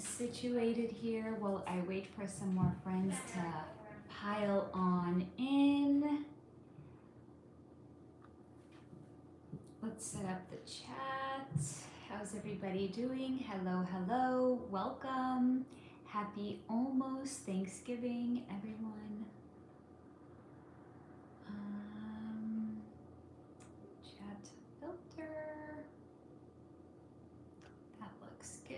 situated here while I wait for some more friends to pile on in. Let's set up the chat. How's everybody doing? Hello, hello, welcome. Happy almost Thanksgiving, everyone. Chat filter. That looks good.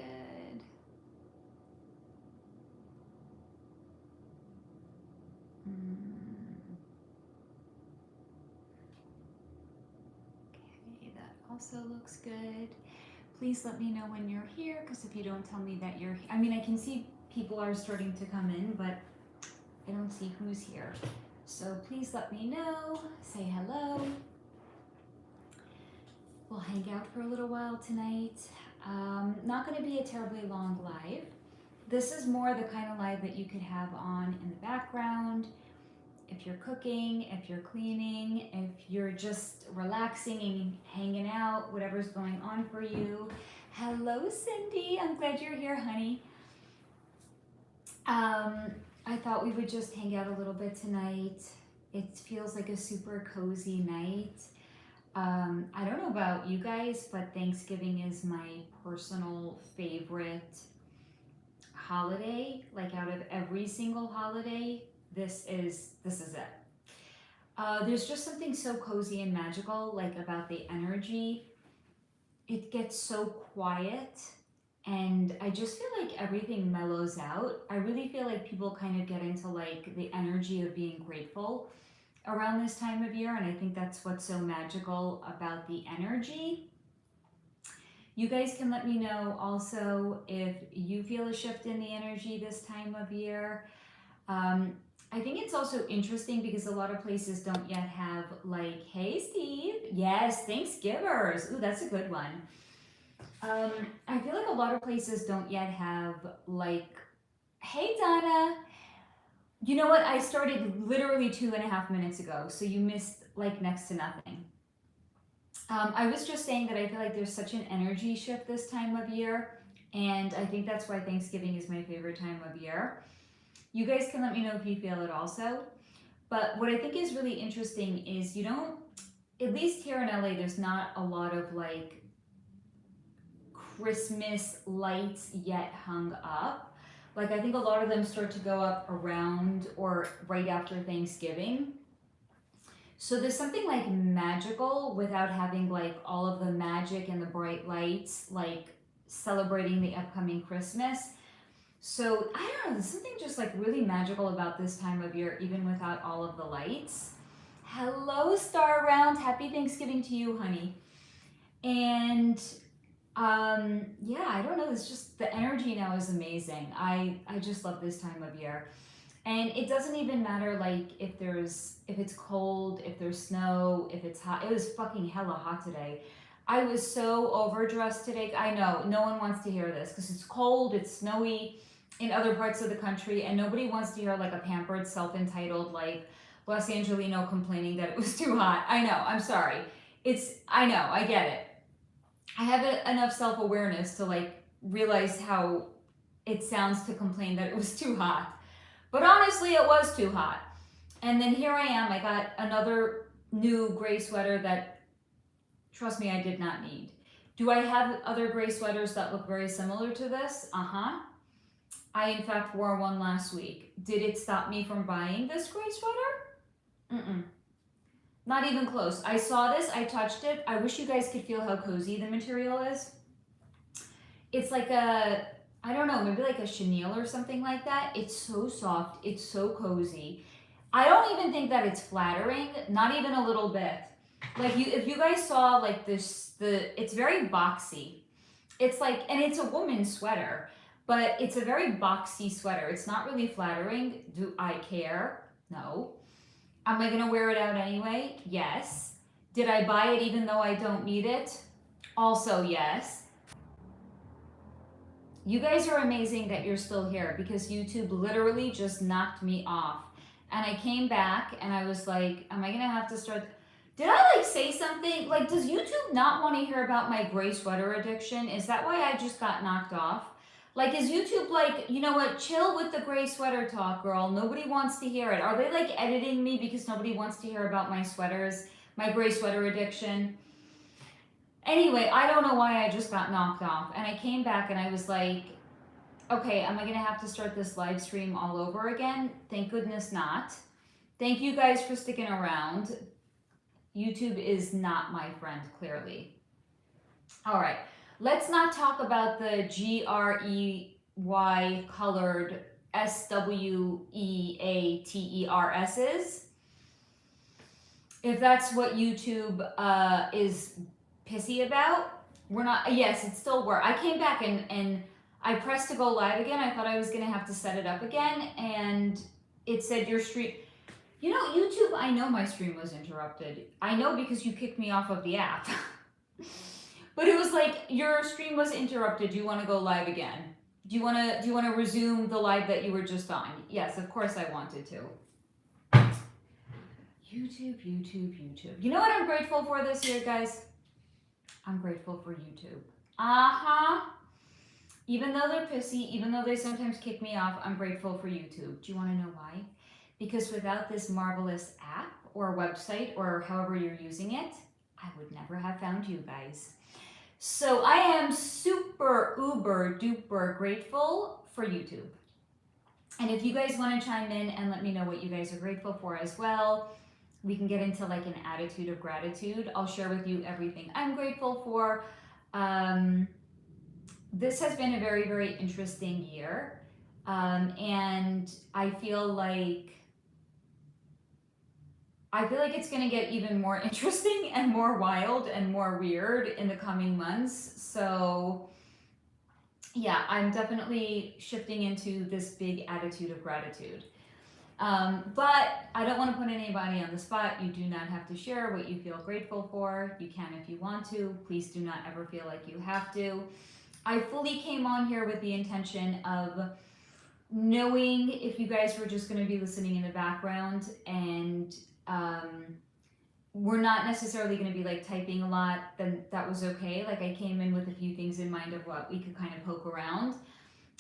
Okay, that also looks good. Please let me know when you're here, because if you don't tell me that you're here, I mean, I can see people are starting to come in, but I don't see who's here. So please let me know, say hello. We'll hang out for a little while tonight. Not going to be a terribly long live. This is more the kind of live that you could have on in the background. If you're cooking, if you're cleaning, if you're just relaxing and hanging out, whatever's going on for you. Hello, Cindy. I'm glad you're here, honey. I thought we would just hang out a little bit tonight. It feels like a super cozy night. I don't know about you guys, but Thanksgiving is my personal favorite holiday. Like out of every single holiday, this is it. There's just something so cozy and magical, like about the energy. It gets so quiet, and I just feel like everything mellows out. I really feel like people kind of get into like the energy of being grateful around this time of year, and I think that's what's so magical about the energy. You guys can let me know also if you feel a shift in the energy this time of year. I think it's also interesting because a lot of places don't yet have like, hey Steve, yes, Thanksgivers. Ooh, that's a good one. I feel like a lot of places don't yet have like, hey Donna. You know what? I started literally 2.5 minutes ago, so you missed like next to nothing. I was just saying that I feel like there's such an energy shift this time of year, and I think that's why Thanksgiving is my favorite time of year. You guys can let me know if you feel it also. But what I think is really interesting is you don't, at least here in LA, there's not a lot of like Christmas lights yet hung up. Like I think a lot of them start to go up around or right after Thanksgiving. So there's something like magical without having like all of the magic and the bright lights, like celebrating the upcoming Christmas. So I don't know, there's something just like really magical about this time of year, even without all of the lights. Hello, Star Round. Happy Thanksgiving to you, honey. And yeah, I don't know, it's just the energy now is amazing. I just love this time of year. And it doesn't even matter like if it's cold, if there's snow, if it's hot. It was fucking hella hot today. I was so overdressed today. I know no one wants to hear this because it's cold, it's snowy in other parts of the country, and nobody wants to hear like a pampered, self-entitled like Los Angelino complaining that it was too hot. I know, I'm sorry. I know, I get it. I have enough self-awareness to like realize how it sounds to complain that it was too hot. But honestly, it was too hot. And then here I am, I got another new gray sweater that, trust me, I did not need. Do I have other gray sweaters that look very similar to this? I in fact wore one last week. Did it stop me from buying this gray sweater? Not even close. I saw this, I touched it. I wish you guys could feel how cozy the material is. It's like a, I don't know, maybe like a chenille or something like that. It's so soft, it's so cozy. I don't even think that it's flattering, not even a little bit. Like if you guys saw like this, it's very boxy. It's like, and it's a woman's sweater, but it's a very boxy sweater. It's not really flattering. Do I care? No. Am I gonna wear it out anyway? Yes. Did I buy it even though I don't need it? Also yes. You guys are amazing that you're still here because YouTube literally just knocked me off. And I came back and I was like, am I gonna have to start? Did I like say something? Like, does YouTube not want to hear about my gray sweater addiction? Is that why I just got knocked off? Like, is YouTube like, you know what, chill with the gray sweater talk, girl. Nobody wants to hear it. Are they like editing me because nobody wants to hear about my sweaters, my gray sweater addiction? Anyway, I don't know why I just got knocked off. And I came back and I was like, okay, am I going to have to start this live stream all over again? Thank goodness not. Thank you guys for sticking around. YouTube is not my friend, clearly. All right, let's not talk about the GREY colored SWEATERSs. If that's what YouTube is pissy about, we're not. Yes, it still works. I came back and I pressed to go live again. I thought I was gonna have to set it up again, and it said your stream. You know, YouTube, I know my stream was interrupted. I know because you kicked me off of the app. But it was like, your stream was interrupted. Do you want to go live again? Do you want to resume the live that you were just on? Yes, of course I wanted to. YouTube. You know what I'm grateful for this year, guys? I'm grateful for YouTube. Even though they're pissy, even though they sometimes kick me off, I'm grateful for YouTube. Do you want to know why? Because without this marvelous app or website or however you're using it, I would never have found you guys. So I am super uber duper grateful for YouTube. And if you guys want to chime in and let me know what you guys are grateful for as well, we can get into like an attitude of gratitude. I'll share with you everything I'm grateful for. This has been a very, very interesting year. And I feel like it's going to get even more interesting and more wild and more weird in the coming months. So yeah, I'm definitely shifting into this big attitude of gratitude. But I don't want to put anybody on the spot. You do not have to share what you feel grateful for. You can if you want to. Please do not ever feel like you have to. I fully came on here with the intention of knowing if you guys were just going to be listening in the background, and we're not necessarily going to be like typing a lot, then that was okay. Like, I came in with a few things in mind of what we could kind of poke around.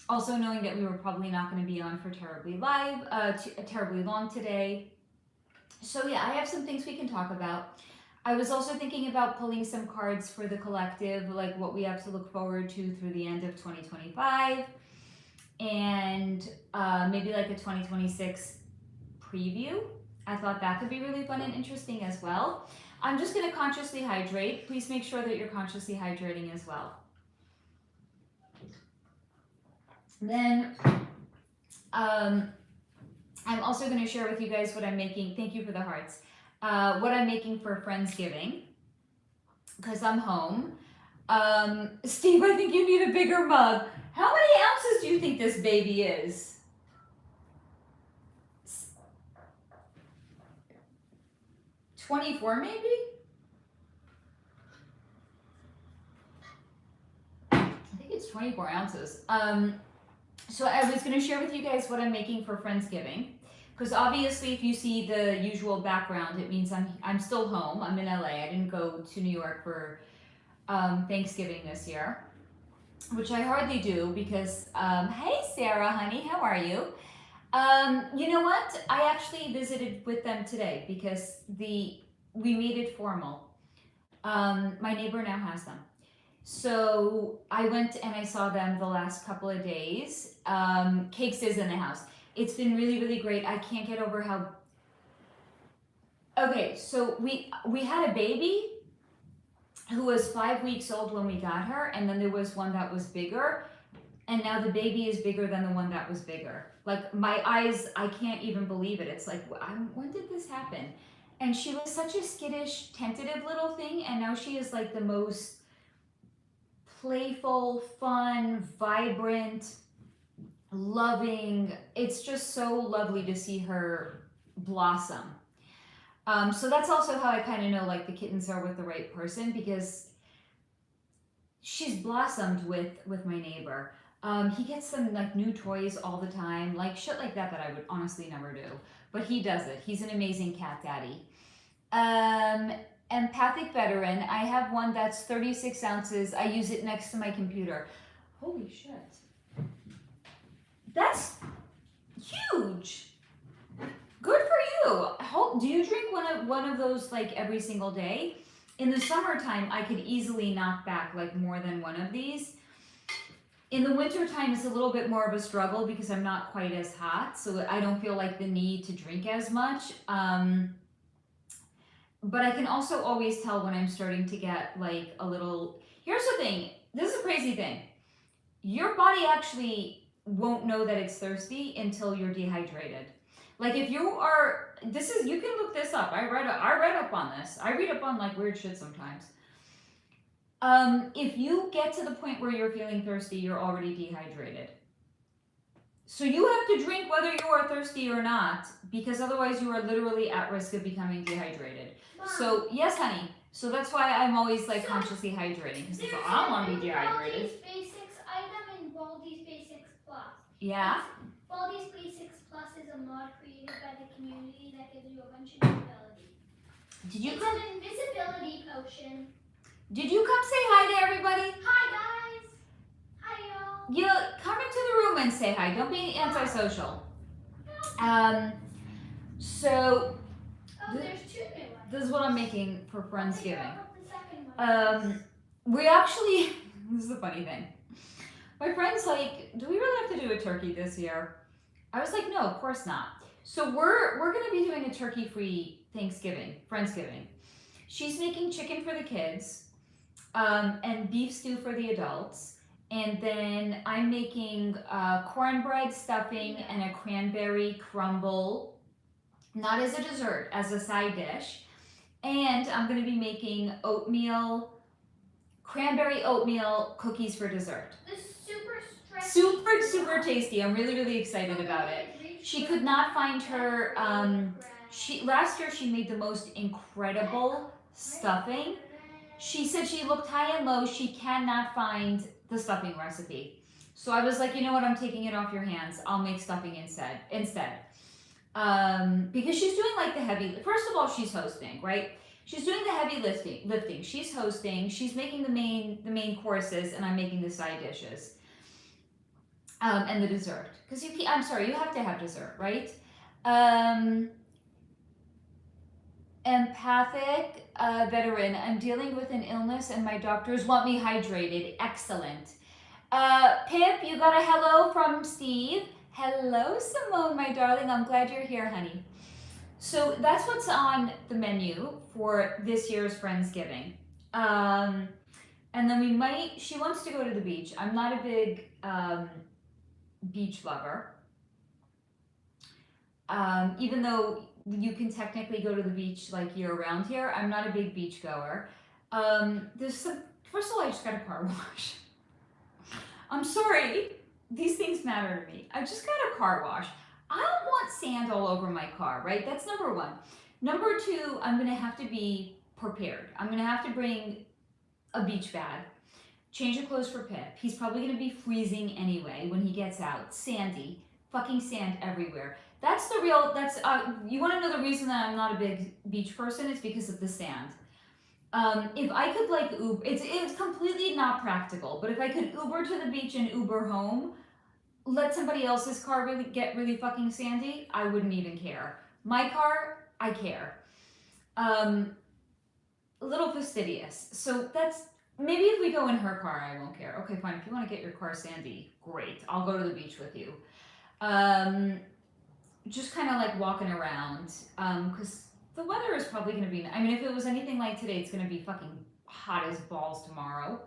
Also knowing that we were probably not going to be on for terribly long today. So yeah, I have some things we can talk about. I was also thinking about pulling some cards for the collective, like what we have to look forward to through the end of 2025, and maybe like a 2026 preview. I thought that could be really fun and interesting as well. I'm just going to consciously hydrate. Please make sure that you're consciously hydrating as well. Then I'm also going to share with you guys what I'm making. Thank you for the hearts. What I'm making for Friendsgiving, because I'm home. Steve, I think you need a bigger mug. How many ounces do you think this baby is? 24 maybe? I think it's 24 ounces. So I was going to share with you guys what I'm making for Friendsgiving. Because obviously, if you see the usual background, it means I'm still home. I'm in LA. I didn't go to New York for Thanksgiving this year, which I hardly do because, hey Sarah, honey, how are you? You know what? I actually visited with them today because we made it formal. My neighbor now has them. So I went and I saw them the last couple of days. Cakes is in the house. It's been really, really great. I can't get over how... Okay, so we had a baby who was 5 weeks old when we got her, and then there was one that was bigger, and now the baby is bigger than the one that was bigger. Like, my eyes, I can't even believe it. It's like, when did this happen? And she was such a skittish, tentative little thing, and now she is like the most playful, fun, vibrant, loving. It's just so lovely to see her blossom. So that's also how I kind of know like the kittens are with the right person, because she's blossomed with my neighbor. He gets them like new toys all the time, like shit like that I would honestly never do, but he does it. He's an amazing cat daddy. Empathic veteran. I have one that's 36 ounces. I use it next to my computer. Holy shit. That's huge. Good for you. Do you drink one of those like every single day? In the summertime, I could easily knock back like more than one of these. In the wintertime, it's a little bit more of a struggle because I'm not quite as hot, so I don't feel like the need to drink as much. But I can also always tell when I'm starting to get like a little. Here's the thing. This is a crazy thing. Your body actually won't know that it's thirsty until you're dehydrated. Like if you are, you can look this up. I read up on this. I read up on like weird shit sometimes. If you get to the point where you're feeling thirsty, you're already dehydrated. So you have to drink whether you are thirsty or not, because otherwise you are literally at risk of becoming dehydrated. Mom. So yes, honey. So that's why I'm always like consciously hydrating, because I don't want to be dehydrated. Baldi's Basics item in Baldi's Basics Plus. Yeah. Baldi's Basics Plus is a mod created by the community that gives you a bunch of invisibility. It's an invisibility potion. Did you come say hi to everybody? Hi guys. Hi y'all. You come into the room and say hi. Don't be antisocial. So. There's 2 new ones. This is what I'm making for Friendsgiving. We actually. This is the funny thing. My friend's like, do we really have to do a turkey this year? I was like, no, of course not. So we're gonna be doing a turkey-free Friendsgiving. She's making chicken for the kids. And beef stew for the adults. And then I'm making cornbread stuffing and a cranberry crumble, not as a dessert, as a side dish. And I'm going to be making cranberry oatmeal cookies for dessert. Super tasty. I'm really, really excited about it. She could not find her, last year she made the most incredible stuffing. She said she looked high and low. She cannot find the stuffing recipe. So I was like, you know what? I'm taking it off your hands. I'll make stuffing instead. Because she's doing like the heavy. First of all, she's hosting, right? She's doing the heavy lifting. She's hosting. She's making the main courses, and I'm making the side dishes. And the dessert. Because you have to have dessert, right? Empathic veteran. I'm dealing with an illness and my doctors want me hydrated. Excellent. Pip, you got a hello from Steve. Hello, Simone, my darling. I'm glad you're here, honey. So that's what's on the menu for this year's Friendsgiving. And then she wants to go to the beach. I'm not a big beach lover. Even though you can technically go to the beach like year round here, I'm not a big beach goer. First of all, I just got a car wash. I'm sorry, these things matter to me. I just got a car wash. I don't want sand all over my car, right? That's number one. Number two, I'm gonna have to be prepared. I'm gonna have to bring a beach bag, change of clothes for Pip. He's probably gonna be freezing anyway when he gets out. Sandy, fucking sand everywhere. You wanna know the reason that I'm not a big beach person? It's because of the sand. If I could like Uber, it's completely not practical, but if I could Uber to the beach and Uber home, let somebody else's car get really fucking sandy, I wouldn't even care. My car, I care. A little fastidious. So maybe if we go in her car, I won't care. Okay, fine. If you want to get your car sandy, great. I'll go to the beach with you. Just kind of like walking around, because the weather is probably going to be, if it was anything like today, it's going to be fucking hot as balls tomorrow.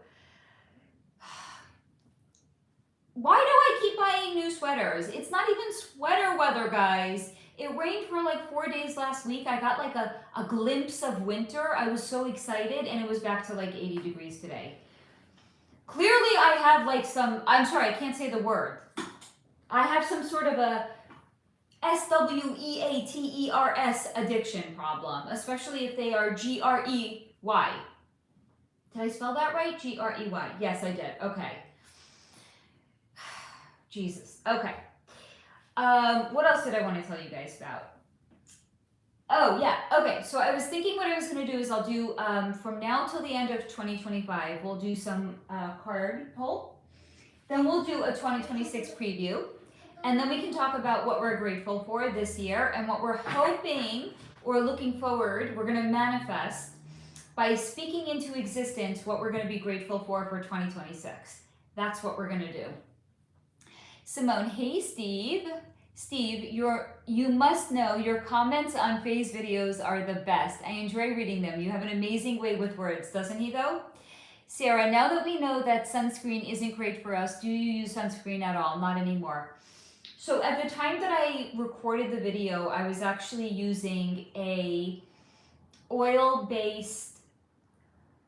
Why do I keep buying new sweaters? It's not even sweater weather, guys. It rained for like 4 days last week. I got like a glimpse of winter. I was so excited, and it was back to like 80 degrees today. Clearly I have like I can't say the word. I have some sort of a SWEATERS addiction problem, especially if they are GREY. Did I spell that right? GREY. Yes, I did. Okay. Jesus. Okay. What else did I want to tell you guys about? Oh, yeah. Okay. So I was thinking what I was going to do is I'll do, from now till the end of 2025, we'll do some card pull. Then we'll do a 2026 preview. And then we can talk about what we're grateful for this year and what we're hoping or looking forward, we're going to manifest by speaking into existence what we're going to be grateful for 2026. That's what we're going to do. Simone, hey Steve. Steve, you must know your comments on Faye's videos are the best. I enjoy reading them. You have an amazing way with words, doesn't he though? Sarah, now that we know that sunscreen isn't great for us, do you use sunscreen at all? Not anymore. So at the time that I recorded the video, I was actually using a oil-based,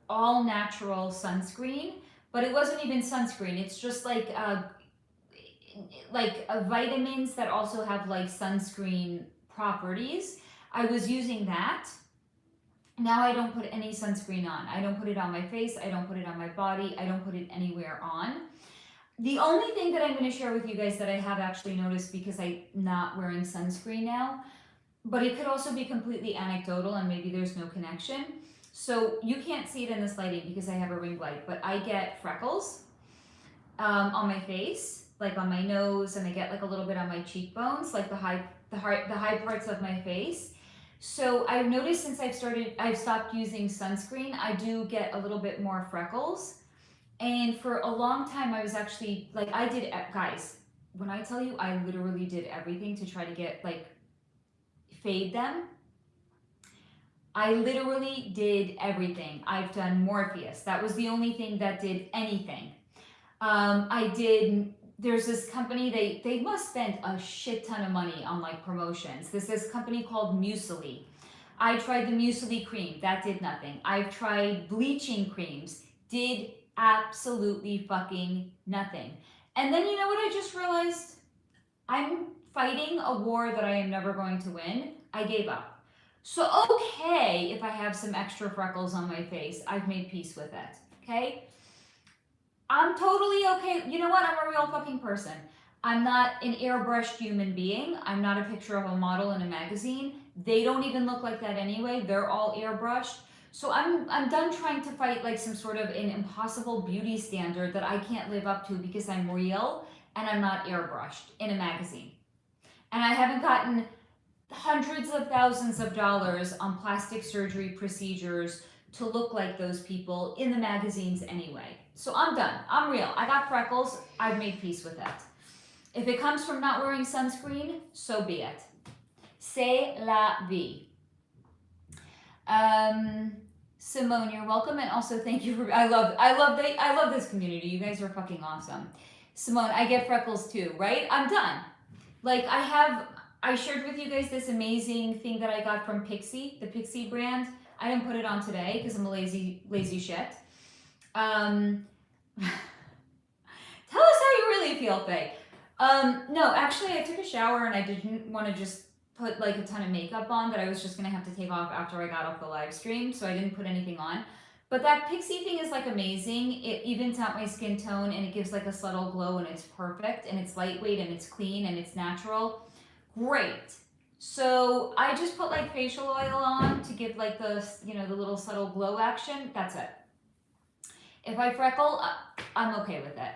all-natural sunscreen, but it wasn't even sunscreen. It's just like vitamins that also have like sunscreen properties. I was using that. Now I don't put any sunscreen on. I don't put it on my face. I don't put it on my body. I don't put it anywhere on. The only thing that I'm going to share with you guys that I have actually noticed, because I'm not wearing sunscreen now, but it could also be completely anecdotal and maybe there's no connection. So you can't see it in this lighting because I have a ring light, but I get freckles on my face, like on my nose, and I get like a little bit on my cheekbones, like the high parts of my face. So I've noticed since I've stopped using sunscreen, I do get a little bit more freckles. And for a long time, I was actually like, guys, when I tell you, I literally did everything to try to get fade them. I literally did everything. I've done Morpheus. That was the only thing that did anything. There's this company, they must spend a shit ton of money on promotions. This company called Muesli. I tried the Muesli cream, that did nothing. I've tried bleaching creams, did absolutely fucking nothing. And then you know what I just realized? I'm fighting a war that I am never going to win. I gave up. So okay, if I have some extra freckles on my face, I've made peace with it, okay? I'm totally okay. You know what? I'm a real fucking person. I'm not an airbrushed human being. I'm not a picture of a model in a magazine. They don't even look like that anyway. They're all airbrushed. So I'm done trying to fight some sort of an impossible beauty standard that I can't live up to because I'm real and I'm not airbrushed in a magazine. And I haven't gotten hundreds of thousands of dollars on plastic surgery procedures to look like those people in the magazines anyway. So I'm done. I'm real. I got freckles. I've made peace with it. If it comes from not wearing sunscreen, so be it. C'est la vie. Simone, you're welcome, and also thank you for. I love this community. You guys are fucking awesome. Simone, I get freckles too, right? I'm done. I shared with you guys this amazing thing that I got from Pixie, the Pixie brand. I didn't put it on today because I'm a lazy shit. Tell us how you really feel, Faye. No, actually, I took a shower and I didn't want to just put a ton of makeup on that I was just gonna have to take off after I got off the live stream, so I didn't put anything on. But that Pixie thing is amazing. It evens out my skin tone and it gives a subtle glow, and it's perfect, and it's lightweight, and it's clean, and it's natural. Great. So I just put facial oil on to give the little subtle glow action. That's it. If I freckle, I'm okay with it.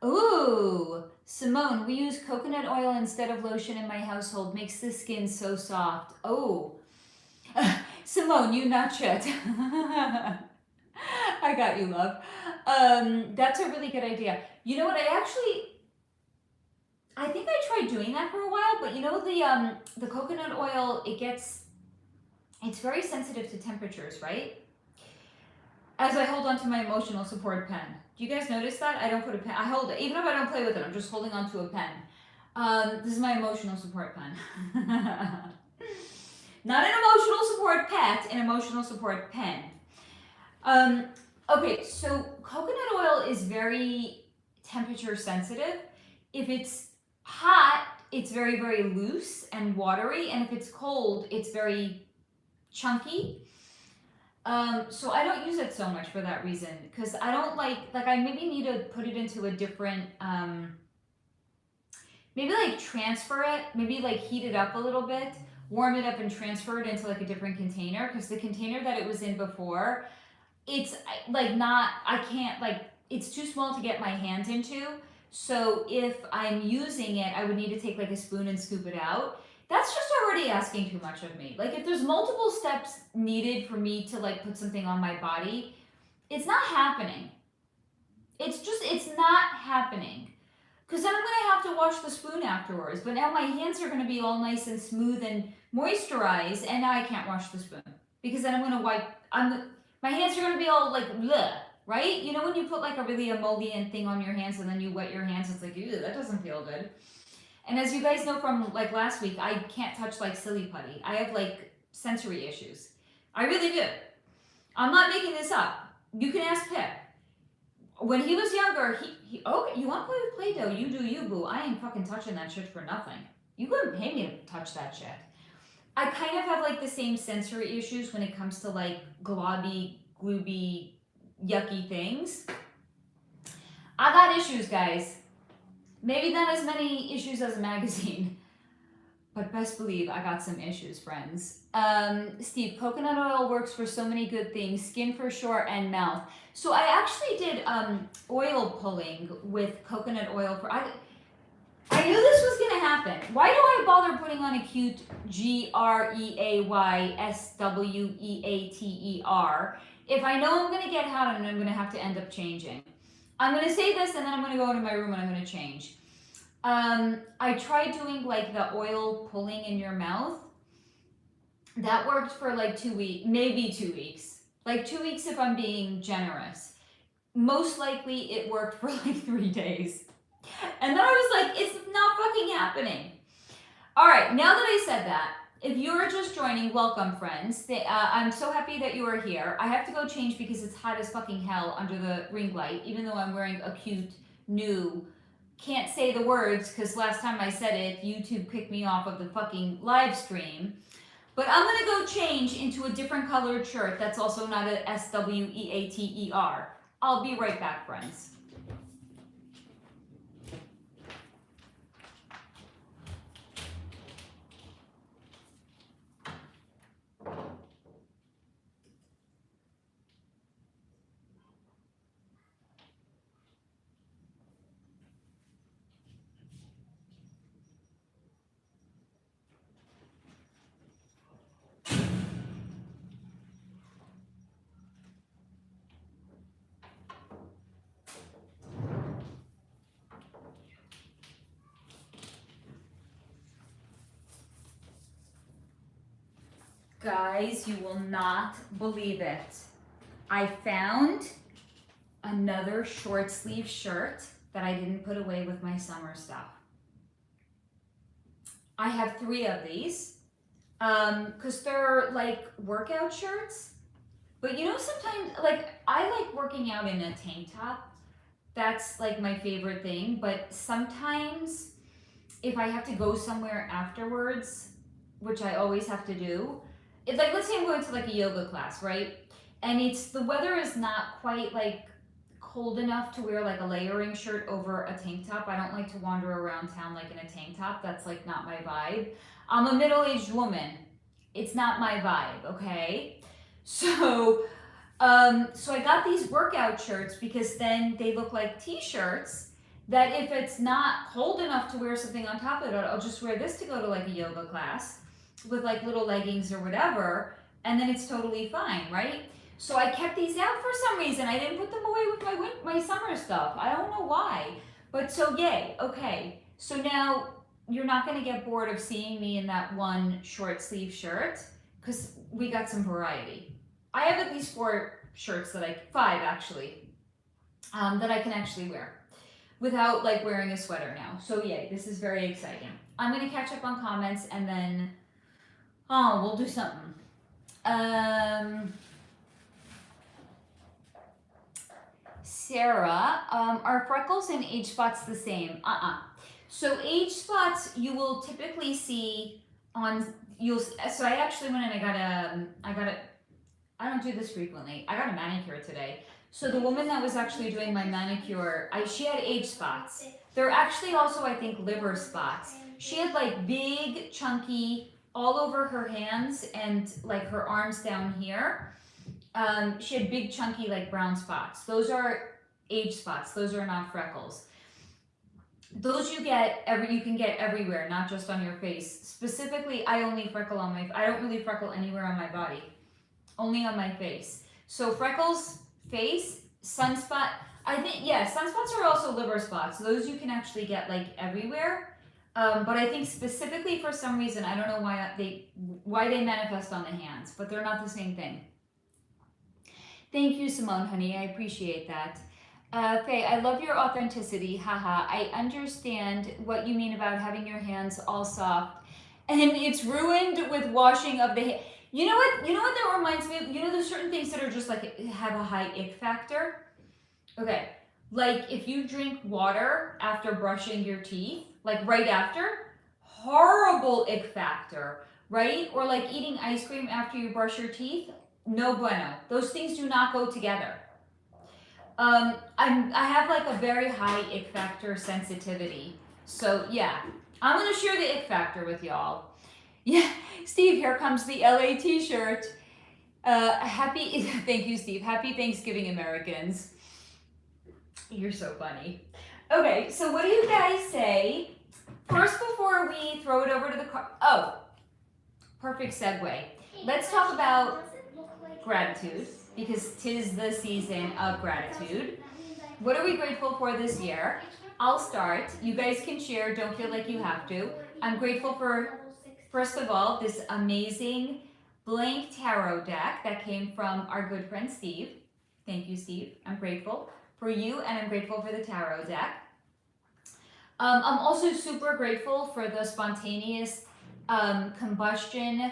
Ooh, Simone, we use coconut oil instead of lotion in my household. Makes the skin so soft. Oh, Simone, you not shit. I got you, love. That's a really good idea. You know what? I think I tried doing that for a while, but you know the coconut oil, it's very sensitive to temperatures, right? As I hold on to my emotional support pen. Do you guys notice that? I don't put a pen, I hold it. Even if I don't play with it, I'm just holding on to a pen. This is my emotional support pen. Not an emotional support pet, an emotional support pen. Okay, so coconut oil is very temperature sensitive. If it's hot, it's very, very loose and watery, and if it's cold, it's very chunky. So I don't use it so much for that reason, because I don't I maybe need to put it into a different, maybe transfer it, maybe heat it up a little bit, warm it up and transfer it into a different container, because the container that it was in before, it's it's too small to get my hand into. So if I'm using it, I would need to take like a spoon and scoop it out. That's just already asking too much of me. Like if there's multiple steps needed for me to like put something on my body, it's not happening. It's not happening. Because then I'm going to have to wash the spoon afterwards. But now my hands are going to be all nice and smooth and moisturized, and now I can't wash the spoon. Because then I'm going to wipe, my hands are going to be all like, bleh, right? You know when you put like a really emollient thing on your hands and then you wet your hands, it's like, ew, that doesn't feel good. And as you guys know from like last week, I can't touch like silly putty. I have like sensory issues. I really do. I'm not making this up. You can ask Pip. When he was younger, he okay, you want to play with Play-Doh? You do you, boo. I ain't fucking touching that shit for nothing. You couldn't pay me to touch that shit. I kind of have like the same sensory issues when it comes to like globby, glooby, yucky things. I got issues, guys. Maybe not as many issues as a magazine, but best believe I got some issues, friends. Steve, coconut oil works for so many good things, skin for sure, and mouth. So I actually did oil pulling with coconut oil for, I knew this was gonna happen. Why do I bother putting on a cute GREAYSWEATER if I know I'm gonna get hot and I'm gonna have to end up changing? I'm gonna say this and then I'm gonna go into my room and I'm gonna change. I tried doing like the oil pulling in your mouth. That worked for like 2 weeks, maybe 2 weeks. Like 2 weeks if I'm being generous. Most likely it worked for like 3 days. And then I was like, it's not fucking happening. All right, now that I said that, if you're just joining, welcome friends. I'm so happy that you are here. I have to go change because it's hot as fucking hell under the ring light, even though I'm wearing a cute new, can't say the words because last time I said it, YouTube kicked me off of the fucking live stream. But I'm gonna go change into a different colored shirt that's also not a SWEATER. I'll be right back, friends. Guys, you will not believe it. I found another short sleeve shirt that I didn't put away with my summer stuff. I have 3 of these because they're like workout shirts. But you know, sometimes like I like working out in a tank top. That's like my favorite thing. But sometimes if I have to go somewhere afterwards, which I always have to do, it's like, let's say I'm going to like a yoga class, right? And the weather is not quite like cold enough to wear like a layering shirt over a tank top. I don't like to wander around town like in a tank top. That's like not my vibe. I'm a middle-aged woman. It's not my vibe, okay? So I got these workout shirts because then they look like t-shirts that if it's not cold enough to wear something on top of it, I'll just wear this to go to like a yoga class with like little leggings or whatever, and then it's totally fine, right? So I kept these out for some reason. I didn't put them away with my summer stuff. I don't know why, but so yay, okay. So now you're not gonna get bored of seeing me in that one short sleeve shirt because we got some variety. I have at least 4 shirts 5 actually, that I can actually wear without like wearing a sweater now. So yay, this is very exciting. I'm gonna catch up on comments and then we'll do something. Sarah, are freckles and age spots the same? So age spots you will typically see on, so I actually went and I don't do this frequently. I got a manicure today. So the woman that was actually doing my manicure, she had age spots. They're actually also, I think, liver spots. She had like big, chunky, all over her hands and like her arms down here. She had big, chunky, like brown spots. Those are age spots. Those are not freckles. those you can get everywhere, not just on your face. Specifically, I only freckle on I don't really freckle anywhere on my body, only on my face. So freckles, face, sunspot. I think, yeah, sunspots are also liver spots. Those you can actually get like everywhere. But I think specifically for some reason, I don't know why they manifest on the hands, but they're not the same thing. Thank you, Simone, honey. I appreciate that. Faye, I love your authenticity. Haha. I understand what you mean about having your hands all soft, and it's ruined with washing of the hair. You know what? You know what that reminds me of? You know, there's certain things that are just like have a high ick factor. Okay, like if you drink water after brushing your teeth, like right after, horrible ick factor, right? Or like eating ice cream after you brush your teeth, no bueno. Those things do not go together. I have like a very high ick factor sensitivity. So yeah, I'm gonna share the ick factor with y'all. Yeah, Steve, here comes the LA t-shirt. Thank you, Steve. Happy Thanksgiving, Americans. You're so funny. Okay, so what do you guys say? First, before we throw it over to the car. Oh, perfect segue. Let's talk about gratitude, because 'tis the season of gratitude. What are we grateful for this year? I'll start. You guys can share. Don't feel like you have to. I'm grateful for, first of all, this amazing blank tarot deck that came from our good friend Steve. Thank you, Steve. I'm grateful for you, and I'm grateful for the tarot deck. I'm also super grateful for the spontaneous combustion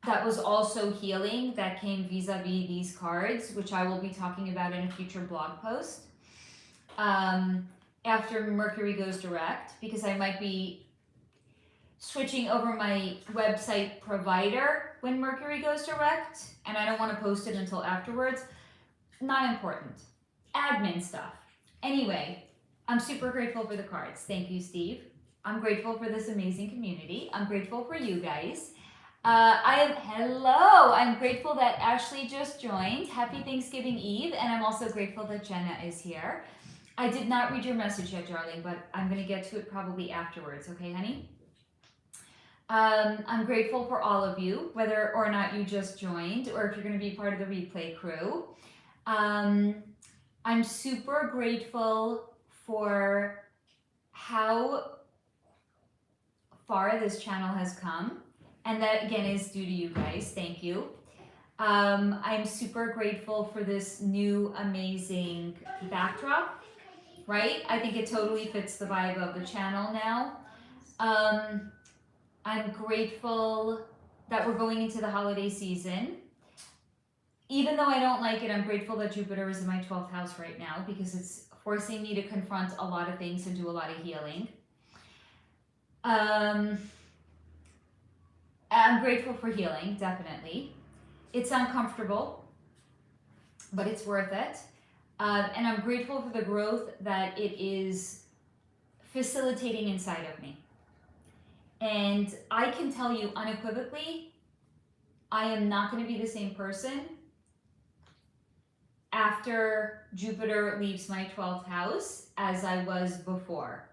that was also healing that came vis-a-vis these cards, which I will be talking about in a future blog post. After Mercury goes direct, because I might be switching over my website provider when Mercury goes direct, and I don't want to post it until afterwards. Not important. Admin stuff. Anyway, I'm super grateful for the cards. Thank you, Steve. I'm grateful for this amazing community. I'm grateful for you guys. Hello. I'm grateful that Ashley just joined. Happy Thanksgiving Eve. And I'm also grateful that Jenna is here. I did not read your message yet, darling, but I'm going to get to it probably afterwards. Okay, honey? I'm grateful for all of you, whether or not you just joined or if you're going to be part of the replay crew. I'm super grateful for how far this channel has come. And that, again, is due to you guys. Thank you. I'm super grateful for this new amazing backdrop, right? I think it totally fits the vibe of the channel now. I'm grateful that we're going into the holiday season. Even though I don't like it, I'm grateful that Jupiter is in my 12th house right now, because it's forcing me to confront a lot of things and do a lot of healing. I'm grateful for healing, definitely. It's uncomfortable, but it's worth it. And I'm grateful for the growth that it is facilitating inside of me. And I can tell you unequivocally, I am not going to be the same person after Jupiter leaves my 12th house as I was before.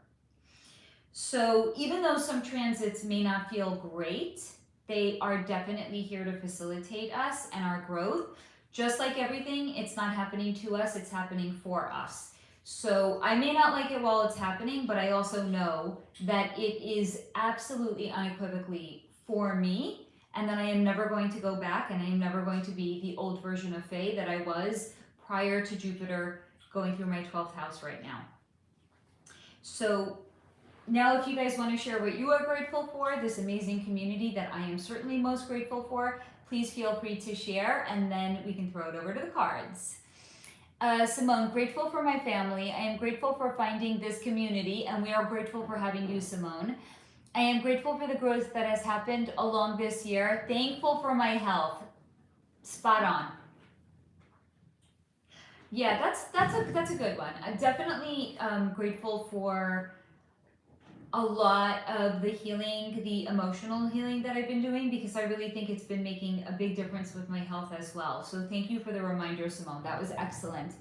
So even though some transits may not feel great, they are definitely here to facilitate us and our growth. Just like everything, it's not happening to us, it's happening for us. So I may not like it while it's happening, but I also know that it is absolutely unequivocally for me, and that I am never going to go back, and I am never going to be the old version of Faye that I was prior to Jupiter going through my 12th house right now. So now if you guys want to share what you are grateful for, this amazing community that I am certainly most grateful for, please feel free to share, and then we can throw it over to the cards. Simone, grateful for my family. I am grateful for finding this community, and we are grateful for having you, Simone. I am grateful for the growth that has happened along this year. Thankful for my health. Spot on. Yeah, that's a good one. I'm definitely grateful for a lot of the healing, the emotional healing that I've been doing, because I really think it's been making a big difference with my health as well. So thank you for the reminder, Simone. That was excellent.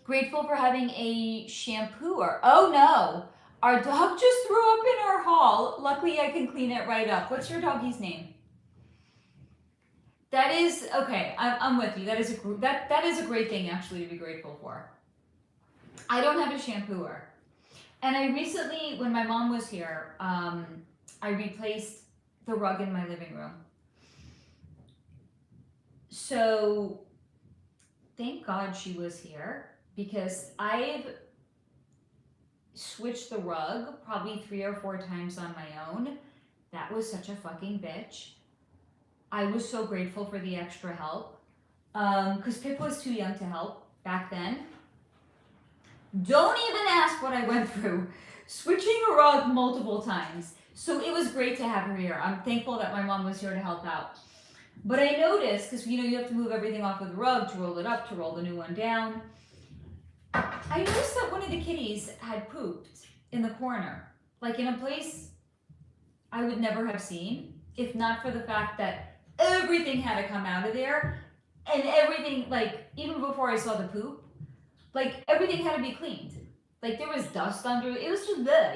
Grateful for having a shampooer. Oh no, Our dog just threw up in our hall. Luckily, I can clean it right up. What's your doggy's name? That is, okay, I'm with you. That is a great thing, actually, to be grateful for. I don't have a shampooer. And I recently, when my mom was here, I replaced the rug in my living room. So, thank God she was here, because I've switched the rug probably 3 or 4 times on my own. That was such a fucking bitch. I was so grateful for the extra help, because Pip was too young to help back then. Don't even ask what I went through, switching a rug multiple times. So it was great to have her here. I'm thankful that my mom was here to help out. But I noticed, because you have to move everything off of the rug to roll it up, to roll the new one down. I noticed that one of the kitties had pooped in the corner, like in a place I would never have seen, if not for the fact that everything had to come out of there, and everything, like, even before I saw the poop, like, everything had to be cleaned. Like, there was dust under it. It was just there,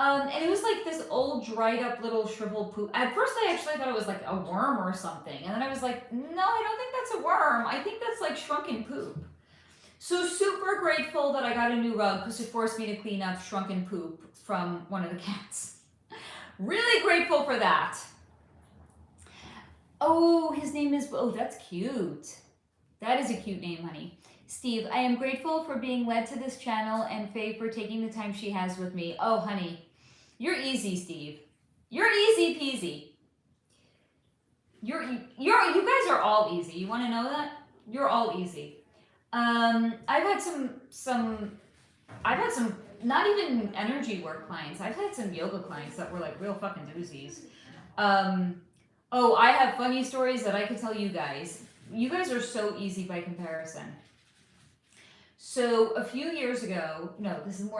and it was like this old, dried up little shriveled poop. At first, I actually thought it was like a worm or something. And then I was like, no, I don't think that's a worm. I think that's like shrunken poop. So super grateful that I got a new rug, because it forced me to clean up shrunken poop from one of the cats. Really grateful for that. Oh, his name is, oh, that's cute. That is a cute name, honey. Steve, I am grateful for being led to this channel and Faye for taking the time she has with me. Oh, honey, you're easy, Steve. You're easy peasy. You guys are all easy. You want to know that? You're all easy. I've had some not even energy work clients. I've had some yoga clients that were like real fucking doozies. Oh, I have funny stories that I could tell you guys. You guys are so easy by comparison. So a few years ago, no, this has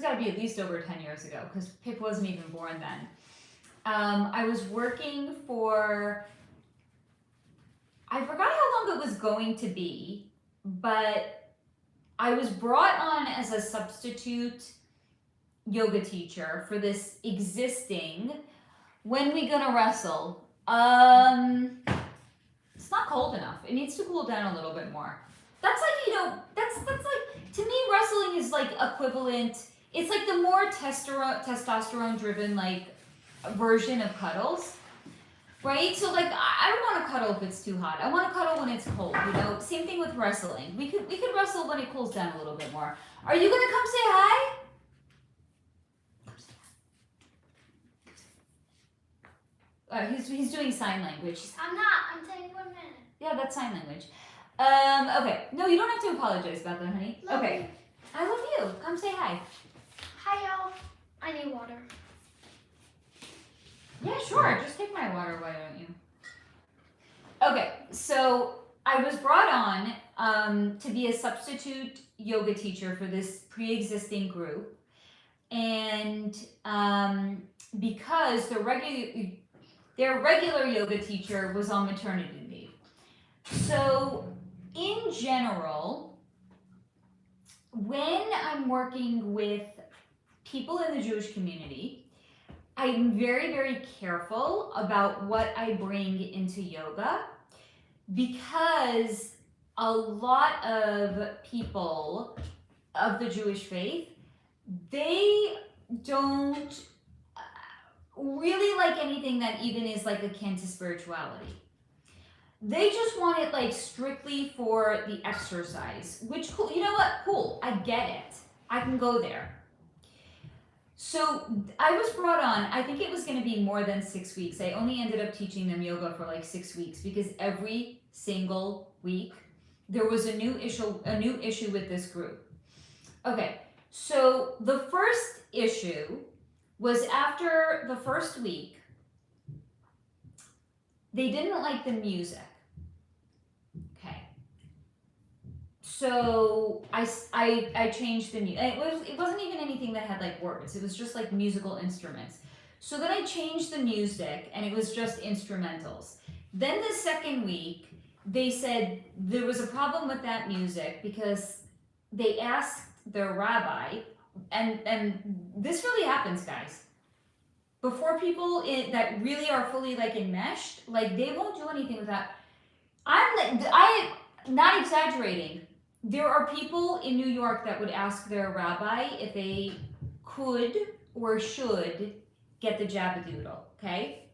got to be at least over 10 years ago, because Pip wasn't even born then. I was working for, I forgot how long it was going to be, but I was brought on as a substitute yoga teacher for this existing, when we gonna wrestle? It's not cold enough. It needs to cool down a little bit more. That's like, that's like, to me, wrestling is like equivalent. It's like the more testosterone driven, like, version of cuddles, right? So like, I don't want to cuddle if it's too hot. I want to cuddle when it's cold, Same thing with wrestling. We could wrestle when it cools down a little bit more. Are you gonna come say hi? He's doing sign language. I'm not. I'm taking 1 minute. Yeah, that's sign language. Okay. No, you don't have to apologize about that, honey. Love Okay. you. I love you. Come say hi. Hi, y'all. I need water. Yeah, sure. Just take my water, why don't you? Okay, so I was brought on to be a substitute yoga teacher for this pre-existing group. And because their regular yoga teacher was on maternity leave. So in general, when I'm working with people in the Jewish community, I'm very, very careful about what I bring into yoga, because a lot of people of the Jewish faith, they don't really like anything that even is like akin to spirituality. They just want it like strictly for the exercise, which, cool, you know what? Cool, I get it. I can go there. So I was brought on, I think it was going to be more than 6 weeks. I only ended up teaching them yoga for like 6 weeks, because every single week there was a new issue with this group. Okay, so the first issue was after the first week, they didn't like the music. Okay. So I changed the music. It wasn't even anything that had like words. It was just like musical instruments. So then I changed the music, and it was just instrumentals. Then the second week, they said there was a problem with that music, because they asked their rabbi, and this really happens, guys. Before people that really are fully like enmeshed, like they won't do anything with that. I'm not exaggerating. There are people in New York that would ask their rabbi if they could or should get the Jabbadoodle, okay?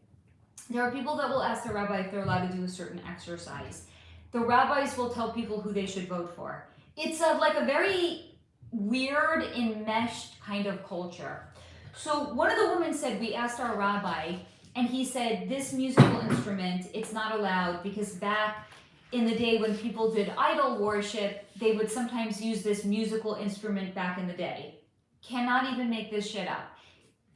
There are people that will ask their rabbi if they're allowed to do a certain exercise. The rabbis will tell people who they should vote for. It's like a very weird, enmeshed kind of culture. So one of the women said, we asked our rabbi, and he said, this musical instrument, it's not allowed because back in the day when people did idol worship, they would sometimes use this musical instrument back in the day. Cannot even make this shit up.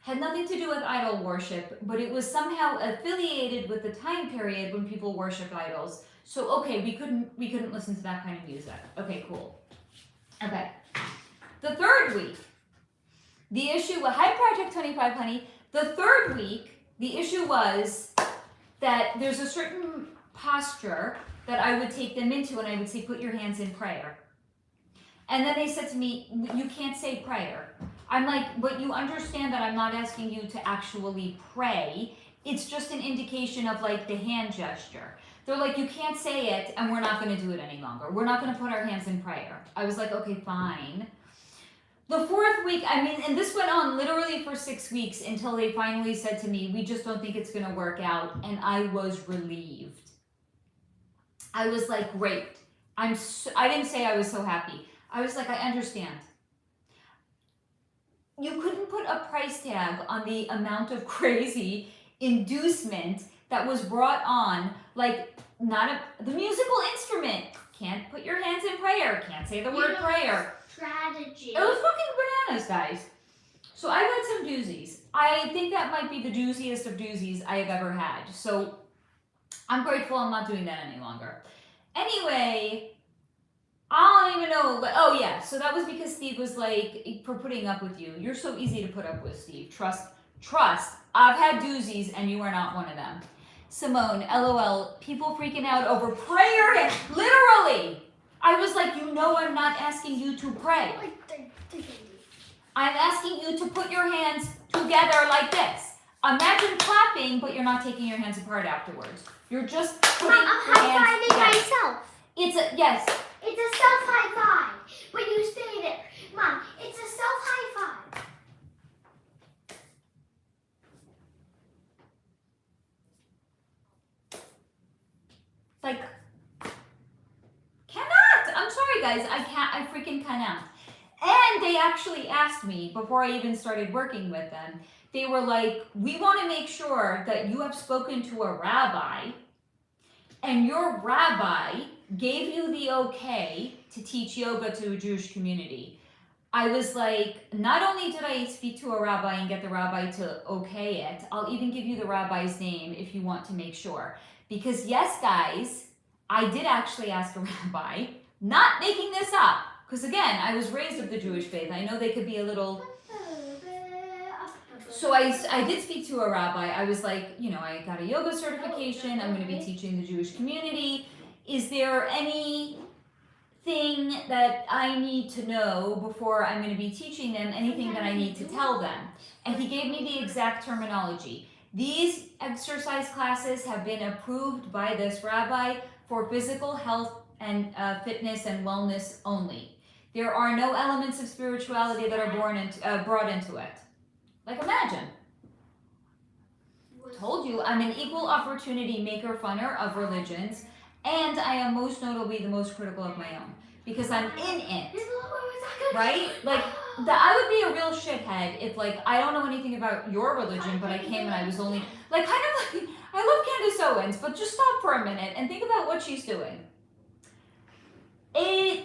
Had nothing to do with idol worship, but it was somehow affiliated with the time period when people worshipped idols. So okay, we couldn't listen to that kind of music. Okay, cool. Okay. The third week, the issue, hi Project 25 honey. The third week, the issue was that there's a certain posture that I would take them into, and I would say, put your hands in prayer. And then they said to me, you can't say prayer. I'm like, but you understand that I'm not asking you to actually pray. It's just an indication of like the hand gesture. They're like, you can't say it, and we're not going to do it any longer. We're not going to put our hands in prayer. I was like, okay, fine. The fourth week, I mean, and this went on literally for 6 weeks until they finally said to me, we just don't think it's going to work out. And I was relieved. I was like, great. I didn't say I was so happy. I was like, I understand. You couldn't put a price tag on the amount of crazy inducement that was brought on, like the musical instrument. Can't put your hands in prayer. Can't say the word prayer. Strategy. It was fucking bananas, guys. So I've had some doozies. I think that might be the dooziest of doozies I have ever had. So I'm grateful I'm not doing that any longer. Anyway, I don't even know. Oh yeah, so that was because Steve was like, for putting up with you. You're so easy to put up with, Steve. Trust. I've had doozies and you are not one of them. Simone, LOL, people freaking out over prayer. Literally. I was like, you know I'm not asking you to pray. I'm asking you to put your hands together like this. Imagine clapping, but you're not taking your hands apart afterwards. You're just putting Mom, I'm your hands high-fiving together. myself. Yes. It's a self-high-five. But you stay there. Mom, it's a self-high-five. Like, cannot. I'm sorry, guys. I freaking cannot. And they actually asked me before I even started working with them. They were like, we want to make sure that you have spoken to a rabbi and your rabbi gave you the okay to teach yoga to a Jewish community. I was like, not only did I speak to a rabbi and get the rabbi to okay it, I'll even give you the rabbi's name if you want to make sure. Because yes, guys, I did actually ask a rabbi, not making this up. Because again, I was raised of the Jewish faith. I know they could be a little... So I did speak to a rabbi. I was like, you know, I got a yoga certification. I'm going to be teaching the Jewish community. Is there anything that I need to know before I'm going to be teaching them? Anything that I need to tell them? And he gave me the exact terminology. These exercise classes have been approved by this rabbi for physical health and fitness and wellness only. There are no elements of spirituality that are brought into it. Like imagine. Told you, I'm an equal opportunity maker funner of religions, and I am most notably the most critical of my own because I'm in it. Right? Like I would be a real shithead if like I don't know anything about your religion, but I came and I was only like kind of like I love Candace Owens, but just stop for a minute and think about what she's doing.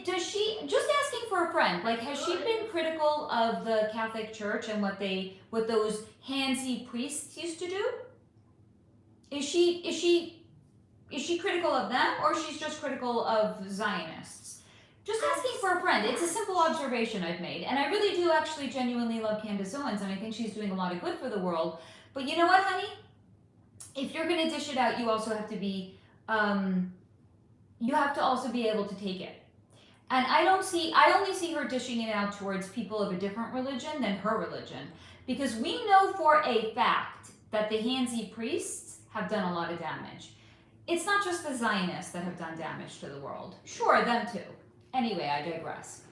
Does she, just asking for a friend, like has she been critical of the Catholic Church and what those handsy priests used to do? Is she critical of them, or she's just critical of Zionists? Just asking for a friend. It's a simple observation I've made, and I really do actually genuinely love Candace Owens, and I think she's doing a lot of good for the world. But you know what, honey? If you're gonna dish it out, you also have to be, you have to also be able to take it. And I only see her dishing it out towards people of a different religion than her religion. Because we know for a fact that the Hansi priests have done a lot of damage. It's not just the Zionists that have done damage to the world. Sure, them too. Anyway, I digress.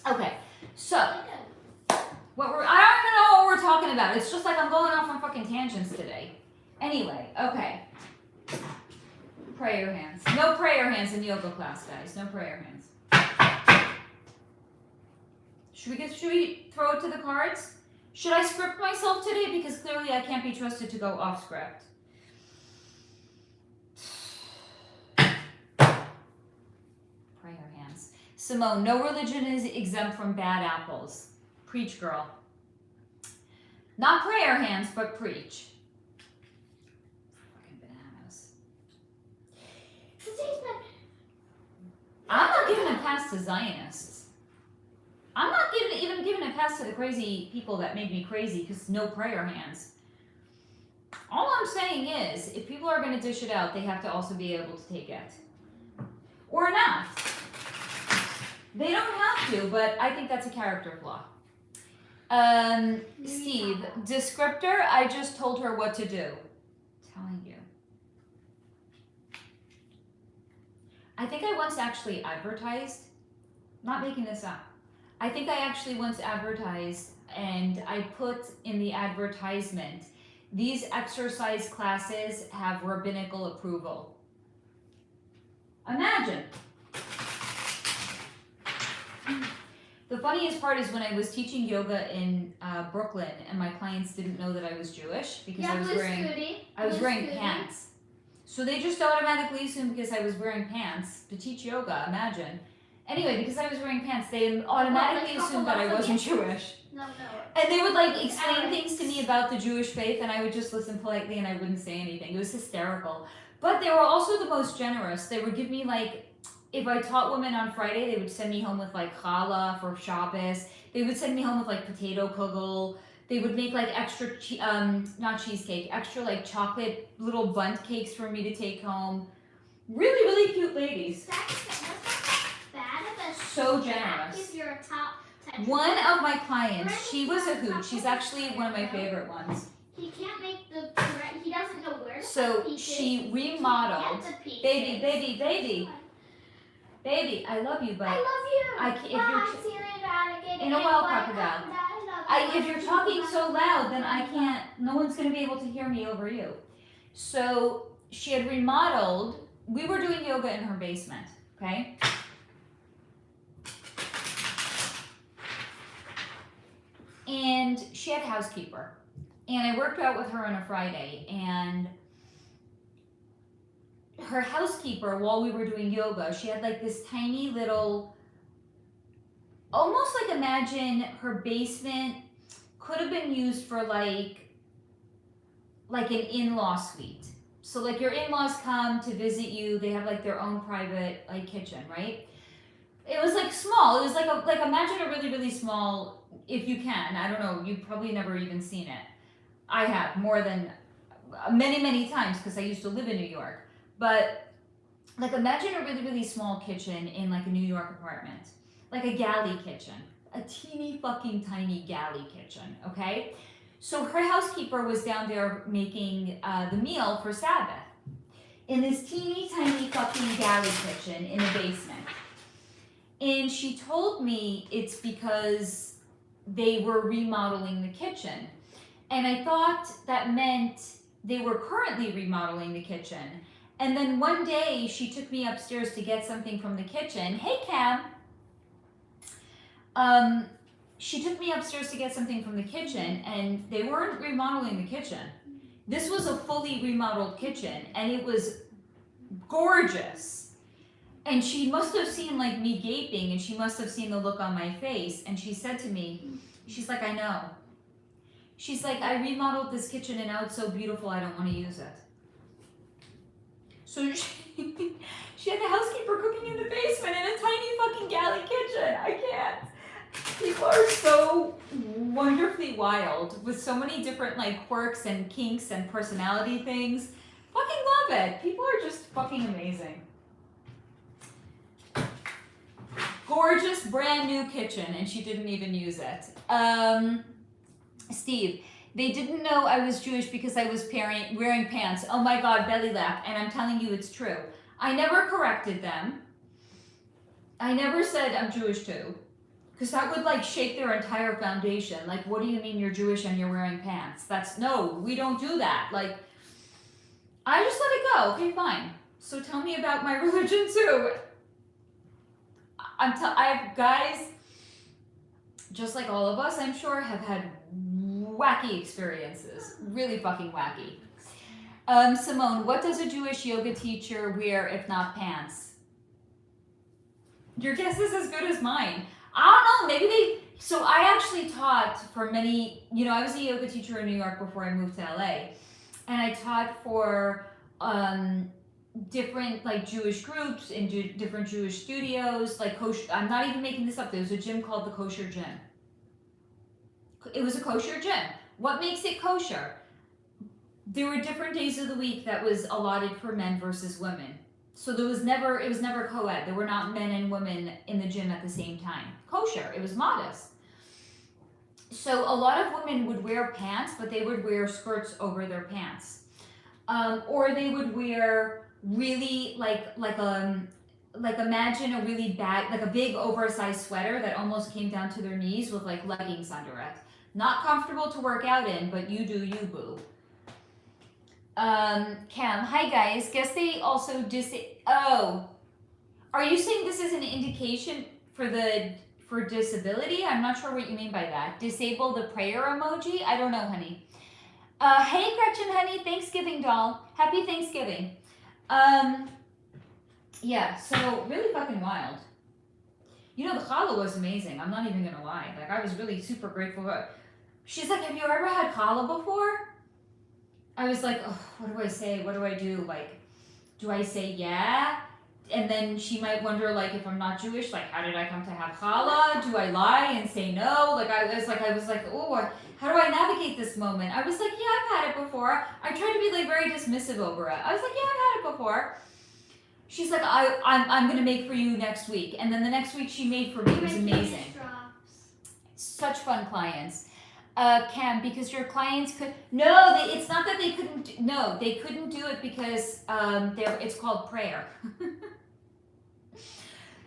Okay, so I don't even know what we're talking about. It's just like I'm going off on fucking tangents today. Anyway, okay. Prayer hands. No prayer hands in yoga class, guys. No prayer hands. Should we throw it to the cards? Should I script myself today? Because clearly I can't be trusted to go off script. Prayer hands. Simone, no religion is exempt from bad apples. Preach, girl. Not prayer hands, but preach. Fucking bananas. I'm not giving a pass to Zionists. I'm not even giving a pass to the crazy people that make me crazy because no prayer hands. All I'm saying is, if people are going to dish it out, they have to also be able to take it. Or not. They don't have to, but I think that's a character flaw. Steve, descriptor, I just told her what to do. Telling you. I think I once actually advertised, not making this up. I think I actually once advertised and I put in the advertisement, these exercise classes have rabbinical approval. Imagine. The funniest part is when I was teaching yoga in Brooklyn and my clients didn't know that I was Jewish because I was wearing pants. So they just automatically assumed because I was wearing pants to teach yoga, imagine. Anyway, because I was wearing pants, they automatically assumed that I wasn't Jewish. No. And they would like explain things to me about the Jewish faith and I would just listen politely and I wouldn't say anything. It was hysterical. But they were also the most generous. They would give me like, if I taught women on Friday, they would send me home with like challah for Shabbos. They would send me home with like potato kugel. They would make like extra, not cheesecake, extra like chocolate little bundt cakes for me to take home. Really, really cute ladies. That's not bad, but So generous. If you're a top 10. One of my clients, she was a hoot. She's actually one of my favorite ones. He can't make the correct, he doesn't know where to So put the pieces. she remodeled. Baby, I love you, but I love you. if you're in a wild crocodile. If you're talking so loud, then I can't. No one's going to be able to hear me over you. So she had remodeled. We were doing yoga in her basement. Okay. And she had a housekeeper, and I worked out with her on a Friday, and her housekeeper, while we were doing yoga, she had like this tiny little, almost like imagine her basement could have been used for like an in-law suite. So like your in-laws come to visit you, they have like their own private like kitchen, right? It was like small. It was like imagine a really, really small, if you can, I don't know, you've probably never even seen it. I have more than many, many times because I used to live in New York. But like imagine a really, really small kitchen in like a New York apartment, like a galley kitchen, a teeny fucking tiny galley kitchen, okay? So her housekeeper was down there making the meal for Sabbath in this teeny tiny fucking galley kitchen in the basement. And she told me it's because they were remodeling the kitchen. And I thought that meant they were currently remodeling the kitchen. And then one day she took me upstairs to get something from the kitchen. Hey, Cam. She took me upstairs to get something from the kitchen and they weren't remodeling the kitchen. This was a fully remodeled kitchen and it was gorgeous. And she must have seen like me gaping and she must have seen the look on my face. And she said to me, she's like, I know. She's like, I remodeled this kitchen and now it's so beautiful I don't want to use it. So she had the housekeeper cooking in the basement in a tiny fucking galley kitchen. I can't. People are so wonderfully wild with so many different like quirks and kinks and personality things. Fucking love it. People are just fucking amazing. Gorgeous brand new kitchen, and she didn't even use it. Steve, they didn't know I was Jewish because I was wearing pants. Oh my God, belly laugh, and I'm telling you it's true. I never corrected them. I never said I'm Jewish too, because that would like shake their entire foundation. Like, what do you mean you're Jewish and you're wearing pants? No, we don't do that. Like, I just let it go. Okay, fine. So tell me about my religion too. I have guys, just like all of us, I'm sure, have had wacky experiences. Really fucking wacky. Simone, what does a Jewish yoga teacher wear if not pants? Your guess is as good as mine. I don't know, maybe so I actually taught for many, I was a yoga teacher in New York before I moved to LA. And I taught for different like Jewish groups in different Jewish studios, like kosher. I'm not even making this up. There was a gym called the Kosher Gym. It was a kosher gym. What makes it kosher? There were different days of the week that was allotted for men versus women. So it was never co-ed. There were not men and women in the gym at the same time. Kosher. It was modest. So a lot of women would wear pants, but they would wear skirts over their pants. Or they would wear really like imagine a really bad, like a big oversized sweater that almost came down to their knees with like leggings under it. Not comfortable to work out in, but you do you, boo. Cam, hi guys. Guess they also are you saying this is an indication for disability? I'm not sure what you mean by that. Disable the prayer emoji? I don't know, honey. Hey Gretchen, honey, Thanksgiving doll. Happy Thanksgiving. Yeah, so really fucking wild. The challah was amazing. I'm not even gonna lie. Like, I was really super grateful for it. She's like, have you ever had challah before? I was like, oh, what do I say? What do I do? Like, do I say yeah? And then she might wonder, like, if I'm not Jewish, like, how did I come to have challah? Do I lie and say no? Like, I was like, oh, how do I navigate this moment? I was like, yeah, I've had it before. I tried to be, like, very dismissive over it. I was like, yeah, I've had it before. She's like, I'm going to make for you next week. And then the next week she made for me. It was amazing. Such fun clients. Cam, because your clients could, it's not that they couldn't, they couldn't do it because it's called prayer.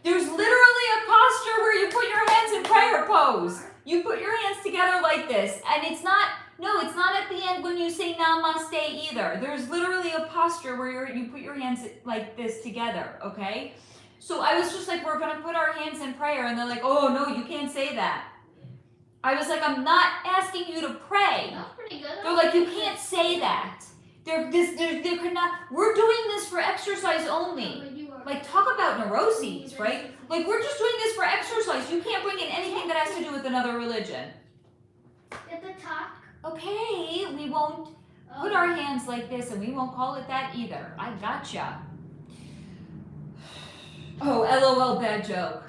There's literally a posture where you put your hands in prayer pose. You put your hands together like this, and it's not at the end when you say namaste either. There's literally a posture where you put your hands like this together, okay? So I was just like, we're gonna put our hands in prayer, and they're like, oh no, you can't say that. I was like, I'm not asking you to pray. That's pretty good. They're like, you can't say that. We're doing this for exercise only. Like, talk about neuroses, right? Like, we're just doing this for exercise. You can't bring in anything that has to do with another religion. At the top. Okay, we won't put our hands like this, and we won't call it that either. I gotcha. Oh, LOL, bad joke.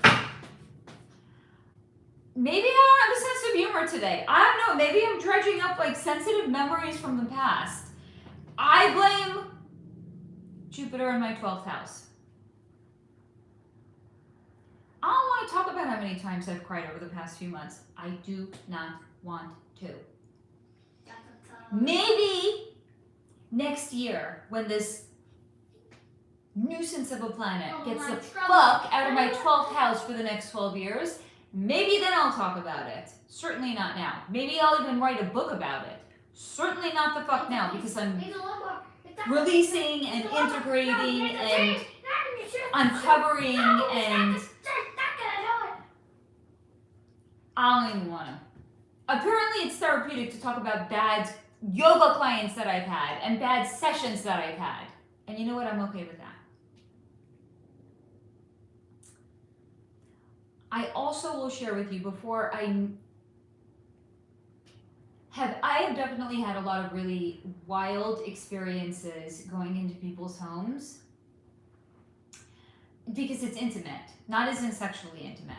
Maybe I don't have a sense of humor today. I don't know. Maybe I'm dredging up like sensitive memories from the past. I blame Jupiter in my 12th house. I don't want to talk about how many times I've cried over the past few months. I do not want to. Maybe next year, when this nuisance of a planet gets the fuck out of my 12th house for the next 12 years, maybe then I'll talk about it. Certainly not now. Maybe I'll even write a book about it. Certainly not the fuck now, because I'm releasing and integrating and uncovering and I don't even want to. Apparently it's therapeutic to talk about bad yoga clients that I've had and bad sessions that I've had. And you know what? I'm okay with that. I also will share with you before I have definitely had a lot of really wild experiences going into people's homes because it's intimate, not as in sexually intimate,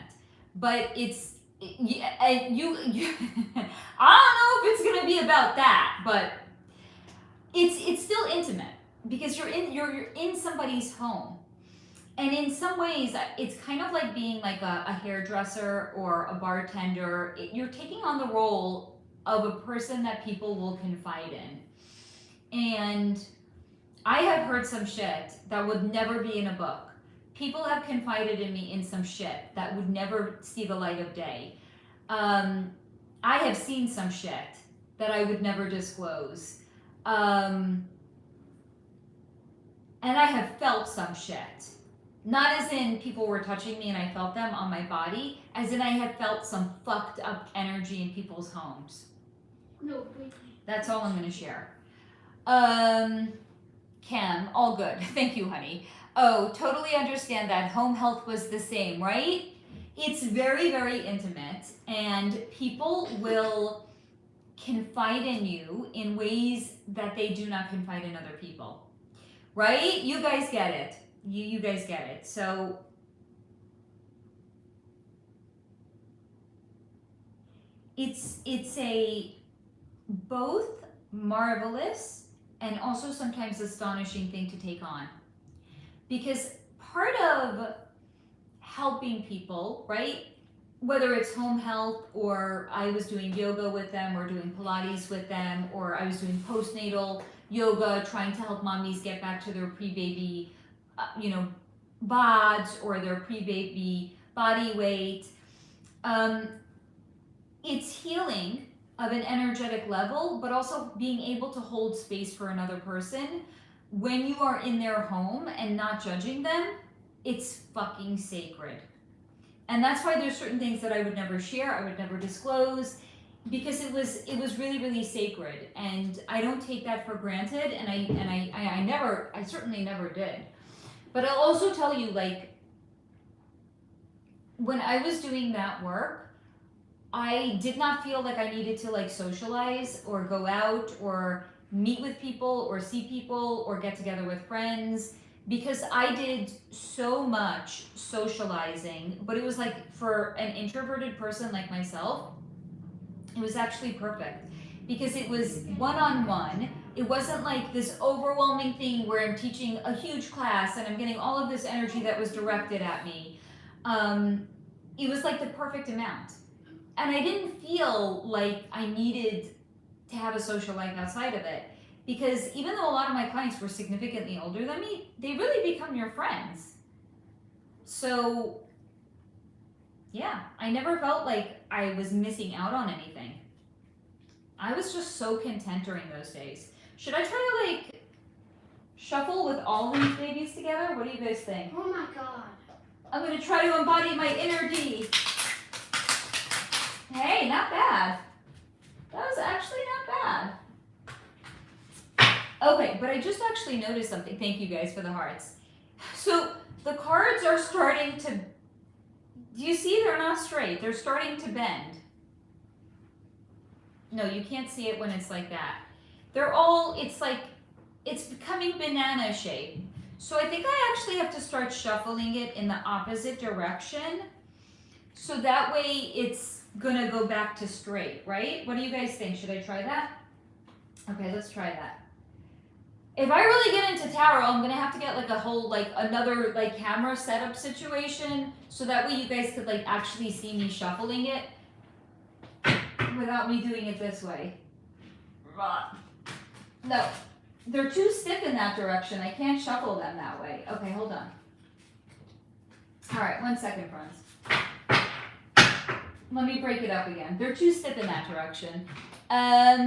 but it's I don't know if it's gonna be about that, but it's still intimate because you're in somebody's home, And in some ways, it's kind of like being like a hairdresser or a bartender. You're taking on the role of a person that people will confide in. And I have heard some shit that would never be in a book. People have confided in me in some shit that would never see the light of day. I have seen some shit that I would never disclose. And I have felt some shit. Not as in people were touching me and I felt them on my body, as in I have felt some fucked up energy in people's homes. No, wait. That's all I'm going to share. Cam, all good. Thank you, honey. Oh, totally understand that. Home health was the same, right? It's very, very intimate, and people will confide in you in ways that they do not confide in other people. Right? You guys get it. You guys get it. So it's a both marvelous and also sometimes astonishing thing to take on. Because part of helping people, right? Whether it's home health or I was doing yoga with them or doing Pilates with them or I was doing postnatal yoga trying to help mommies get back to their pre-baby bods or their pre-baby body weight. It's healing of an energetic level, but also being able to hold space for another person when you are in their home and not judging them. It's fucking sacred. And that's why there's certain things that I would never share, I would never disclose, because it was really, really sacred. And I don't take that for granted, and I certainly never did. But I'll also tell you, like, when I was doing that work, I did not feel like I needed to like socialize or go out or meet with people or see people or get together with friends, because I did so much socializing, but it was like for an introverted person like myself, it was actually perfect because it was one-on-one. It wasn't like this overwhelming thing where I'm teaching a huge class and I'm getting all of this energy that was directed at me. It was like the perfect amount. And I didn't feel like I needed to have a social life outside of it, because even though a lot of my clients were significantly older than me, they really become your friends. So yeah, I never felt like I was missing out on anything. I was just so content during those days. Should I try to like shuffle with all these babies together? What do you guys think? Oh my god. I'm gonna try to embody my inner D. Hey, not bad. That was actually not bad. Okay, but I just actually noticed something. Thank you guys for the hearts. So the cards are starting to, do you see they're not straight? They're starting to bend. No, you can't see it when it's like that. They're all, it's like, it's becoming banana shape. So I think I actually have to start shuffling it in the opposite direction. So that way it's gonna go back to straight, right? What do you guys think? Should I try that? Okay, let's try that. If I really get into tarot, I'm gonna have to get like a whole, like another like camera setup situation, so that way you guys could like actually see me shuffling it without me doing it this way. No, they're too stiff in that direction. I can't shuffle them that way. Okay, hold on. All right, 1 second, friends. Let me break it up again. They're too stiff in that direction.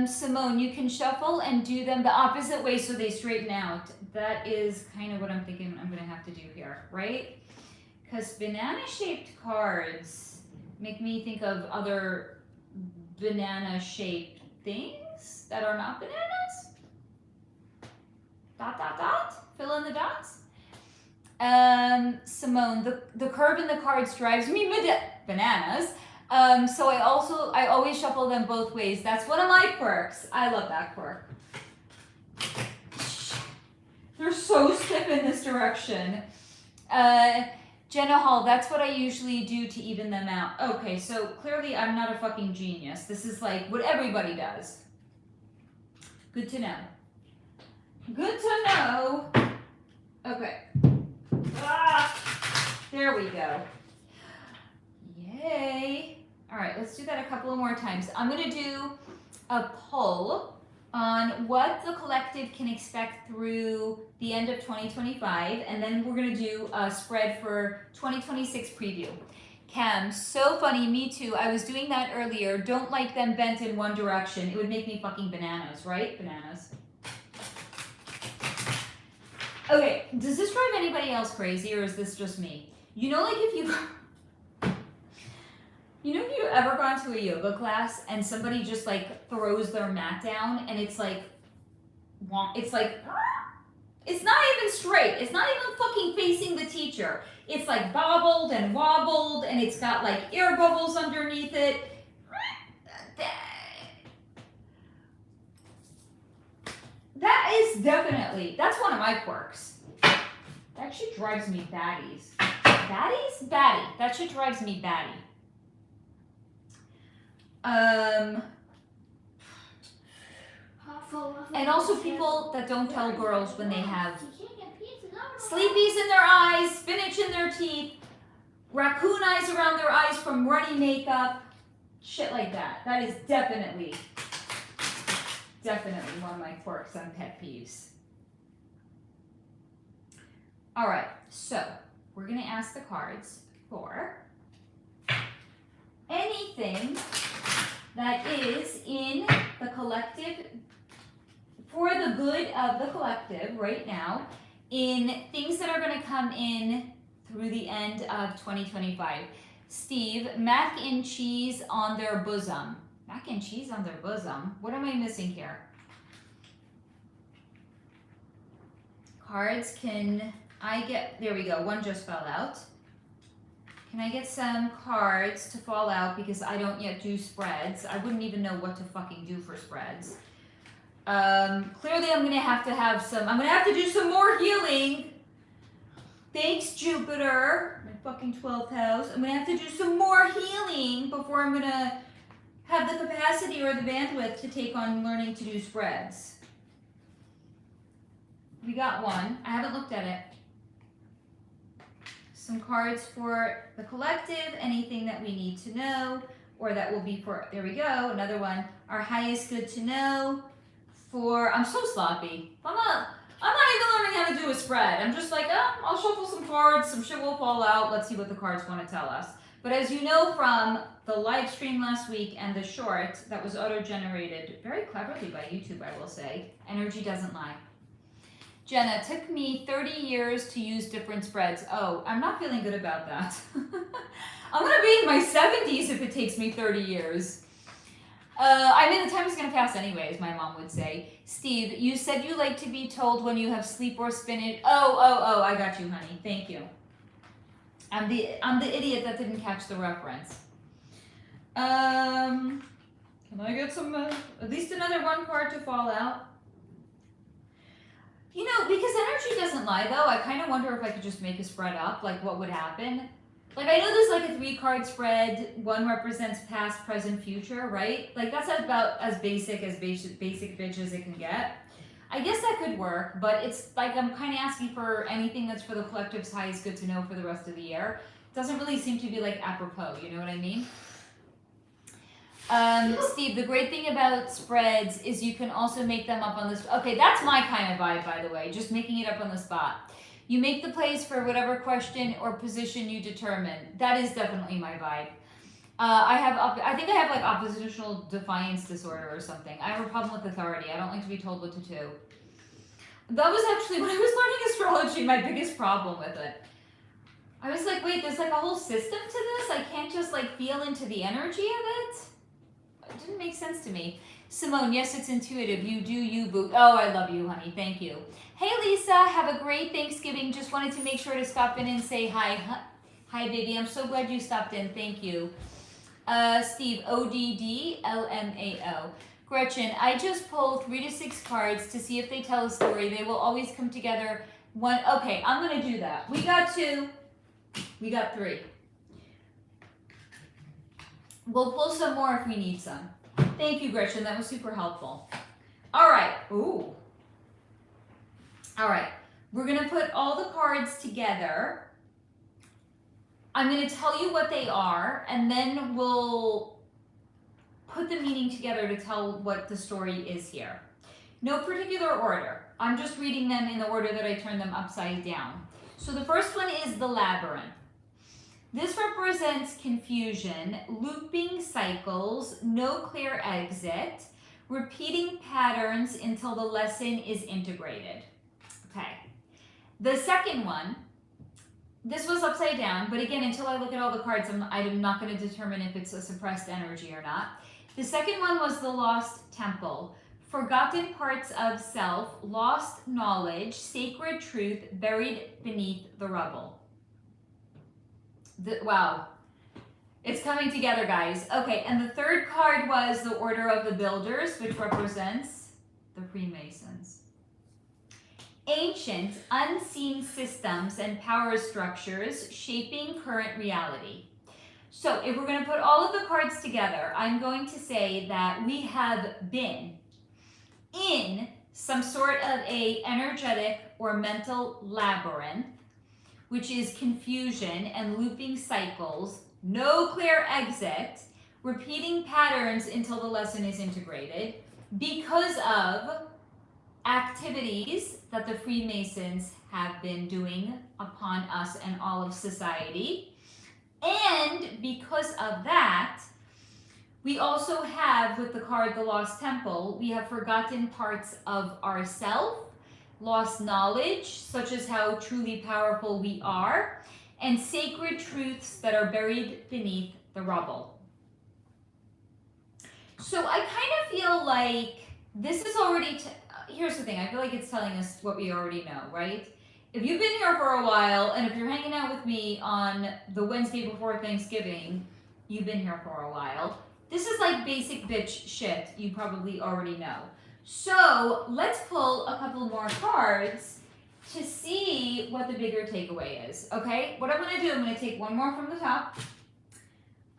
Simone, you can shuffle and do them the opposite way so they straighten out. That is kind of what I'm thinking I'm going to have to do here, right? Because banana-shaped cards make me think of other banana-shaped things that are not bananas. Dot, dot, dot. Fill in the dots. Simone, the curve in the cards drives me bananas. So I always shuffle them both ways. That's one of my quirks. I love that quirk. They're so stiff in this direction. Jenna Hall, that's what I usually do to even them out. Okay, so clearly I'm not a fucking genius. This is like what everybody does. Good to know. Good to know. Okay. Ah! There we go. Yay. All right, let's do that a couple of more times. I'm going to do a poll on what the collective can expect through the end of 2025, and then we're going to do a spread for 2026 preview. Cam, so funny, me too. I was doing that earlier. Don't like them bent in one direction. It would make me fucking bananas, right? Bananas. Okay, does this drive anybody else crazy, or is this just me? You know, like if you ever gone to a yoga class and somebody just like throws their mat down and it's like, it's not even straight. It's not even fucking facing the teacher. It's like bobbled and wobbled and it's got like air bubbles underneath it. That is definitely, that's one of my quirks. That shit drives me batties. Batties? Batty. That shit drives me batty. And also people that don't tell girls when they have sleepies in their eyes, spinach in their teeth, raccoon eyes around their eyes from runny makeup, shit like that. That is definitely one of my quirks and pet peeves. All right, so we're gonna ask the cards for anything that is in the collective, for the good of the collective right now, in things that are going to come in through the end of 2025. Steve, mac and cheese on their bosom. Mac and cheese on their bosom? What am I missing here? Cards, can I get, there we go, one just fell out. Can I get some cards to fall out because I don't yet do spreads? I wouldn't even know what to fucking do for spreads. Clearly I'm gonna have some, I'm gonna have to do some more healing. Thanks, Jupiter, my fucking 12th house. I'm gonna have to do some more healing before I'm gonna have the capacity or the bandwidth to take on learning to do spreads. We got one. I haven't looked at it. Some cards for the collective, anything that we need to know, or that will be for, there we go, another one. Our highest good to know for, I'm so sloppy. I'm not even learning how to do a spread. I'm just like, oh, I'll shuffle some cards, some shit will fall out. Let's see what the cards want to tell us. But as you know from the live stream last week and the short that was auto-generated very cleverly by YouTube, I will say, energy doesn't lie. Jenna, took me 30 years to use different spreads. Oh, I'm not feeling good about that. I'm going to be in my 70s if it takes me 30 years. I mean, the time is going to pass anyways, my mom would say. Steve, you said you like to be told when you have sleep or spinach. Oh, I got you, honey. Thank you. I'm the idiot that didn't catch the reference. Can I get some, at least another one card to fall out? You know, because energy doesn't lie, though, I kind of wonder if I could just make a spread up, like what would happen. Like, I know there's like a 3-card spread. One represents past, present, future, right? Like, that's about as basic bitch as it can get. I guess that could work, but it's like I'm kind of asking for anything that's for the collective's highest good to know for the rest of the year. It doesn't really seem to be like apropos, you know what I mean? Steve, the great thing about spreads is you can also make them up on this. Okay, that's my kind of vibe, by the way, just making it up on the spot. You make the plays for whatever question or position you determine. That is definitely my vibe. I think I have like oppositional defiance disorder or something. I have a problem with authority. I don't like to be told what to do. That was actually, when I was learning astrology, my biggest problem with it. I was like, wait, there's like a whole system to this? I can't just like feel into the energy of it? It didn't make sense to me. Simone, yes, it's intuitive. You do you, boo. Oh, I love you, honey. Thank you. Hey, Lisa. Have a great Thanksgiving. Just wanted to make sure to stop in and say hi. Hi, baby. I'm so glad you stopped in. Thank you. Steve, ODDLMAO. Gretchen, I just pulled 3 to 6 cards to see if they tell a story. They will always come together. One. Okay, I'm going to do that. We got 2. We got 3. We'll pull some more if we need some. Thank you, Gretchen. That was super helpful. All right. Ooh. All right. We're going to put all the cards together. I'm going to tell you what they are, and then we'll put the meaning together to tell what the story is here. No particular order. I'm just reading them in the order that I turned them upside down. So the first one is the labyrinth. This represents confusion, looping cycles, no clear exit, repeating patterns until the lesson is integrated. Okay. The second one, this was upside down, but again, until I look at all the cards, I'm not going to determine if it's a suppressed energy or not. The second one was the lost temple. Forgotten parts of self, lost knowledge, sacred truth buried beneath the rubble. Wow. It's coming together, guys. Okay, and the third card was the Order of the Builders, which represents the Freemasons. Ancient, unseen systems and power structures shaping current reality. So if we're going to put all of the cards together, I'm going to say that we have been in some sort of a energetic or mental labyrinth, which is confusion and looping cycles, no clear exit, repeating patterns until the lesson is integrated, because of activities that the Freemasons have been doing upon us and all of society. And because of that, we also have, with the card The Lost Temple, we have forgotten parts of ourself, lost knowledge, such as how truly powerful we are, and sacred truths that are buried beneath the rubble. So I kind of feel like this is already, here's the thing, I feel like it's telling us what we already know, right? If you've been here for a while, and if you're hanging out with me on the Wednesday before Thanksgiving, you've been here for a while. This is like basic bitch shit you probably already know. So let's pull a couple more cards to see what the bigger takeaway is, okay? What I'm going to do, I'm going to take one more from the top.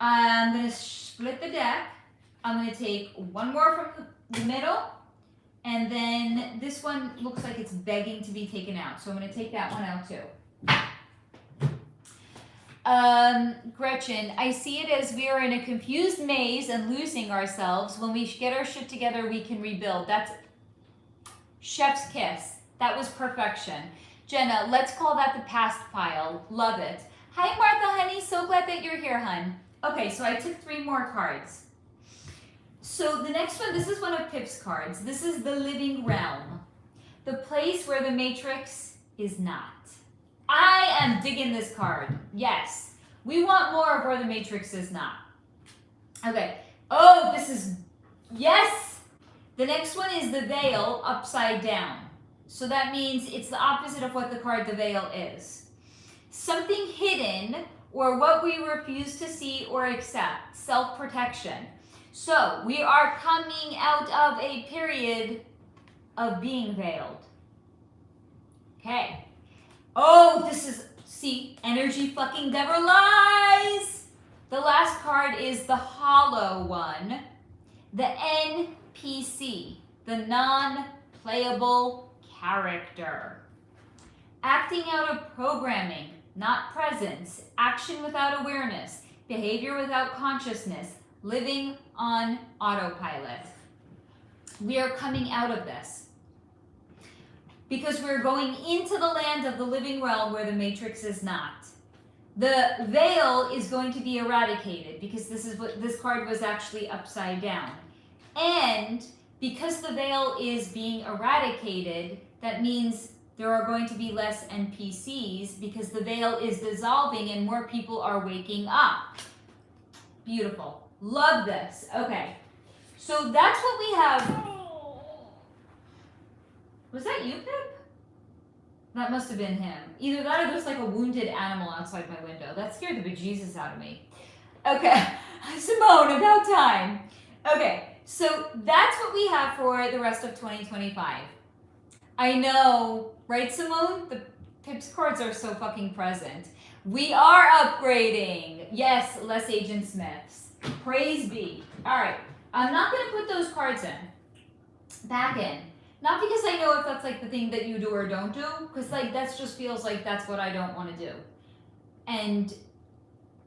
I'm going to split the deck. I'm going to take one more from the middle. And then this one looks like it's begging to be taken out. So I'm going to take that one out too. Gretchen, I see it as we are in a confused maze and losing ourselves. When we get our shit together, we can rebuild. That's chef's kiss. That was perfection. Jenna, let's call that the past pile. Love it. Hi, Martha, honey. So glad that you're here, hun. Okay, so I took 3 more cards. So the next one, this is one of Pip's cards. This is the living realm. The place where the matrix is not. I am digging this card. Yes. We want more of where the matrix is not. Okay. Oh, this is, yes. The next one is the veil upside down. So that means it's the opposite of what the card the veil is. Something hidden or what we refuse to see or accept. Self-protection. So we are coming out of a period of being veiled. Okay. Oh, this is, see, energy fucking never lies. The last card is the hollow one, the NPC, the non-playable character. Acting out of programming, not presence, action without awareness, behavior without consciousness, living on autopilot. We are coming out of this because we're going into the land of the living realm where the matrix is not. The veil is going to be eradicated because this is what this card was actually upside down. And because the veil is being eradicated, that means there are going to be less NPCs because the veil is dissolving and more people are waking up. Beautiful. Love this. Okay. So that's what we have. Was that you, Pip? That must have been him. Either that or there's like a wounded animal outside my window. That scared the bejesus out of me. Okay. Simone, about time. Okay. So that's what we have for the rest of 2025. I know, right, Simone? The Pip's cards are so fucking present. We are upgrading. Yes, less Agent Smiths. Praise be. All right. I'm not going to put those cards in. Back in. Not because I know if that's like the thing that you do or don't do, because like that just feels like that's what I don't want to do. And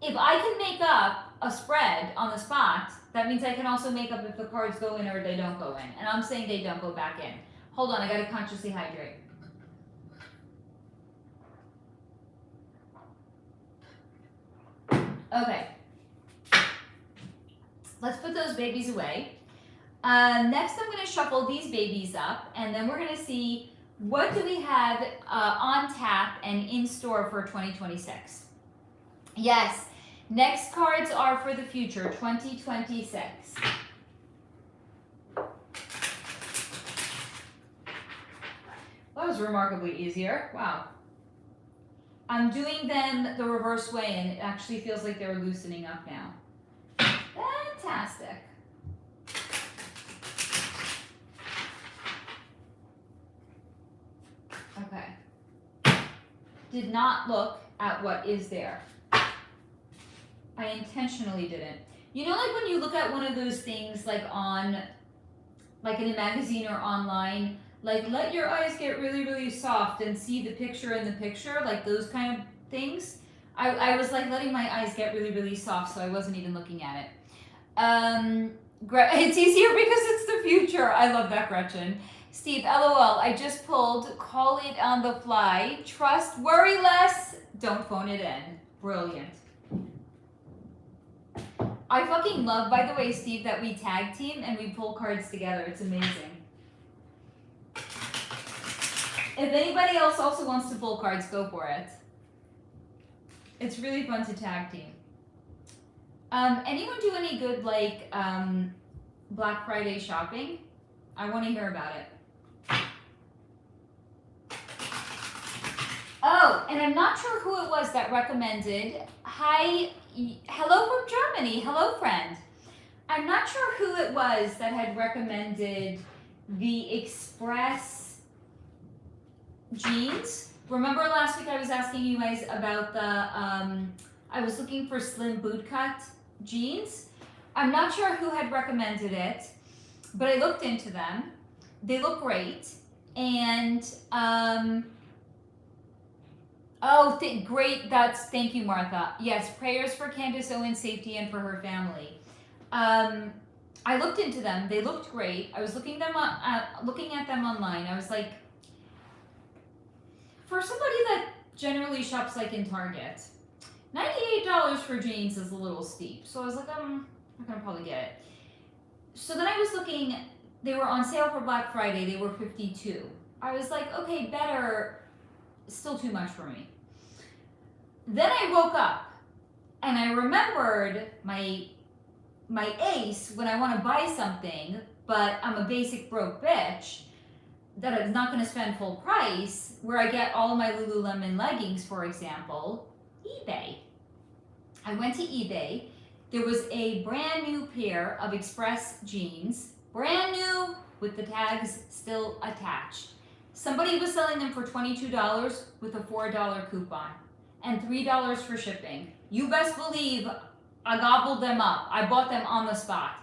if I can make up a spread on the spot, that means I can also make up if the cards go in or they don't go in. And I'm saying they don't go back in. Hold on, I gotta consciously hydrate. Okay. Let's put those babies away. Next, I'm gonna shuffle these babies up, and then we're gonna see what do we have on tap and in store for 2026. Yes, next cards are for the future, 2026. That was remarkably easier. Wow. I'm doing them the reverse way, and it actually feels like they're loosening up now. Fantastic. Okay. Did not look at what is there. I intentionally didn't. You know, like when you look at one of those things like on, like in a magazine or online, like let your eyes get really, really soft and see the picture in the picture, like those kind of things. I was like letting my eyes get really, really soft, so I wasn't even looking at it. It's easier because it's the future. I love that, Gretchen. Steve, LOL, I just pulled, call it on the fly, trust, worry less, don't phone it in. Brilliant. I fucking love, by the way, Steve, that we tag team and we pull cards together. It's amazing. If anybody else also wants to pull cards, go for it. It's really fun to tag team. Anyone do any good, like, Black Friday shopping? I want to hear about it. Oh, and I'm not sure who it was that recommended. Hi, hello from Germany. Hello, friend. I'm not sure who it was that had recommended the Express jeans. Remember last week I was asking you guys about the, I was looking for slim bootcut jeans. I'm not sure who had recommended it, but I looked into them. They look great. And, great. Thank you, Martha. Yes, prayers for Candace Owen's safety and for her family. I looked into them. They looked great. I was looking at them online. I was like, for somebody that generally shops like in Target, $98 for jeans is a little steep. So I was like, I'm not gonna probably get it. So then I was looking, they were on sale for Black Friday. They were $52. I was like, okay, better, still too much for me. Then I woke up and I remembered my ace when I want to buy something, but I'm a basic broke bitch that is not going to spend full price, where I get all of my Lululemon leggings, for example, eBay. I went to eBay. There was a brand new pair of Express jeans, brand new with the tags still attached. Somebody was selling them for $22 with a $4 coupon and $3 for shipping. You best believe I gobbled them up. I bought them on the spot.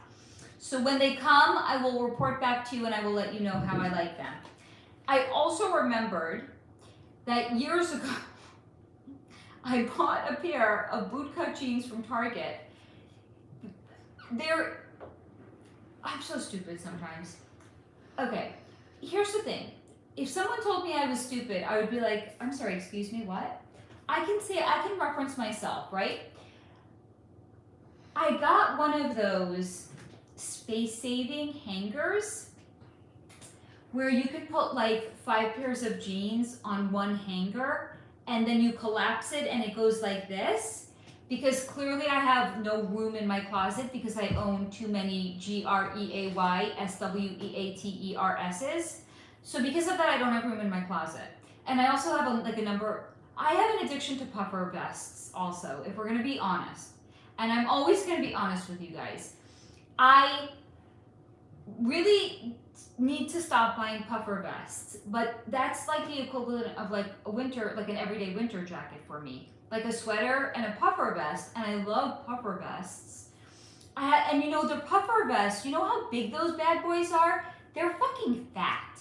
So when they come, I will report back to you and I will let you know how I like them. I also remembered that years ago, I bought a pair of bootcut jeans from Target. I'm so stupid sometimes. Okay, here's the thing. If someone told me I was stupid, I would be like, I'm sorry, excuse me, what? I can reference myself, right? I got one of those space-saving hangers where you could put like 5 pairs of jeans on one hanger and then you collapse it and it goes like this, because clearly I have no room in my closet because I own too many GREAYSWEATERS's. So because of that, I don't have room in my closet. And I also have I have an addiction to puffer vests also, if we're gonna be honest. And I'm always gonna be honest with you guys. I really need to stop buying puffer vests, but that's like the equivalent of like a winter, like an everyday winter jacket for me. Like a sweater and a puffer vest, and I love puffer vests. And you know, the puffer vests, you know how big those bad boys are? They're fucking fat.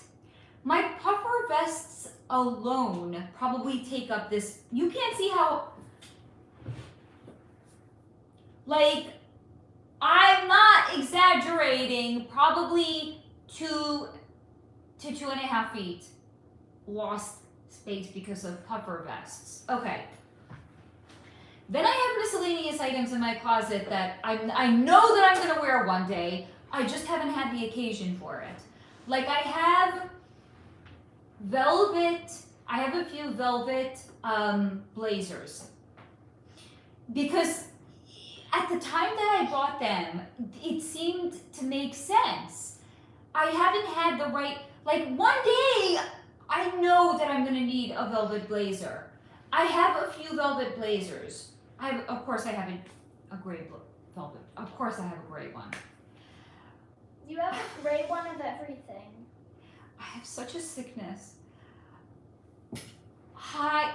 My puffer vests alone probably take up this, you can't see how, Like, I'm not exaggerating, probably 2 to 2.5 feet lost space because of puffer vests. Okay. Then I have miscellaneous items in my closet that I know that I'm gonna wear one day. I just haven't had the occasion for it. Like I have a few velvet blazers. Because at the time that I bought them, it seemed to make sense. I haven't had the right, like one day, I know that I'm gonna need a velvet blazer. I have a few velvet blazers. Of course I have a gray velvet. Of course I have a gray one. You have a gray one of everything. I have such a sickness. Hi.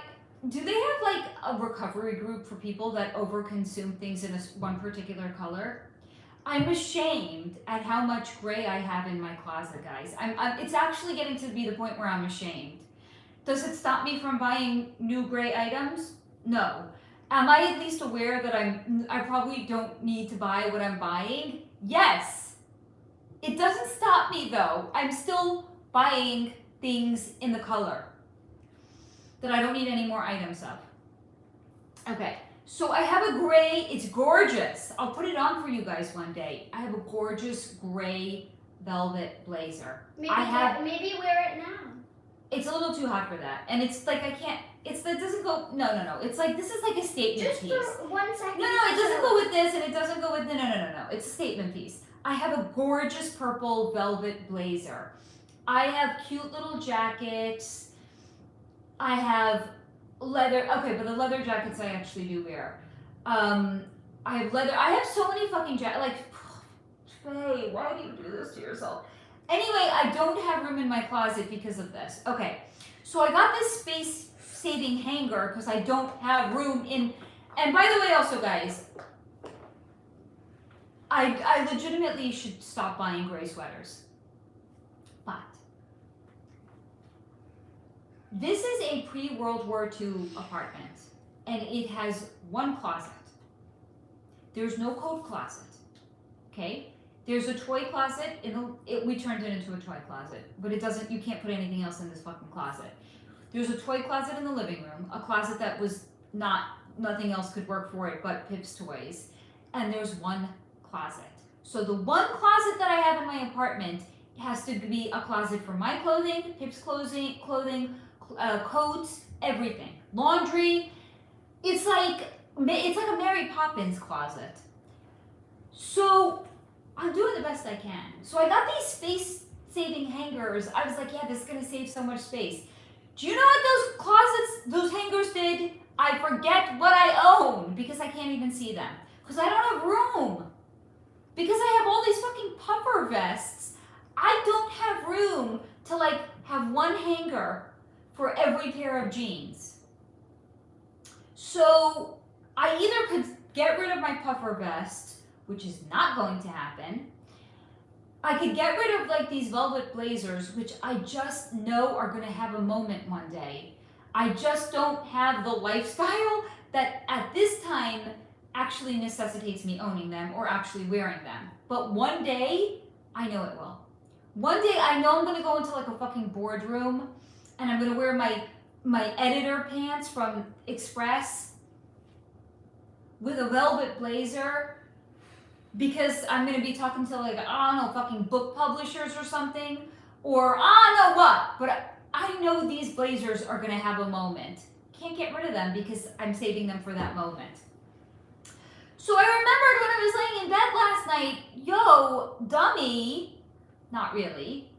Do they have like a recovery group for people that overconsume things in one particular color? I'm ashamed at how much gray I have in my closet, guys. It's actually getting to be the point where I'm ashamed. Does it stop me from buying new gray items? No. Am I at least aware that I probably don't need to buy what I'm buying? Yes. It doesn't stop me though. I'm still buying things in the color that I don't need any more items of. Okay, so I have a gray, it's gorgeous. I'll put it on for you guys one day. I have a gorgeous gray velvet blazer. Maybe wear it now. It's a little too hot for that. And it's like, it doesn't go, no. It's like, this is like a statement Just piece. for 1 second. No, it doesn't go with this and it doesn't go with, no. It's a statement piece. I have a gorgeous purple velvet blazer. I have cute little jackets. I have leather, okay, but the leather jackets I actually do wear. I have leather, I have so many fucking jackets, like, Faye, why do you do this to yourself? Anyway, I don't have room in my closet because of this. Okay, so I got this space-saving hanger because I don't have room in, and by the way also guys, I legitimately should stop buying gray sweaters. But this is a pre-World War II apartment, and it has one closet. There's no coat closet, okay? There's a toy closet, we turned it into a toy closet, but you can't put anything else in this fucking closet. There's a toy closet in the living room, a closet that was nothing else could work for it but Pip's toys, and there's one closet. So the one closet that I have in my apartment has to be a closet for my clothing, Pip's clothing, coats, everything, laundry. It's like a Mary Poppins closet. So I'm doing the best I can. So I got these space-saving hangers. I was like, yeah, this is gonna save so much space. Do you know what those hangers did? I forget what I own because I can't even see them. Because I don't have room. Because I have all these fucking puffer vests, I don't have room to like have one hanger for every pair of jeans. So I either could get rid of my puffer vest, which is not going to happen. I could get rid of like these velvet blazers, which I just know are gonna have a moment one day. I just don't have the lifestyle that at this time actually necessitates me owning them or actually wearing them. But one day, I know it will. One day I know I'm gonna go into like a fucking boardroom and I'm gonna wear my editor pants from Express with a velvet blazer because I'm gonna be talking to like, I don't know, fucking book publishers or something, or I don't know what, but I know these blazers are gonna have a moment. Can't get rid of them because I'm saving them for that moment. So I remembered when I was laying in bed last night, yo, dummy, not really,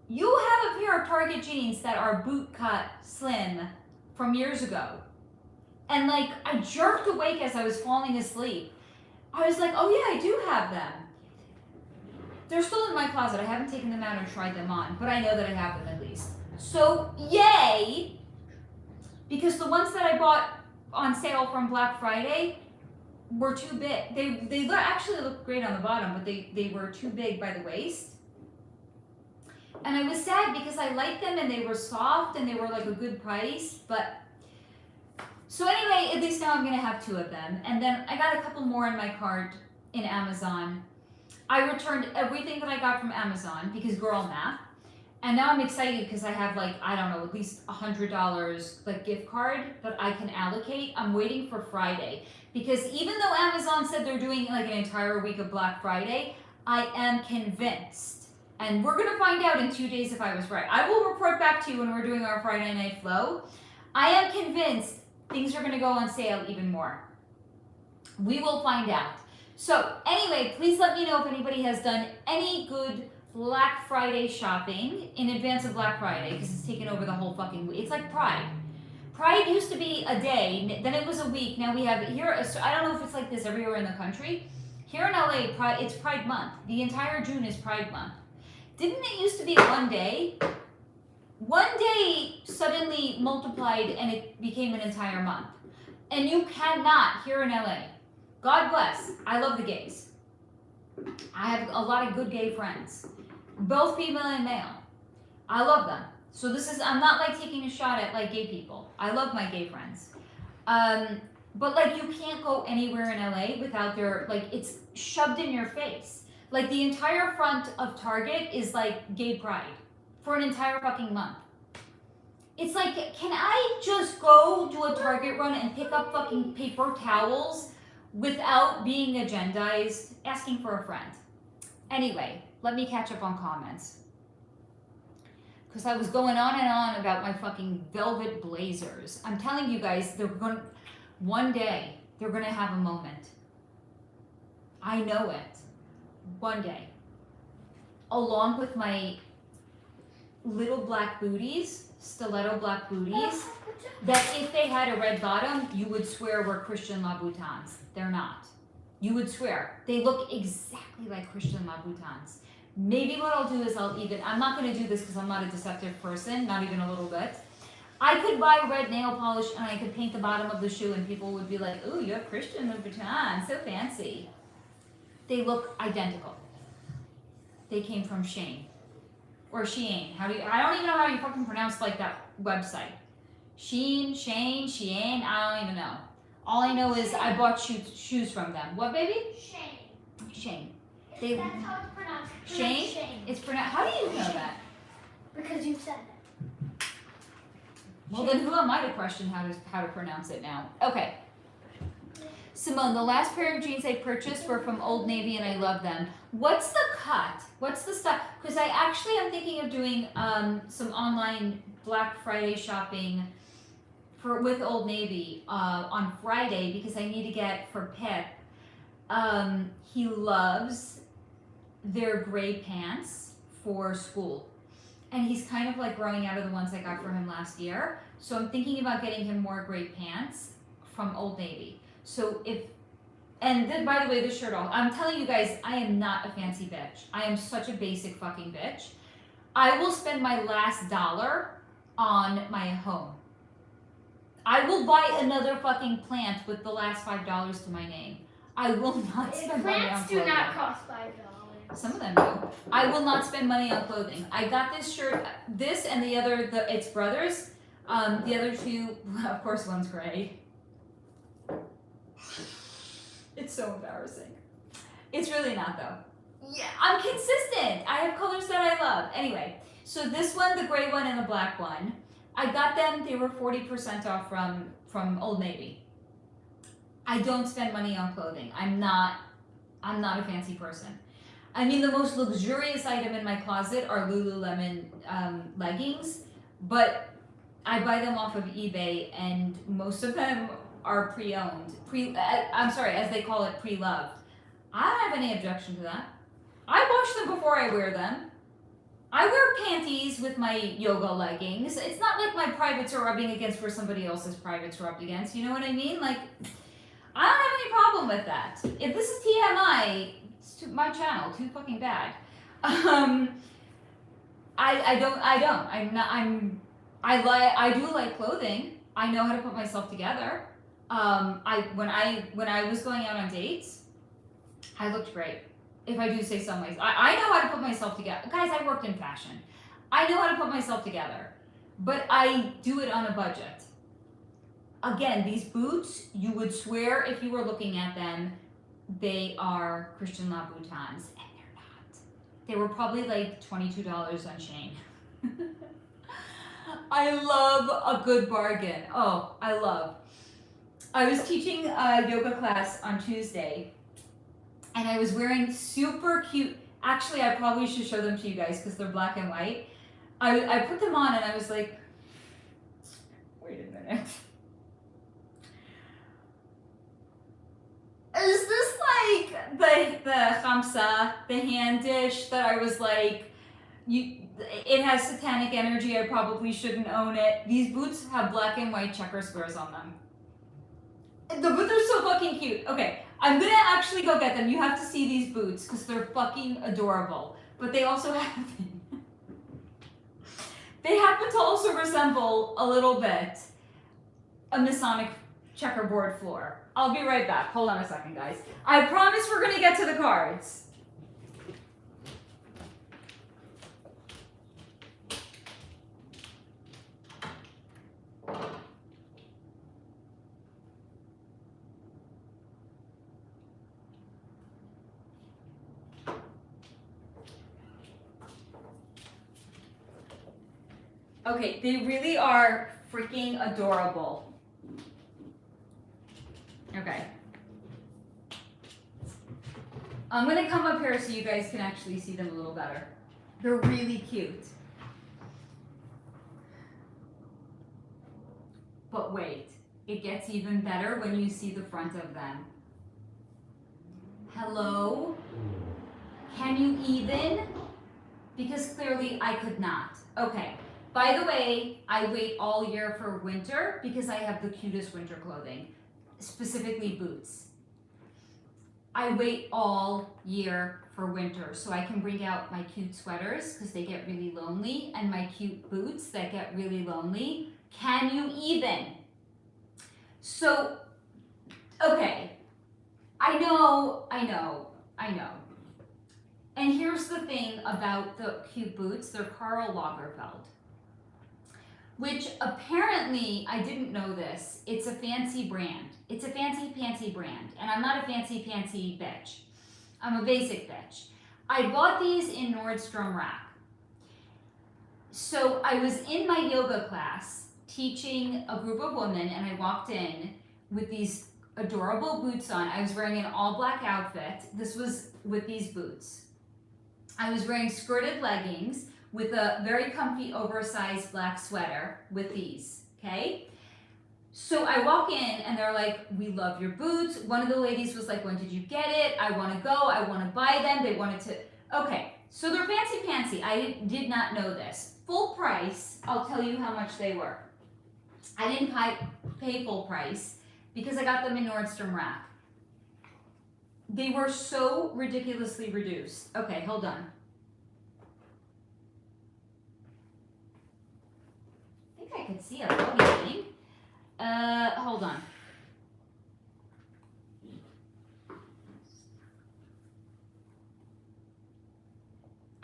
you have a pair of Target jeans that are boot cut slim from years ago. And like, I jerked awake as I was falling asleep. I was like, oh yeah, I do have them. They're still in my closet. I haven't taken them out or tried them on, but I know that I have them at least. So yay, because the ones that I bought on sale from Black Friday were too big. They actually look great on the bottom, but they were too big by the waist. And I was sad because I liked them and they were soft and they were like a good price, but So anyway, at least now I'm gonna have 2 of them. And then I got a couple more in my cart in Amazon. I returned everything that I got from Amazon because girl math. And now I'm excited because I have like, I don't know, at least $100 like gift card that I can allocate. I'm waiting for Friday because even though Amazon said they're doing like an entire week of Black Friday, I am convinced. And we're gonna find out in 2 days if I was right. I will report back to you when we're doing our Friday night flow. I am convinced things are gonna go on sale even more. We will find out. So anyway, please let me know if anybody has done any good Black Friday shopping in advance of Black Friday because it's taken over the whole fucking week. It's like Pride. Pride used to be a day, then it was a week. Now we have here, I don't know if it's like this everywhere in the country. Here in LA, it's Pride Month. The entire June is Pride Month. Didn't it used to be one day? One day suddenly multiplied and it became an entire month. And you cannot here in LA. God bless. I love the gays. I have a lot of good gay friends. Both female and male. I love them. So I'm not like taking a shot at like gay people. I love my gay friends. But like you can't go anywhere in LA without like it's shoved in your face. Like the entire front of Target is like gay pride for an entire fucking month. It's like, can I just go do a Target run and pick up fucking paper towels without being agendized, asking for a friend? Anyway, let me catch up on comments. Because I was going on and on about my fucking velvet blazers. I'm telling you guys, one day, they're gonna have a moment. I know it. One day. Along with my little black booties, stiletto black booties, that if they had a red bottom, you would swear were Christian Louboutins. They're not. You would swear. They look exactly like Christian Louboutins. Maybe what I'll do is I'm not going to do this because I'm not a deceptive person, not even a little bit. I could buy red nail polish and I could paint the bottom of the shoe and people would be like, ooh, you have Christian Louboutins, so fancy. They look identical. They came from Shane. Or Shein. I don't even know how you fucking pronounce like that website. Sheen, Shane, Shein, I don't even know. All I know is I bought shoes from them. What, baby? Shane. Shane. That's how it's pronounced. Shane? Shane. It's pronounced. How do you know that? Because you said that. Well, then who am I to question how to pronounce it now? Okay. Simone, the last pair of jeans I purchased were from Old Navy and I love them. What's the cut? What's the stuff? Because I actually am thinking of doing some online Black Friday shopping with Old Navy on Friday because I need to get for Pip. He loves their gray pants for school. And he's kind of like growing out of the ones I got for him last year. So I'm thinking about getting him more gray pants from Old Navy. So and then by the way, this shirt I'm telling you guys, I am not a fancy bitch. I am such a basic fucking bitch. I will spend my last dollar on my home. I will buy another fucking plant with the last $5 to my name. I will not spend money on Plants clothing. do not cost $5. Some of them do. I will not spend money on clothing. I got this shirt, this and it's brothers. The other two, of course, one's gray. It's so embarrassing. It's really not though. Yeah, I'm consistent. I have colors that I love. Anyway, so this one, the gray one and the black one, I got them. They were 40% off from Old Navy. I don't spend money on clothing. I'm not a fancy person. I mean, the most luxurious item in my closet are Lululemon leggings, but I buy them off of eBay, and most of them are pre-owned. As they call it, pre-loved. I don't have any objection to that. I wash them before I wear them. I wear panties with my yoga leggings. It's not like my privates are rubbing against where somebody else's privates rubbed against. You know what I mean? Like, I don't have any problem with that. If this is TMI, it's my channel, too fucking bad. I do like clothing. I know how to put myself together. When I was going out on dates, I looked great. If I do say so myself. I know how to put myself together. Guys, I worked in fashion. I know how to put myself together. But I do it on a budget. again, these boots, you would swear if you were looking at them, they are Christian Louboutins, and they're not. They were probably like $22 on Shein. I love a good bargain. Oh, I love. I was teaching a yoga class on Tuesday, and I was wearing super cute, actually I probably should show them to you guys because they're black and white. I put them on and I was like, wait a minute. Is this like the khamsa, the hand dish that I was like, it has satanic energy, I probably shouldn't own it. These boots have black and white checker squares on them. The boots are so fucking cute. Okay, I'm gonna actually go get them. You have to see these boots because they're fucking adorable. But they also have, they happen to also resemble a little bit a Masonic checkerboard floor. I'll be right back. Hold on a second, guys. I promise we're gonna get to the cards. Okay, they really are freaking adorable. Okay. I'm gonna come up here so you guys can actually see them a little better. They're really cute. But wait, it gets even better when you see the front of them. Hello? Can you even? Because clearly I could not. Okay. By the way, I wait all year for winter because I have the cutest winter clothing, specifically boots. I wait all year for winter so I can bring out my cute sweaters because they get really lonely and my cute boots that get really lonely. Can you even? So, okay, I know. And here's the thing about the cute boots, they're Karl Lagerfeld. Which apparently, I didn't know this, it's a fancy brand. It's a fancy brand. And I'm not a fancy bitch. I'm a basic bitch. I bought these in Nordstrom Rack. So I was in my yoga class teaching a group of women and I walked in with these adorable boots on. I was wearing an all black outfit. This was with these boots. I was wearing skirted leggings with a very comfy oversized black sweater with these, okay? So I walk in and they're like, we love your boots. One of the ladies was like, when did you get it? I wanna go, I wanna buy them. They wanted to, okay. So they're fancy. I did not know this. Full price, I'll tell you how much they were. I didn't pay full price because I got them in Nordstrom Rack. They were so ridiculously reduced. Okay, hold on. I could see a funny thing. Hold on.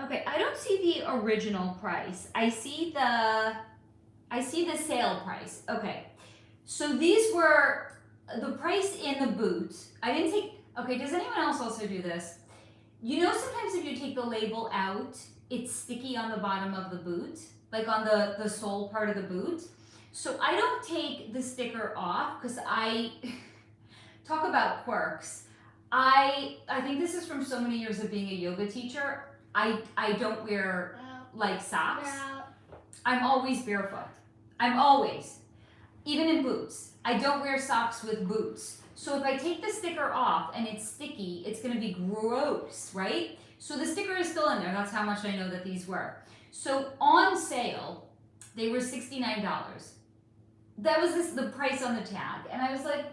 Okay, I don't see the original price. I see the sale price. Okay. So these were the price in the boot. I didn't take, okay, does anyone else also do this? You know sometimes if you take the label out, it's sticky on the bottom of the boot? Like on the sole part of the boot. So I don't take the sticker off because I talk about quirks. I think this is from so many years of being a yoga teacher. I don't wear like socks. I'm always barefoot. I'm always, even in boots. I don't wear socks with boots. So if I take the sticker off and it's sticky, it's gonna be gross, right? So the sticker is still in there. That's how much I know that these were. So on sale, they were $69. That was the price on the tag. And I was like,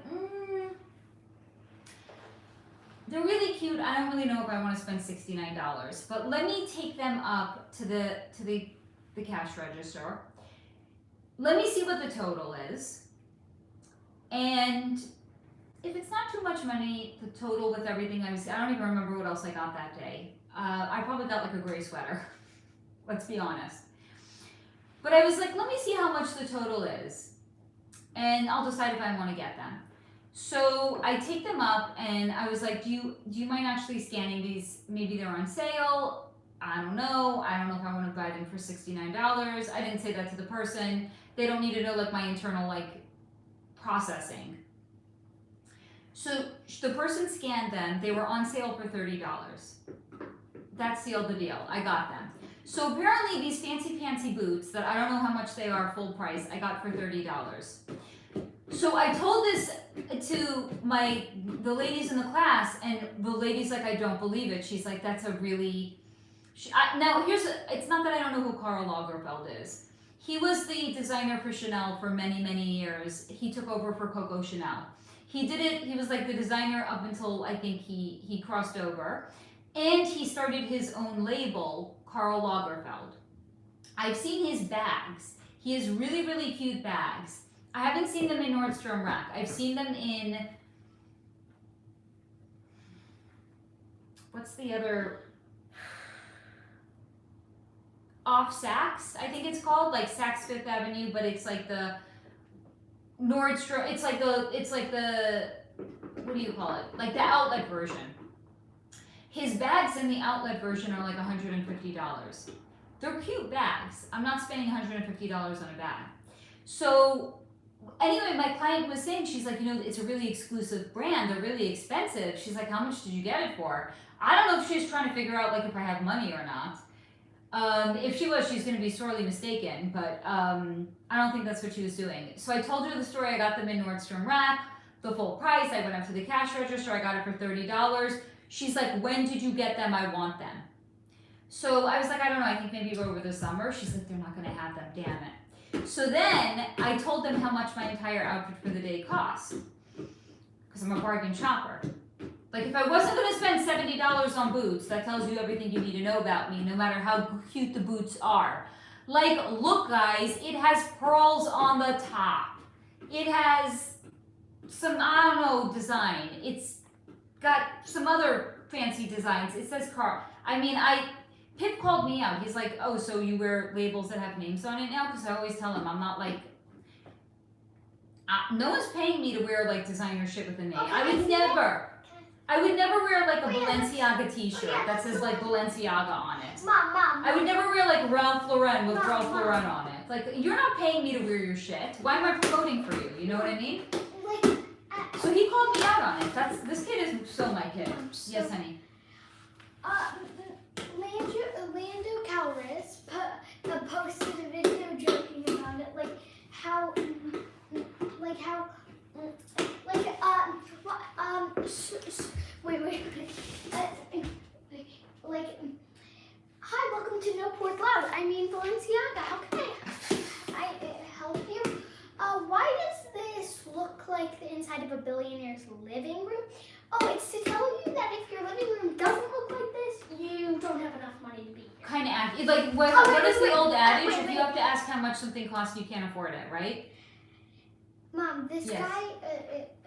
they're really cute. I don't really know if I want to spend $69, but let me take them up to the cash register. Let me see what the total is. And if it's not too much money, the total with everything I don't even remember what else I got that day. I probably got like a gray sweater. Let's be honest. But I was like, let me see how much the total is. and I'll decide if I want to get them. So I take them up, and I was like, do you mind actually scanning these? Maybe they're on sale. I don't know if I want to buy them for $69. I didn't say that to the person. They don't need to know like my internal like processing. So the person scanned them. They were on sale for $30. That sealed the deal. I got them. So apparently these fancy boots that I don't know how much they are full price, I got for $30. So I told this to the ladies in the class, and the lady's like, I don't believe it. She's like, that's a really... Now it's not that I don't know who Karl Lagerfeld is. He was the designer for Chanel for many, many years. He took over for Coco Chanel. He was like the designer up until I think he crossed over. And he started his own label, Karl Lagerfeld. I've seen his bags. He has really, really cute bags. I haven't seen them in Nordstrom Rack. I've seen them in, what's the other, off Saks, I think it's called, like Saks Fifth Avenue, but it's like the Nordstrom, it's like the, what do you call it? Like the outlet version. His bags in the outlet version are like $150. They're cute bags. I'm not spending $150 on a bag. So anyway, my client was saying, she's like, it's a really exclusive brand. They're really expensive. She's like, how much did you get it for? I don't know if she's trying to figure out like if I have money or not. If she was, she's going to be sorely mistaken, but I don't think that's what she was doing. So I told her the story. I got them in Nordstrom Rack, the full price. I went up to the cash register. I got it for $30. She's like, when did you get them? I want them. So I was like, I don't know. I think maybe over the summer. She's like, they're not going to have them. Damn it. So then I told them how much my entire outfit for the day cost, because I'm a bargain shopper. Like if I wasn't going to spend $70 on boots, that tells you everything you need to know about me, no matter how cute the boots are. Like, look guys, it has pearls on the top. It has some, I don't know, design. It's got some other fancy designs. It says Karl. I mean, Pip called me out. He's like, oh, so you wear labels that have names on it now? Because I always tell him I'm not like, no one's paying me to wear like designer shit with a name. I would never wear like a Balenciaga t-shirt that says like Balenciaga on it. Mom. I would never wear like Ralph Lauren with Ralph Lauren on it. Like, you're not paying me to wear your shit. Why am I promoting for you? You know what I mean? So he called me out on it. This kid is still my kid. Yes, honey. Lando Calriss posted a video joking about it, hi, welcome to No Port Loud. I mean Balenciaga. How can I help you? Why does this look like the inside of a billionaire's living room? Oh, it's to tell you that if your living room doesn't look like this, you don't have enough money to be here. Kind of accurate. Like, what is the old adage? If you have to ask how much something costs, you can't afford it, right? Mom, this guy...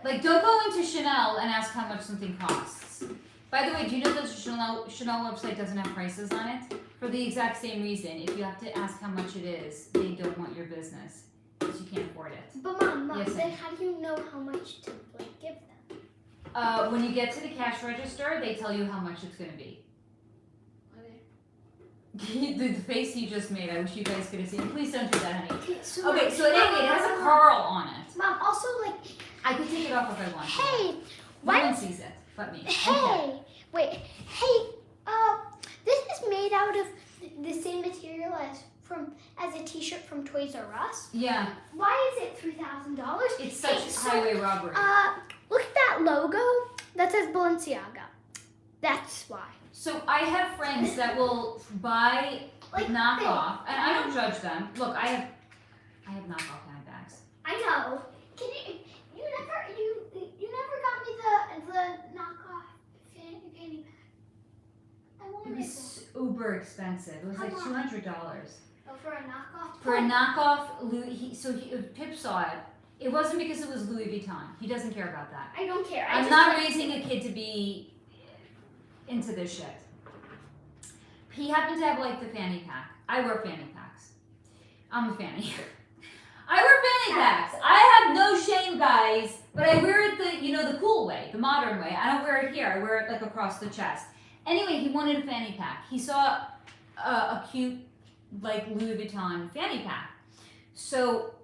like, don't go into Chanel and ask how much something costs. By the way, do you know that the Chanel website doesn't have prices on it? For the exact same reason. If you have to ask how much it is, they don't want your business. Because you can't afford it. But Mom, yes, then how do you know how much to give them? When you get to the cash register, they tell you how much it's going to be. Okay. The face you just made, I wish you guys could have seen. Please don't do that, honey. Okay, so anyway, it has a Karl on it. Mom, also I could take it off if I want. Hey, no one sees it but me. Hey, wait, hey, this is made out of the same material as a t-shirt from Toys R Us. Yeah. Why is it $3,000? It's such highway robbery. Look at that logo that says Balenciaga. That's why. So I have friends that will buy knockoff, and I don't judge them. Look, I have knockoff handbags. I know. You never got me the knockoff fanny pack. I wanted it. Was uber expensive. It was like $200. Oh, for a knockoff? For a knockoff Louis. Pip saw it. It wasn't because it was Louis Vuitton. He doesn't care about that. I don't care. I'm not raising a kid to be into this shit. He happened to have like the fanny pack. I wear fanny packs. I'm a fanny. I wear fanny packs. I have no shame, guys, but I wear it the cool way, the modern way. I don't wear it here. I wear it like across the chest. Anyway, he wanted a fanny pack. He saw a cute like Louis Vuitton fanny pack. So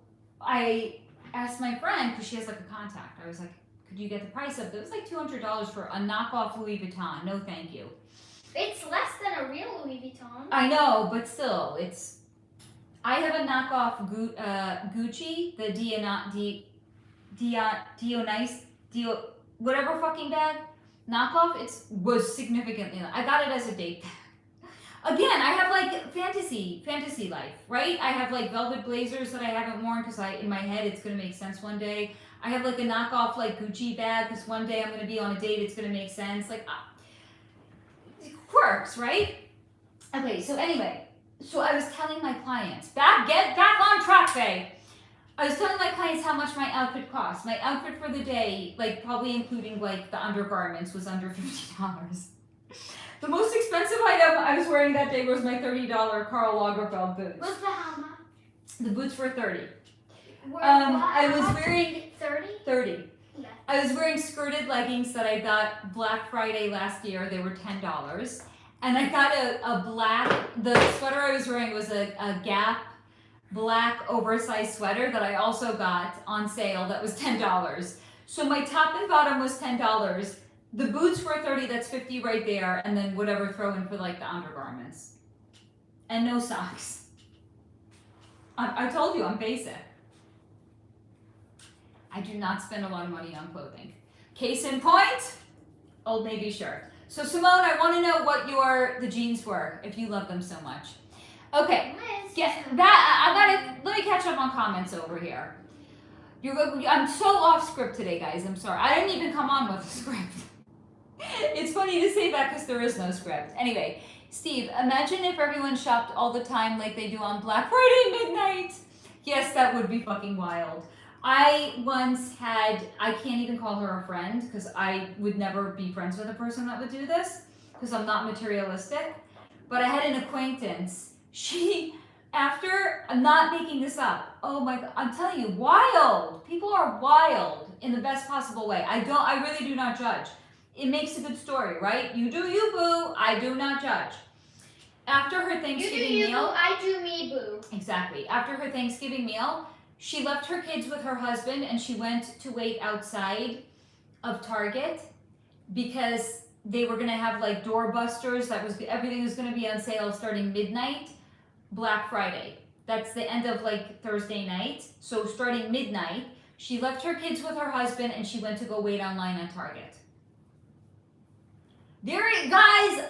I asked my friend, because she has like a contact. I was like, could you get the price up? It was like $200 for a knockoff Louis Vuitton. No, thank you. It's less than a real Louis Vuitton. I know, but still, it's. I have a knockoff Gucci, the whatever fucking bag. Knockoff, it was significantly. I got it as a date bag. Again, I have like fantasy life, right? I have like velvet blazers that I haven't worn because in my head it's gonna make sense one day. I have like a knockoff like Gucci bag because one day I'm gonna be on a date. It's gonna make sense. Like quirks, right? Okay, so anyway, so I was telling my clients get back on track, Faye. I was telling my clients how much my outfit cost. My outfit for the day, like probably including like the undergarments, was under $50. The most expensive item I was wearing that day was my $30 Karl Lagerfeld boots. What's the how much? The boots were $30. I was wearing 30. 30. Yeah. I was wearing skirted leggings that I got Black Friday last year. They were $10. And I got a black, the sweater I was wearing was a Gap black oversized sweater that I also got on sale that was $10. So my top and bottom was $10. The boots were $30, that's $50 right there, and then whatever throw in for like the undergarments. And no socks. I told you, I'm basic. I do not spend a lot of money on clothing. Case in point, Old Navy shirt. So Simone, I want to know what the jeans were, if you love them so much. Okay, let me catch up on comments over here. I'm so off script today, guys, I'm sorry. I didn't even come on with a script. It's funny to say that because there is no script. Anyway, Steve, imagine if everyone shopped all the time like they do on Black Friday midnight. Yes, that would be fucking wild. I once had, I can't even call her a friend because I would never be friends with a person that would do this because I'm not materialistic. But I had an acquaintance. I'm not making this up. Oh my God, I'm telling you, wild. People are wild in the best possible way. I really do not judge. It makes a good story, right? You do you, boo. I do not judge. After her Thanksgiving you do you, meal. Boo. I do me, boo. Exactly. After her Thanksgiving meal, she left her kids with her husband and she went to wait outside of Target because they were going to have like doorbusters. Everything was going to be on sale starting midnight, Black Friday. That's the end of like Thursday night. So starting midnight, she left her kids with her husband and she went to go wait online on Target. Guys,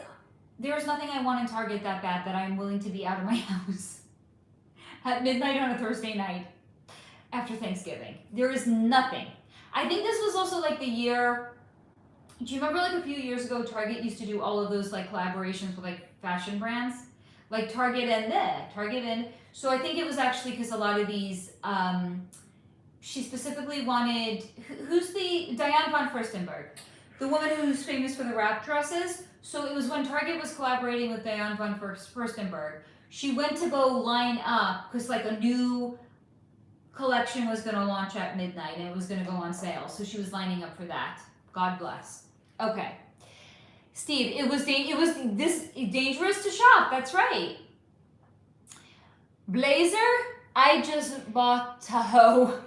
there's nothing I want in Target that bad that I'm willing to be out of my house at midnight on a Thursday night after Thanksgiving. There is nothing. I think this was also like the year, do you remember like a few years ago, Target used to do all of those like collaborations with like fashion brands? Like Target and so I think it was actually because a lot of these, she specifically wanted, who's the, Diane von Furstenberg, the woman who's famous for the wrap dresses. So it was when Target was collaborating with Diane von Furstenberg. She went to go line up because like a new collection was going to launch at midnight and it was going to go on sale. So she was lining up for that. God bless. Okay. Steve, it was this dangerous to shop. That's right. Blazer, I just bought Tahoe.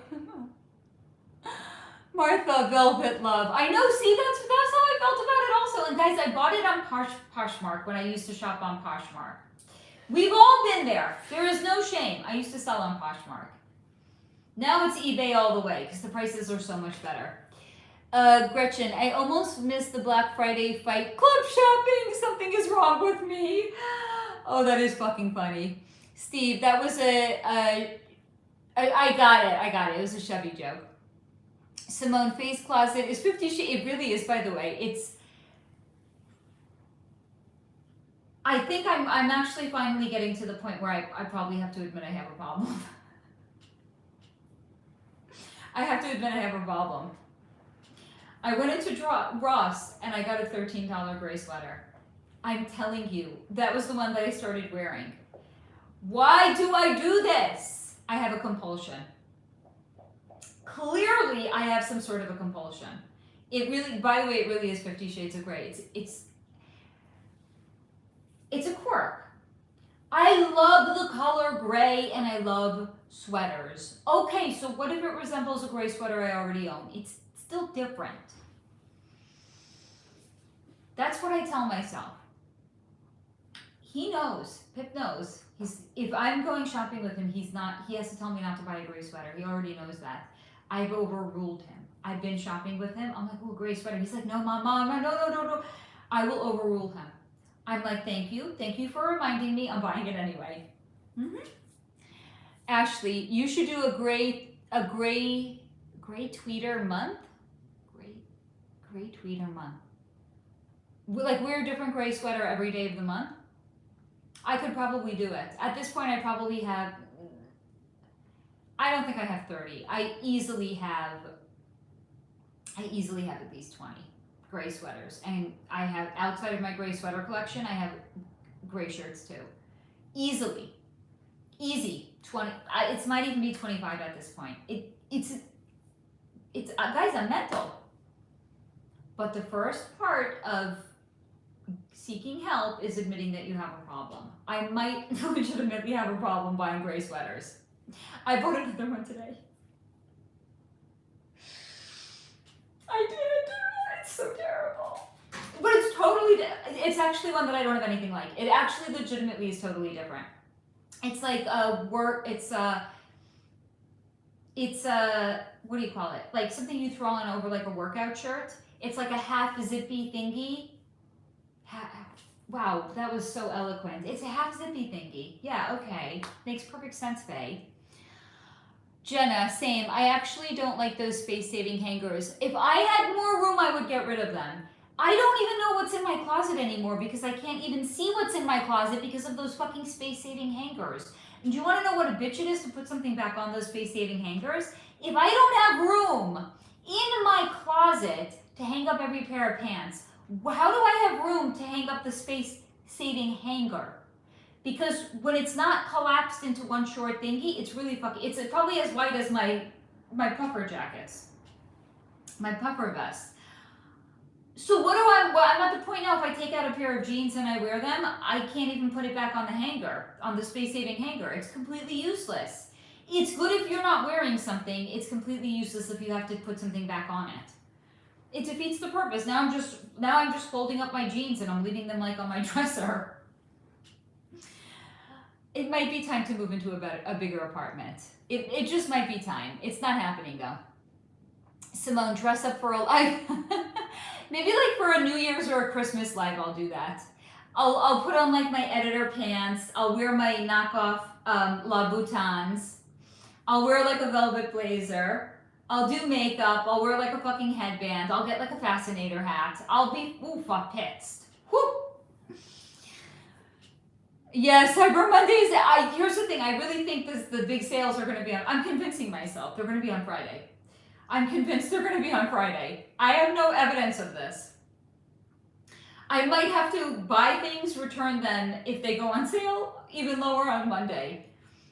Martha, Velvet Love. I know, see, that's how I felt about it also. And guys, I bought it on Poshmark when I used to shop on Poshmark. We've all been there. There is no shame. I used to sell on Poshmark. Now it's eBay all the way because the prices are so much better. Gretchen, I almost missed the Black Friday Fight Club shopping. Something is wrong with me. Oh, that is fucking funny. Steve, that was I got it. It was a Chevy joke. Simone, face closet is 50 Shades. It really is, by the way. I think I'm actually finally getting to the point where I probably have to admit I have a problem. I have to admit I have a problem. I went into Ross and I got a $13 gray sweater. I'm telling you, that was the one that I started wearing. Why do I do this? I have a compulsion. clearly I have some sort of a compulsion. It really, by the way, it really is 50 Shades of Grey. It's a quirk. I love the color gray and I love sweaters. Okay, so what if it resembles a gray sweater I already own? It's still different. That's what I tell myself. He knows, Pip knows. If I'm going shopping with him, he has to tell me not to buy a gray sweater. He already knows that. I've overruled him. I've been shopping with him. I'm like, oh, gray sweater. He's like, no, mom, no. I will overrule him. I'm like, thank you for reminding me. I'm buying it anyway. Ashley, you should do a gray tweeter month. Gray tweeter month. Like wear a different gray sweater every day of the month. I could probably do it. At this point, I don't think I have 30. I easily have at least 20 gray sweaters. And I have, outside of my gray sweater collection, I have gray shirts too. Easy. 20, it might even be 25 at this point. It's guys, I'm mental. But the first part of seeking help is admitting that you have a problem. I might legitimately have a problem buying gray sweaters. I bought another one today. I did. It's so terrible. But it's actually one that I don't have anything like. It actually legitimately is totally different. It's like what do you call it? Like something you throw on over like a workout shirt. It's like a half zippy thingy. Wow, that was so eloquent. It's a half zippy thingy. Yeah, okay. Makes perfect sense, Faye. Jenna, same. I actually don't like those space-saving hangers. If I had more room, I would get rid of them. I don't even know what's in my closet anymore because I can't even see what's in my closet because of those fucking space-saving hangers. And do you want to know what a bitch it is to put something back on those space-saving hangers? If I don't have room in my closet to hang up every pair of pants, how do I have room to hang up the space-saving hanger? Because when it's not collapsed into one short thingy, it's really fucking, it's probably as wide as my puffer jackets, my puffer vests. So I'm at the point now, if I take out a pair of jeans and I wear them, I can't even put it back on the hanger, on the space-saving hanger. It's completely useless. It's good if you're not wearing something. It's completely useless if you have to put something back on it. It defeats the purpose. Now I'm just folding up my jeans and I'm leaving them like on my dresser. It might be time to move into a bigger apartment. It just might be time. It's not happening though. Simone, dress up for a live. Maybe like for a New Year's or a Christmas live, I'll do that. I'll put on like my editor pants. I'll wear my knockoff Louboutins. I'll wear like a velvet blazer. I'll do makeup. I'll wear like a fucking headband. I'll get like a fascinator hat. I'll be pissed. Whoo! Yeah, Cyber Mondays. Here's the thing. I really think the big sales are going to be on. I'm convincing myself they're going to be on Friday. I'm convinced they're going to be on Friday. I have no evidence of this. I might have to buy things, return them if they go on sale, even lower on Monday.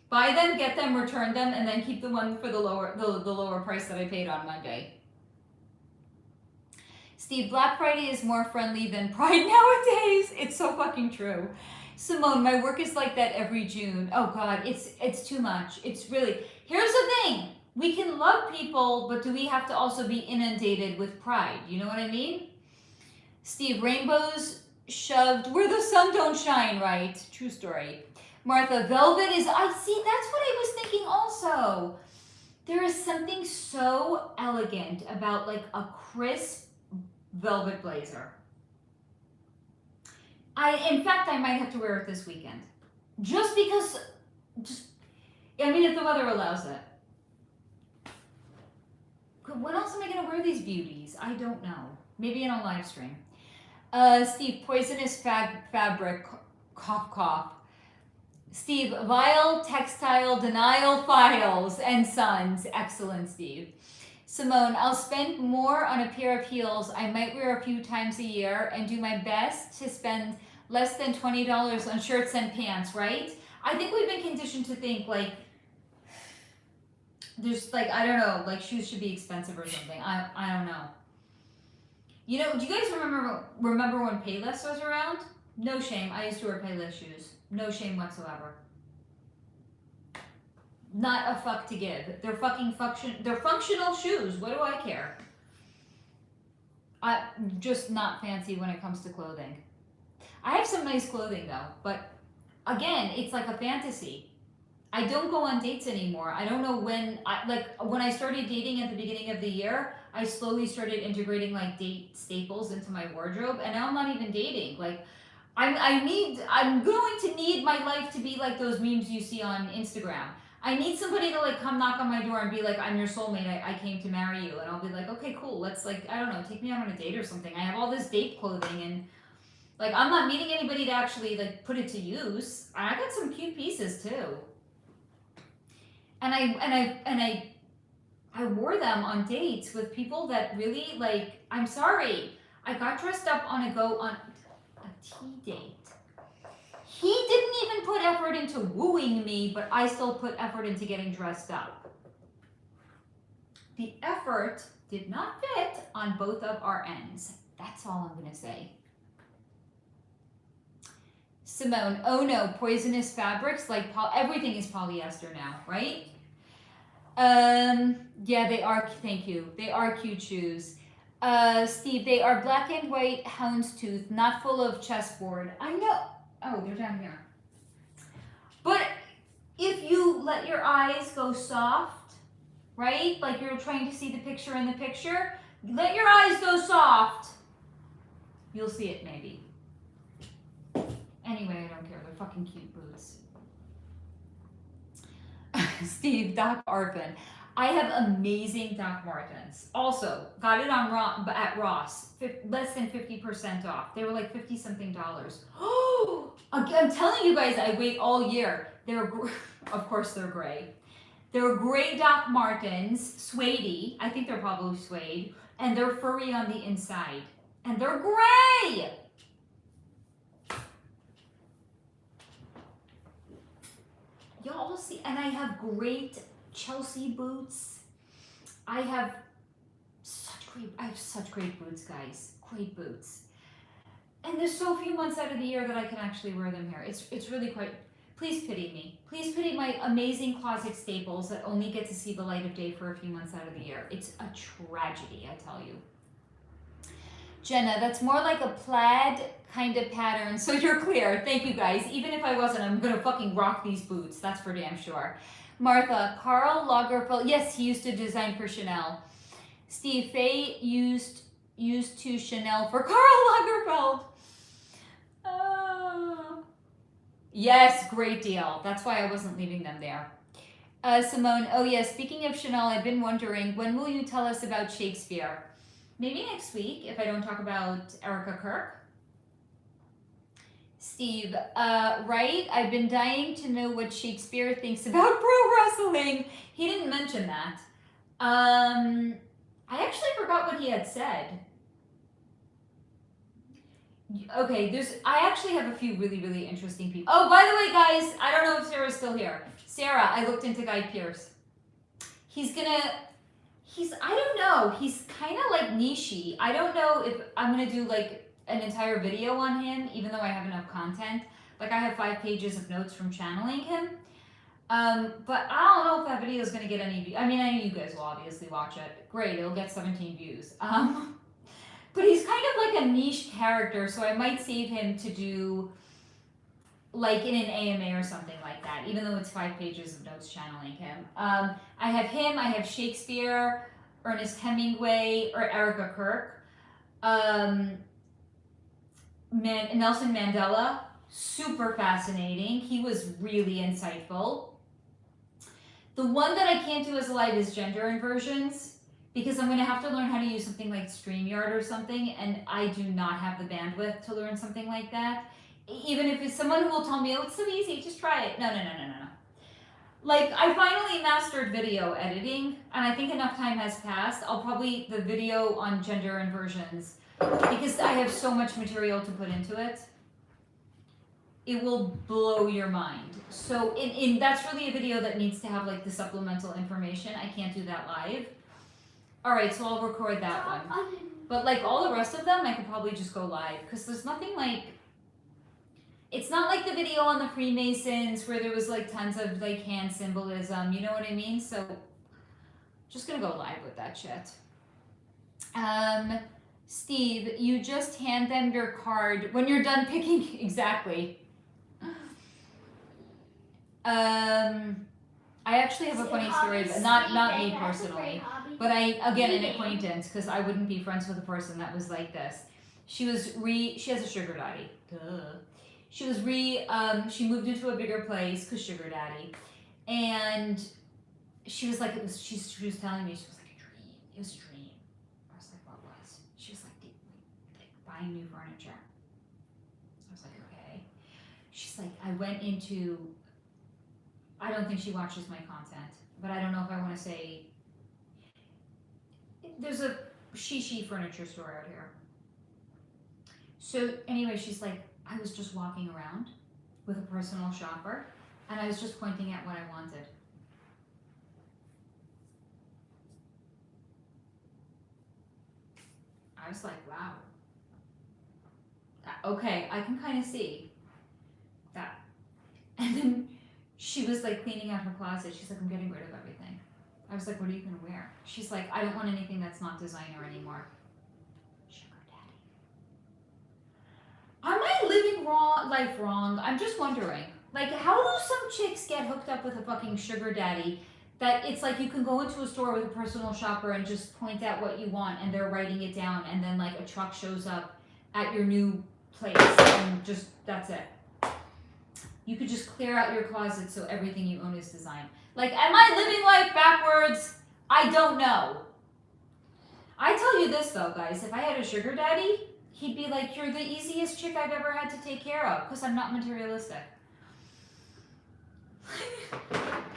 Buy them, get them, return them, and then keep the one for the lower price that I paid on Monday. Steve, Black Friday is more friendly than Pride nowadays. It's so fucking true. Simone, my work is like that every June. Oh God, it's too much. It's really, here's the thing. We can love people, but do we have to also be inundated with pride? You know what I mean? Steve, rainbows shoved where the sun don't shine, right? True story. Martha, velvet is, I see, that's what I was thinking also. There is something so elegant about like a crisp velvet blazer. In fact, I might have to wear it this weekend. Just because, if the weather allows it. When else am I going to wear these beauties? I don't know. Maybe in a live stream. Steve, poisonous fabric, cough, cough. Steve, vile textile denial files and sons. Excellent, Steve. Simone, I'll spend more on a pair of heels I might wear a few times a year and do my best to spend less than $20 on shirts and pants, right? I think we've been conditioned to think like, There's like, I don't know, like shoes should be expensive or something. I don't know. You know, do you guys remember when Payless was around? No shame. I used to wear Payless shoes. No shame whatsoever. Not a fuck to give. They're they're functional shoes. What do I care? I'm just not fancy when it comes to clothing. I have some nice clothing though, but again, it's like a fantasy. I don't go on dates anymore. I don't know when when I started dating at the beginning of the year, I slowly started integrating like date staples into my wardrobe, and now I'm not even dating. Like I'm going to need my life to be like those memes you see on Instagram. I need somebody to like come knock on my door and be like, I'm your soulmate, I came to marry you. And I'll be like, okay, cool, let's like, I don't know, take me out on a date or something. I have all this date clothing and like, I'm not meeting anybody to actually like put it to use. I got some cute pieces too. And I wore them on dates with people that really like, I'm sorry, I got dressed up on a tea date. He didn't even put effort into wooing me, but I still put effort into getting dressed up. The effort did not fit on both of our ends. That's all I'm going to say. Simone, oh no, poisonous fabrics, like everything is polyester now, right? Yeah, they are, thank you. They are cute shoes. Steve, they are black and white houndstooth, not full of chessboard. I know. Oh, they're down here. But if you let your eyes go soft, right? Like you're trying to see the picture in the picture, let your eyes go soft. You'll see it maybe. Anyway, I don't care. They're fucking cute boots. Steve, Doc Arpin. I have amazing Doc Martens. Also, got it on at Ross, less than 50% off. They were like $50-something. Oh, I'm telling you guys, I wait all year. Of course, they're gray. They're gray Doc Martens, suede. I think they're probably suede, and they're furry on the inside, and they're gray. Y'all will see, and I have great Chelsea boots. I have such great boots, guys. Great boots. And there's so few months out of the year that I can actually wear them here. It's really quite, please pity me. Please pity my amazing closet staples that only get to see the light of day for a few months out of the year. It's a tragedy, I tell you. Jenna, that's more like a plaid kind of pattern, so you're clear. Thank you, guys. Even if I wasn't, I'm gonna fucking rock these boots. That's for damn sure. Martha, Karl Lagerfeld. Yes, he used to design for Chanel. Steve, Faye used to Chanel for Karl Lagerfeld. Yes, great deal. That's why I wasn't leaving them there. Simone, oh yes, speaking of Chanel, I've been wondering, when will you tell us about Shakespeare? Maybe next week, if I don't talk about Erica Kirk. Steve, right? I've been dying to know what Shakespeare thinks about pro wrestling. He didn't mention that. I actually forgot what he had said. Okay, I actually have a few really, really interesting people. Oh, by the way, guys, I don't know if Sarah's still here. Sarah, I looked into Guy Pearce. I don't know, he's kind of like niche-y. I don't know if I'm going to do like an entire video on him, even though I have enough content. Like I have 5 pages of notes from channeling him. But I don't know if that video is going to get any views. I mean, I know you guys will obviously watch it. Great, it'll get 17 views. But he's kind of like a niche character, so I might save him to do like in an AMA or something like that, even though it's 5 pages of notes channeling him. I have him, I have Shakespeare, Ernest Hemingway, or Erica Kirk. Nelson Mandela, super fascinating. He was really insightful. The one that I can't do as live is gender inversions, because I'm going to have to learn how to use something like StreamYard or something, and I do not have the bandwidth to learn something like that. Even if it's someone who will tell me, oh, it's so easy, just try it. No. Like, I finally mastered video editing, and I think enough time has passed. The video on gender inversions, because I have so much material to put into it. It will blow your mind. So that's really a video that needs to have like the supplemental information. I can't do that live. All right, so I'll record that one. But like all the rest of them, I could probably just go live because there's nothing like, it's not like the video on the Freemasons where there was like tons of like hand symbolism, you know what I mean? So just gonna go live with that shit. Steve, you just hand them your card when you're done picking. Exactly. I actually have a funny story, but not me personally, but again, an acquaintance, because I wouldn't be friends with a person that was like this. She has a sugar daddy. Duh. She moved into a bigger place because sugar daddy, and she was like, she was telling me, she was like, a dream. It was a dream. I was like, what was? She was like buying new furniture. I was like, okay. She's like, I went into, I don't think she watches my content, but I don't know if I want to say, there's a she furniture store out here. So anyway, she's like, I was just walking around with a personal shopper and I was just pointing at what I wanted. I was like, wow. Okay, I can kind of see that. And then she was like cleaning out her closet. She's like, I'm getting rid of everything. I was like, what are you gonna wear? She's like, I don't want anything that's not designer anymore. Sugar daddy. Am I living life wrong? I'm just wondering. Like, how do some chicks get hooked up with a fucking sugar daddy that it's like you can go into a store with a personal shopper and just point out what you want and they're writing it down and then like a truck shows up at your new place and just, that's it. You could just clear out your closet so everything you own is designed. Like, am I living life backwards? I don't know. I tell you this though, guys, if I had a sugar daddy, he'd be like, you're the easiest chick I've ever had to take care of because I'm not materialistic.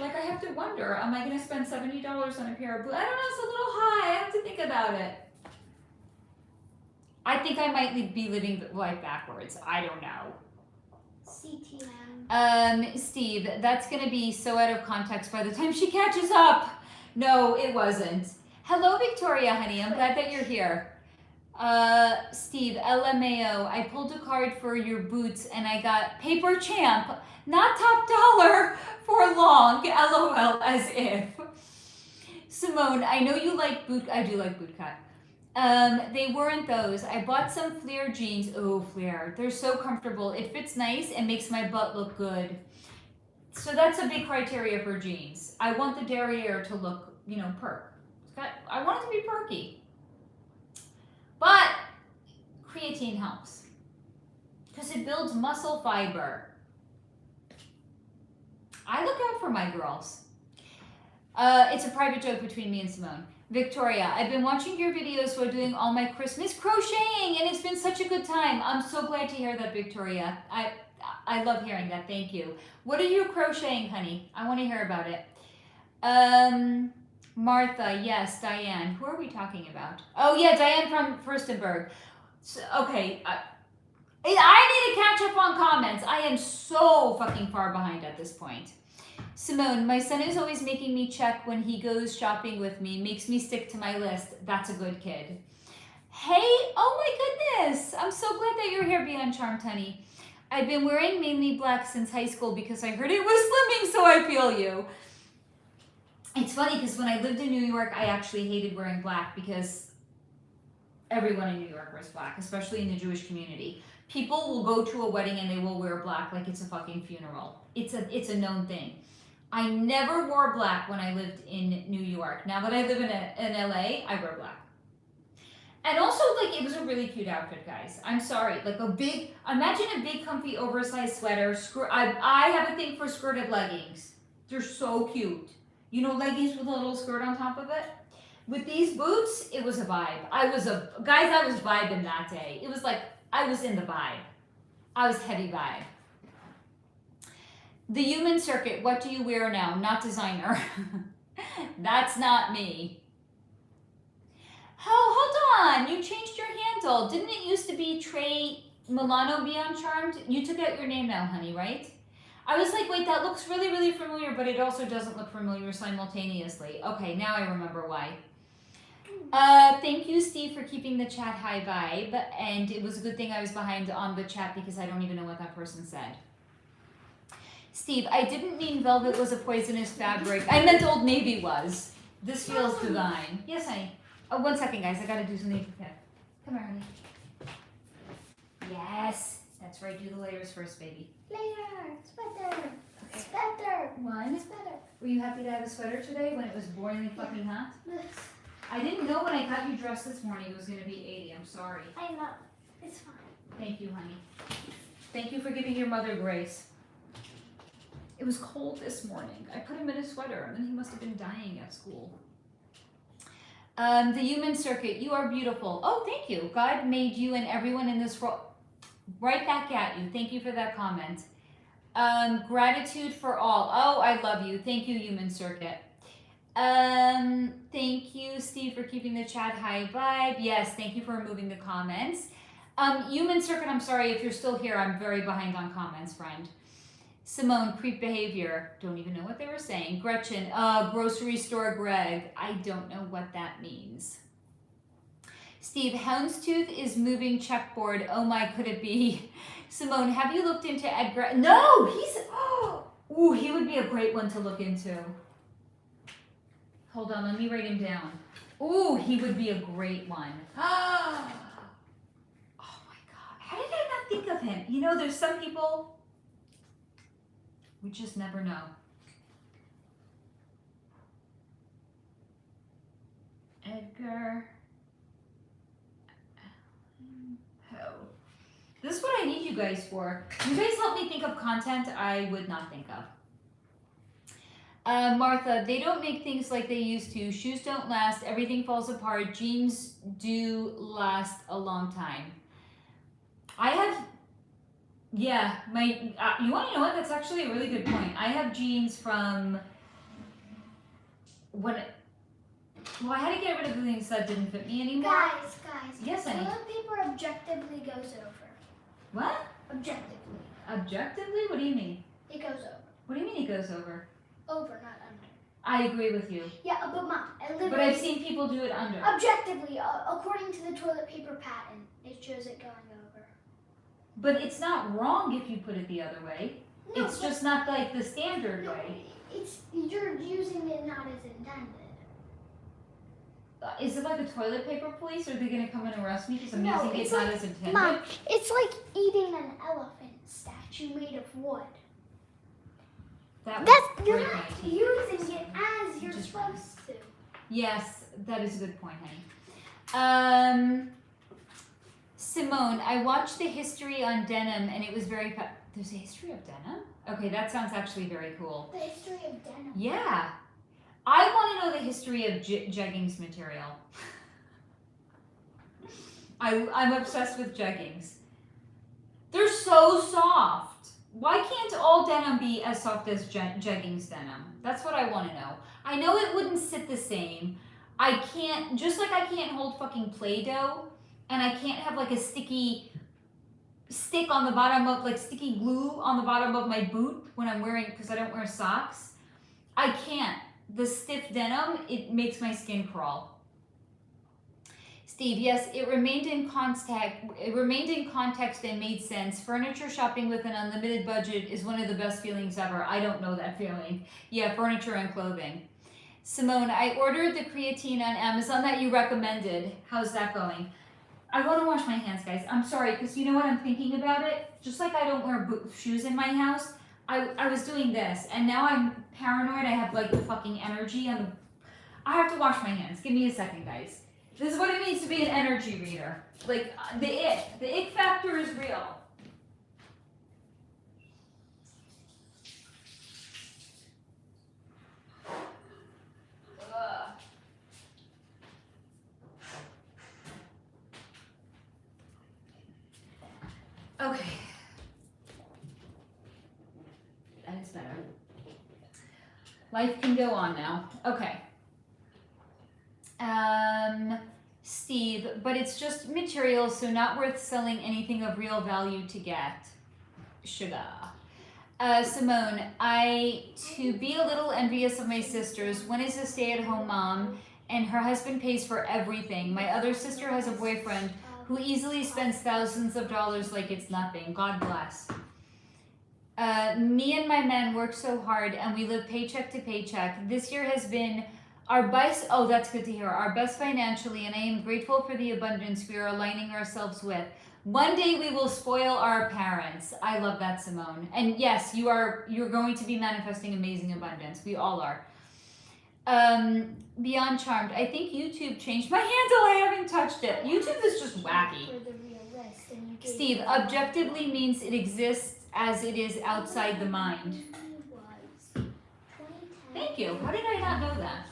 Like, I have to wonder, am I going to spend $70 on a pair of boots? I don't know, it's a little high. I have to think about it. I think I might be living life backwards. I don't know. CTM. Steve, that's going to be so out of context by the time she catches up. No, it wasn't. Hello, Victoria, honey. I'm glad that you're here. Steve, LMAO, I pulled a card for your boots and I got paper champ, not top dollar for long, LOL, as if. Simone, I know you like I do like boot cut. They weren't those. I bought some flare jeans. Oh, flare. They're so comfortable. It fits nice and makes my butt look good. So that's a big criteria for jeans. I want the derriere to look, you know, perk. I want it to be perky. But creatine helps because it builds muscle fiber. I look out for my girls. It's a private joke between me and Simone. Victoria, I've been watching your videos while doing all my Christmas crocheting and it's been such a good time. I'm so glad to hear that, Victoria. I love hearing that. Thank you. What are you crocheting, honey? I want to hear about it. Martha, yes, Diane. Who are we talking about? Oh yeah, Diane from Furstenberg. So, okay, I need to catch up on comments. I am so fucking far behind at this point. Simone, my son is always making me check when he goes shopping with me, makes me stick to my list. That's a good kid. Hey, oh my goodness. I'm so glad that you're here, Beyond Charmed, honey. I've been wearing mainly black since high school because I heard it was slimming, so I feel you. It's funny because when I lived in New York, I actually hated wearing black because everyone in New York wears black, especially in the Jewish community. People will go to a wedding and they will wear black like it's a fucking funeral. It's a known thing. I never wore black when I lived in New York. Now that I live in LA, I wear black. And also, like, it was a really cute outfit, guys. I'm sorry. Like imagine a big, comfy, oversized sweater. I have a thing for skirted leggings. They're so cute. You know, leggings with a little skirt on top of it? With these boots, it was a vibe. I was vibing that day. It was like, I was in the vibe. I was heavy vibe. The human circuit, what do you wear now? Not designer. That's not me. Oh, hold on. You changed your handle. Didn't it used to be Trey Milano Beyond Charmed? You took out your name now, honey, right? I was like, wait, that looks really, really familiar, but it also doesn't look familiar simultaneously. Okay, now I remember why. Thank you, Steve, for keeping the chat high vibe. And it was a good thing I was behind on the chat because I don't even know what that person said. Steve, I didn't mean velvet was a poisonous fabric. I meant Old Navy was. This feels divine. Yes, honey. Oh, 1 second, guys. I gotta do something. Okay. Come here, honey. Yes. That's right. Do the layers first, baby. Layer, sweater, sweater. One. Sweater. Were you happy to have a sweater today when it was boiling fucking hot? I didn't know when I got you dressed this morning it was going to be 80. I'm sorry. I know. It's fine. Thank you, honey. Thank you for giving your mother grace. It was cold this morning. I put him in a sweater and then he must have been dying at school. The human circuit, you are beautiful. Oh, thank you. God made you and everyone in this world. Right back at you. Thank you for that comment. Gratitude for all. Oh, I love you. Thank you, human circuit. Thank you, Steve, for keeping the chat high vibe. Yes, thank you for removing the comments. Human circuit, I'm sorry if you're still here. I'm very behind on comments, friend. Simone, creep behavior. Don't even know what they were saying. Gretchen, grocery store Greg. I don't know what that means. Steve, Houndstooth is moving checkboard. Oh my, could it be? Simone, have you looked into Edgar? No, he's, ooh, he would be a great one to look into. Hold on, let me write him down. Ooh, he would be a great one. Oh my God, how did I not think of him? You know, there's some people, we just never know. Edgar Allan Poe. This is what I need you guys for. You guys help me think of content I would not think of. Martha, they don't make things like they used to. Shoes don't last. Everything falls apart. Jeans do last a long time. I have, yeah, you want to know what? That's actually a really good point. I have jeans from when, I had to get rid of the things that didn't fit me anymore. Guys. Yes, honey. Toilet paper objectively goes over. What? Objectively. Objectively? What do you mean? It goes over. What do you mean it goes over? Over, not under. I agree with you. Yeah, but Mom, But I've seen people do it under. Objectively, according to the toilet paper patent, it shows it going over. But it's not wrong if you put it the other way. No, it's just not like the standard way. You're using it not as intended. Is it like a toilet paper police? Or are they going to come and arrest me because I'm No, using it it's not like- as intended? Mom, it's like eating an elephant statue made of wood. That That's, would you're break not my teeth. using it as you're Just- supposed to. Yes, that is a good point, honey. Simone, I watched the history on denim and it was very there's a history of denim? Okay, that sounds actually very cool. The history of denim. Yeah. I want to know the history of jeggings material. I'm obsessed with jeggings. They're so soft. Why can't all denim be as soft as jeggings denim? That's what I want to know. I know it wouldn't sit the same. I can't, just like I can't hold fucking Play-Doh, and I can't have like a sticky stick on the bottom of, like sticky glue on the bottom of my boot when I'm wearing, because I don't wear socks. I can't. The stiff denim, it makes my skin crawl. Steve, yes, it remained in context and made sense. Furniture shopping with an unlimited budget is one of the best feelings ever. I don't know that feeling. Yeah, furniture and clothing. Simone, I ordered the creatine on Amazon that you recommended. How's that going? I want to wash my hands, guys. I'm sorry, because you know what I'm thinking about it? Just like I don't wear shoes in my house, I was doing this, and now I'm paranoid. I have like the fucking energy. I have to wash my hands. Give me a second, guys. This is what it means to be an energy reader. Like, the ick factor is real. Ugh. Okay. That is better. Life can go on now. Okay. Steve, but it's just material, so not worth selling anything of real value to get. Sugar. Simone, to be a little envious of my sisters. One is a stay-at-home mom, and her husband pays for everything. My other sister has a boyfriend who easily spends thousands of dollars like it's nothing. God bless. Me and my men work so hard, and we live paycheck to paycheck. This year has been our best. Oh, that's good to hear. Our best financially, and I am grateful for the abundance we are aligning ourselves with. One day we will spoil our parents. I love that, Simone. And yes, you're going to be manifesting amazing abundance. We all are. Beyond Charmed. I think YouTube changed my handle. I haven't touched it. YouTube is just wacky. Steve, objectively means it exists as it is outside the mind. Thank you. How did I not know that?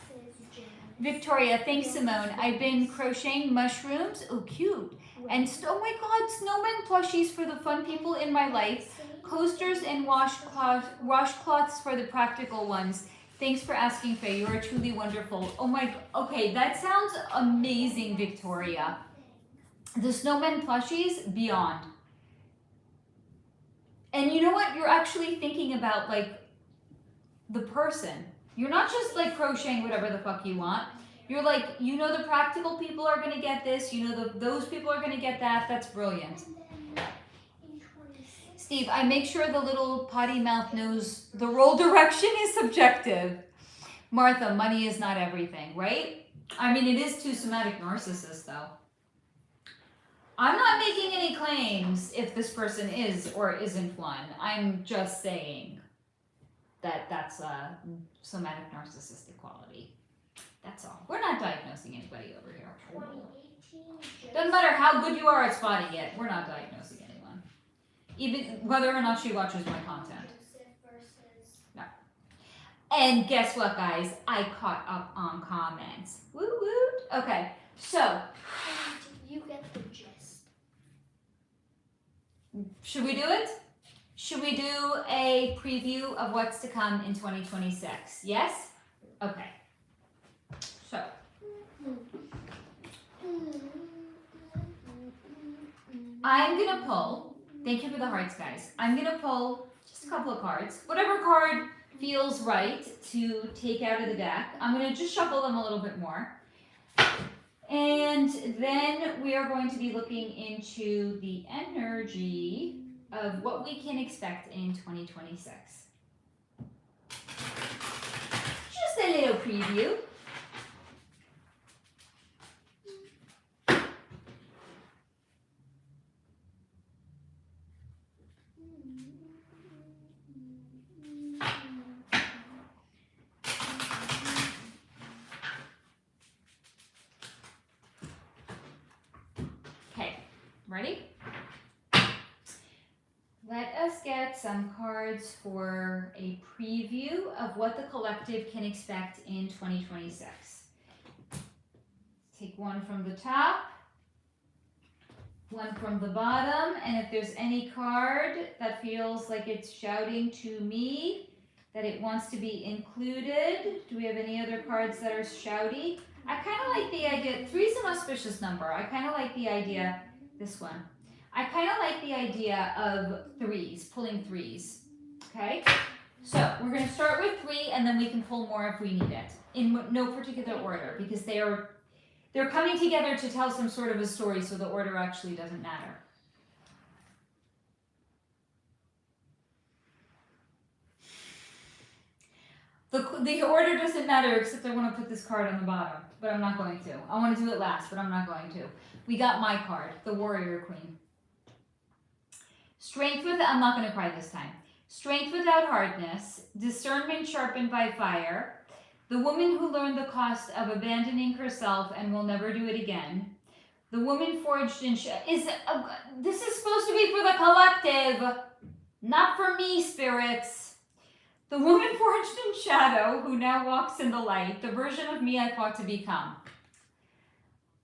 Victoria, thanks, Simone. I've been crocheting mushrooms. Oh, cute. And oh my God, snowman plushies for the fun people in my life. Coasters and washcloths for the practical ones. Thanks for asking, Faye. You are truly wonderful. Oh my, okay, that sounds amazing, Victoria. The snowman plushies, beyond. And you know what? You're actually thinking about like the person. You're not just like crocheting whatever the fuck you want. You're like, you know, the practical people are going to get this. You know, those people are going to get that. That's brilliant. Steve, I make sure the little potty mouth knows the roll direction is subjective. Martha, money is not everything, right? I mean, it is to somatic narcissists, though. I'm not making any claims if this person is or isn't one. I'm just saying that that's a somatic narcissistic quality. That's all. We're not diagnosing anybody over here. Doesn't matter how good you are at spotting it. We're not diagnosing anyone. Even whether or not she watches my content. No. And guess what, guys? I caught up on comments. Woo woo. Okay, so. You get the gist. Should we do it? Should we do a preview of what's to come in 2026? Yes? Okay. So. I'm going to pull, thank you for the hearts, guys. I'm going to pull just a couple of cards. Whatever card feels right to take out of the deck. I'm going to just shuffle them a little bit more. And then we are going to be looking into the energy of what we can expect in 2026. Just a little preview. Ready? Let us get some cards for a preview of what the collective can expect in 2026. Take one from the top, one from the bottom, and if there's any card that feels like it's shouting to me that it wants to be included. Do we have any other cards that are shouty? I kind of like the idea, 3 is an auspicious number. I kind of like the idea. This one. I kind of like the idea of 3s, pulling 3s. Okay? So we're going to start with 3 and then we can pull more if we need it. In no particular order because they're coming together to tell some sort of a story, so the order actually doesn't matter. The order doesn't matter except I want to put this card on the bottom, but I'm not going to. I want to do it last, but I'm not going to. We got my card, the Warrior Queen. Strength I'm not going to cry this time. Strength without hardness, discernment sharpened by fire, the woman who learned the cost of abandoning herself and will never do it again, the woman forged in this is supposed to be for the collective, not for me, spirits. The woman forged in shadow who now walks in the light, the version of me I fought to become.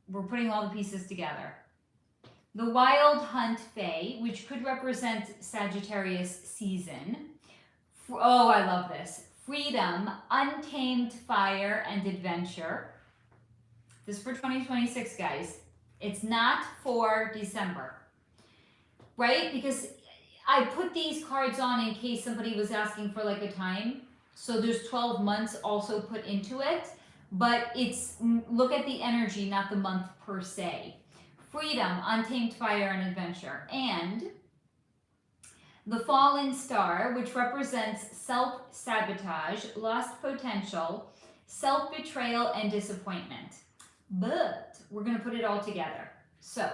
We're putting all the pieces together. The Wild Hunt Fae, which could represent Sagittarius season. Oh, I love this. Freedom, untamed fire and adventure. This is for 2026, guys. It's not for December, right? Because I put these cards on in case somebody was asking for like a time. So there's 12 months also put into it, but it's, look at the energy, not the month per se. Freedom, untamed fire, and adventure. And the fallen star, which represents self-sabotage, lost potential, self-betrayal, and disappointment. But we're going to put it all together. So,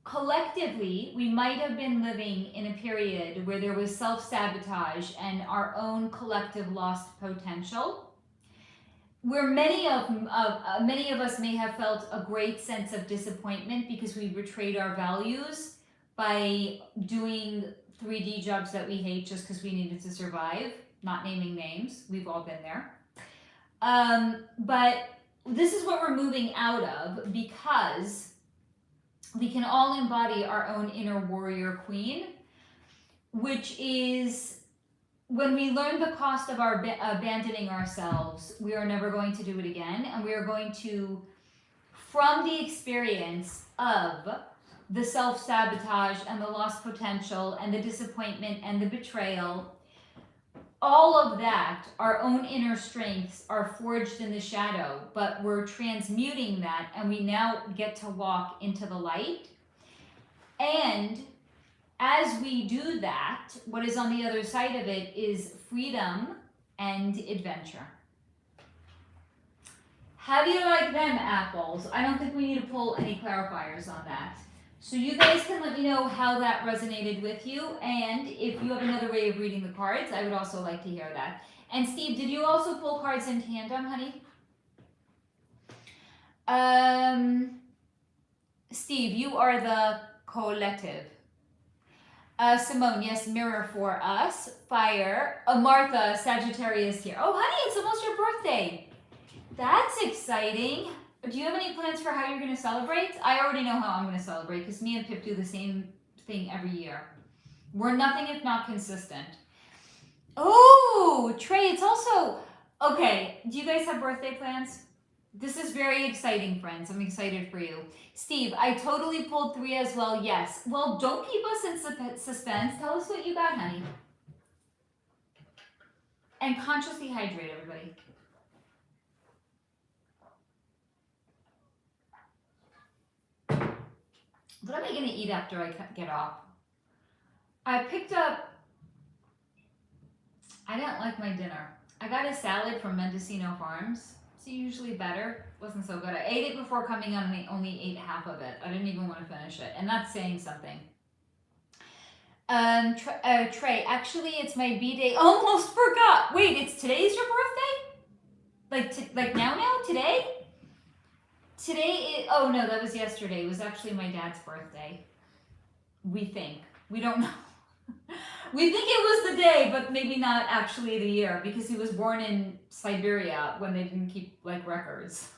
collectively, we might have been living in a period where there was self-sabotage and our own collective lost potential, where many of us may have felt a great sense of disappointment because we betrayed our values by doing 3D jobs that we hate just because we needed to survive. Not naming names, we've all been there. But this is what we're moving out of, because we can all embody our own inner warrior queen, which is when we learn the cost of our abandoning ourselves, we are never going to do it again. And we are going to, from the experience of the self-sabotage and the lost potential and the disappointment and the betrayal, all of that, our own inner strengths are forged in the shadow, but we're transmuting that, and we now get to walk into the light. And as we do that, what is on the other side of it is freedom and adventure. How do you like them apples? I don't think we need to pull any clarifiers on that. So you guys can let me know how that resonated with you, and if you have another way of reading the cards, I would also like to hear that. And Steve, did you also pull cards in tandem, honey? Steve, you are the collective. Simone, yes, mirror for us. Fire. Martha, Sagittarius here. Oh, honey, it's almost your birthday. That's exciting. Do you have any plans for how you're going to celebrate? I already know how I'm going to celebrate because me and Pip do the same thing every year. We're nothing if not consistent. Oh, Trey, it's also... Okay, do you guys have birthday plans? This is very exciting, friends. I'm excited for you. Steve, I totally pulled 3 as well. Yes. Well, don't keep us in suspense. Tell us what you got, honey. And consciously hydrate, everybody. What am I going to eat after I get off? I picked up... I didn't like my dinner. I got a salad from Mendocino Farms. It's usually better. Wasn't so good. I ate it before coming on and I only ate half of it. I didn't even want to finish it. And that's saying something. Trey, actually it's my B-day. Almost forgot. Wait, it's today's your birthday? Like now? Today? Today, oh no, that was yesterday. It was actually my dad's birthday. We think. We don't know. We think it was the day, but maybe not actually the year, because he was born in Siberia when they didn't keep like records.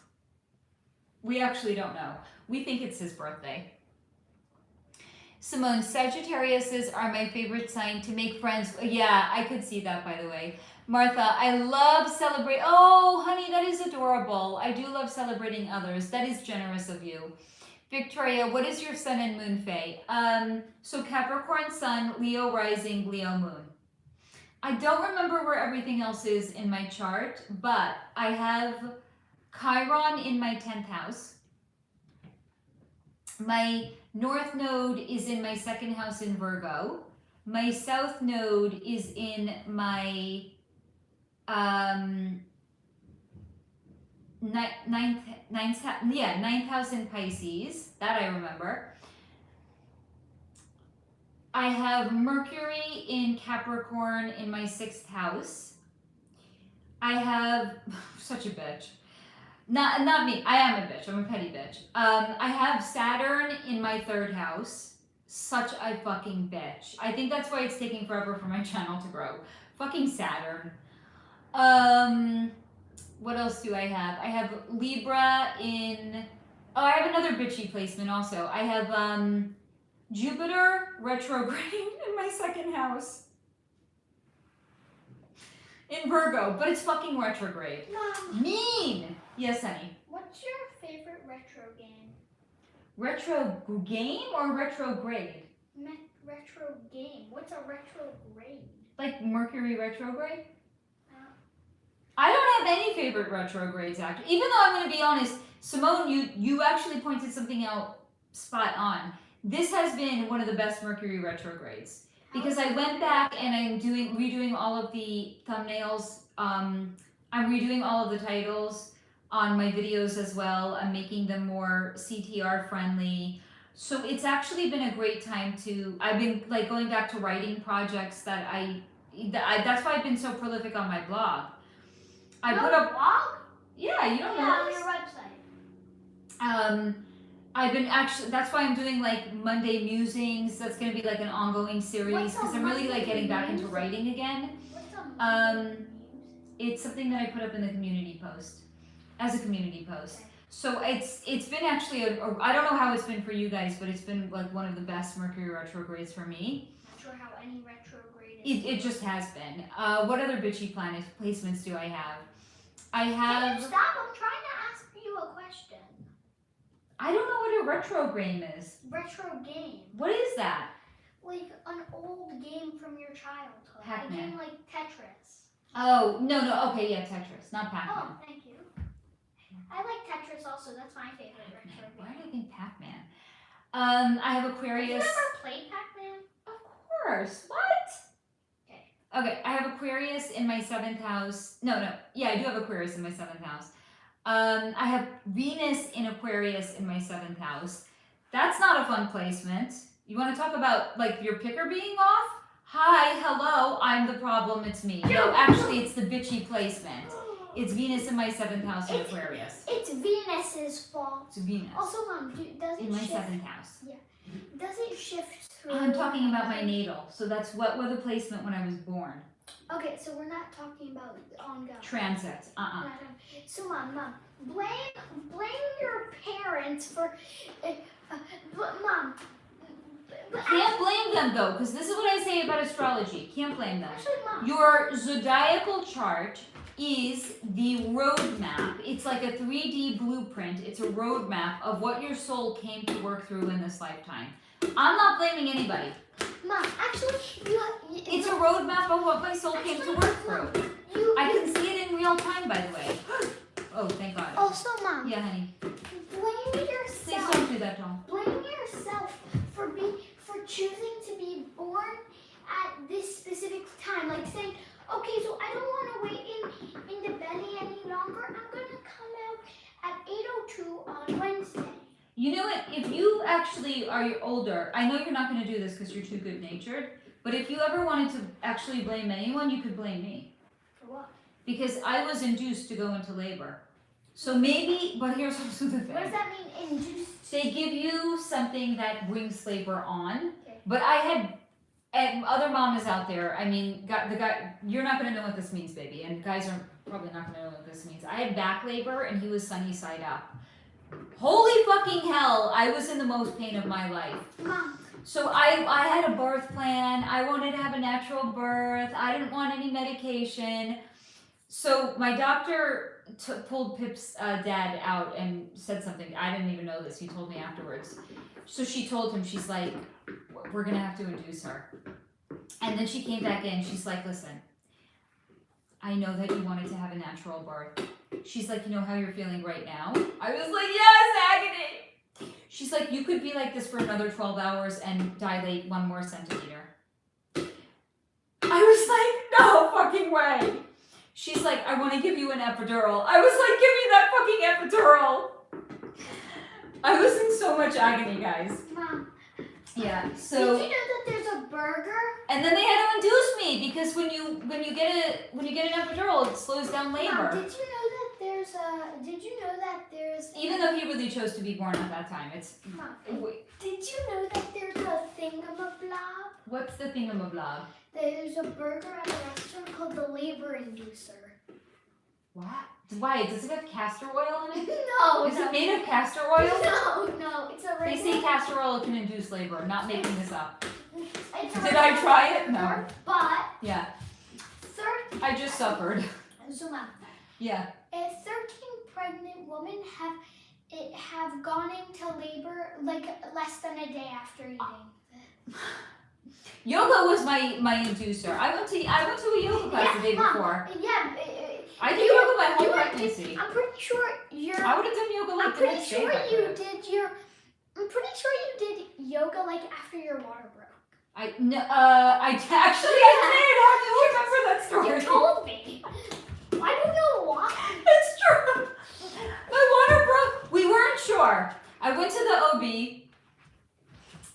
We actually don't know. We think it's his birthday. Simone, Sagittariuses are my favorite sign to make friends. Yeah, I could see that, by the way. Martha, I love celebrate. Oh, honey, that is adorable. I do love celebrating others. That is generous of you. Victoria, what is your sun and moon, Faye? So Capricorn sun, Leo rising, Leo moon. I don't remember where everything else is in my chart, but I have Chiron in my 10th house. My north node is in my 2nd house in Virgo. My south node is in my ninth house in Pisces. That I remember. I have Mercury in Capricorn in my 6th house. I have such a bitch. Not me. I am a bitch. I'm a petty bitch. I have Saturn in my 3rd house. Such a fucking bitch. I think that's why it's taking forever for my channel to grow. Fucking Saturn. What else do I have? I have Libra in... Oh, I have another bitchy placement also. I have Jupiter retrograde in my 2nd house. in Virgo, but it's fucking retrograde. Mom. Mean. Yes, honey. What's your favorite retro game? Retro game or retrograde? Retro game. What's a retrograde? Like Mercury retrograde? I don't have any favorite retrogrades, actually. Even though I'm going to be honest, Simone, you actually pointed something out spot on. This has been one of the best Mercury retrogrades. Because I went back and I'm redoing all of the thumbnails. I'm redoing all of the titles on my videos as well. I'm making them more CTR friendly. So it's actually been a great time to, I've been like going back to writing projects that that's why I've been so prolific on my blog. I put up blog? Yeah, you don't know. On your website. I've been actually, that's why I'm doing like Monday musings. That's going to be like an ongoing series because I'm really like getting back into writing again. It's something that I put up in the community post, as a community post. Okay. So it's been actually I don't know how it's been for you guys, but it's been like one of the best Mercury retrogrades for me. Not sure how any retrograde is. It just has been. What other bitchy planet placements do I have? I have. Can you stop? I'm trying to ask you a question. I don't know what a retro game is. Retro game. What is that? Like an old game from your childhood. Pac-Man. A game like Tetris. Oh, no. Okay, yeah, Tetris, not Pac-Man. Oh, thank you. I like Tetris also. That's my favorite retro Why game. do I think Pac-Man? I have Have Aquarius. you ever played Pac-Man? Of course. What? Okay, I have Aquarius in my 7th house. No. Yeah, I do have Aquarius in my 7th house. I have Venus in Aquarius in my 7th house. That's not a fun placement. You want to talk about like your picker being off? Hi, hello, I'm the problem, it's me. No, actually, it's the bitchy placement. It's Venus in my 7th house in Aquarius. It's Venus's fault. It's Venus. Also, Mom, does it In my shift? 7th house. Does it shift through? I'm talking about my natal, so that's what was the placement when I was born. Okay, so we're not talking about ongoing. Transits. So, Mom, blame your parents for. Mom. Can't blame them though, because this is what I say about astrology. Can't blame them. Actually, Mom. Your zodiacal chart is the roadmap. It's like a 3D blueprint. It's a roadmap of what your soul came to work through in this lifetime. I'm not blaming anybody. Mom, actually, It's a roadmap of what my soul came to work through. I can see it in real time, by the way. Oh, thank God. Also, Mom. Yeah, honey. Blame yourself. Please don't do that, doll. Blame yourself for choosing to be born at this specific time. Like saying, okay, so I don't want to wait in the belly any longer. I'm gonna come out at 8:02 on Wednesday. You know what? If you actually are older, I know you're not going to do this because you're too good-natured, but if you ever wanted to actually blame anyone, you could blame me. For what? Because I was induced to go into labor. So maybe, but here's also the thing. What does that mean, induced? They give you something that brings labor on, Okay. but I had, and other mamas out there, I mean, the guy, you're not going to know what this means, baby, and guys are probably not going to know what this means. I had back labor and he was sunny side up. Holy fucking hell, I was in the most pain of my life. Mom. So I had a birth plan. I wanted to have a natural birth. I didn't want any medication. So my doctor pulled Pip's dad out and said something. I didn't even know this. He told me afterwards. So she told him, she's like, we're going to have to induce her. And then she came back in. She's like, listen, I know that you wanted to have a natural birth. She's like, you know how you're feeling right now? I was like, yes, agony. She's like, you could be like this for another 12 hours and dilate 1 more centimeter. I was like, no fucking way. She's like, I want to give you an epidural. I was like, give me that fucking epidural. I was in so much agony, guys. Mom. Yeah, so. Did you know that there's a burger? And then they had to induce me because when you get an epidural, it slows down labor. Mom, did you know that there's Even though he really chose to be born at that time, it's. Mom, Wait, did you know that there's a thingamablob? what's the thingamablob? There's a burger at a restaurant called the Labor Inducer. What? Why? Does it have castor oil in it? No, Is it made of castor oil? No, it's a They regular. say castor oil can induce labor. I'm not making this up. It's a Did I try it? regular No. burger, But Yeah. I just suffered. Zoom out. Yeah. A 13 pregnant woman have gone into labor like less than a day after eating. Yoga was my inducer. I went to a yoga class the day before. Yeah. I did yoga my whole pregnancy. I'm pretty sure I would have done yoga like the next day. I'm pretty sure you did yoga like after your water broke. I did. How do you remember that story? You told me. I don't know why. It's true. My water broke. We weren't sure. I went to the OB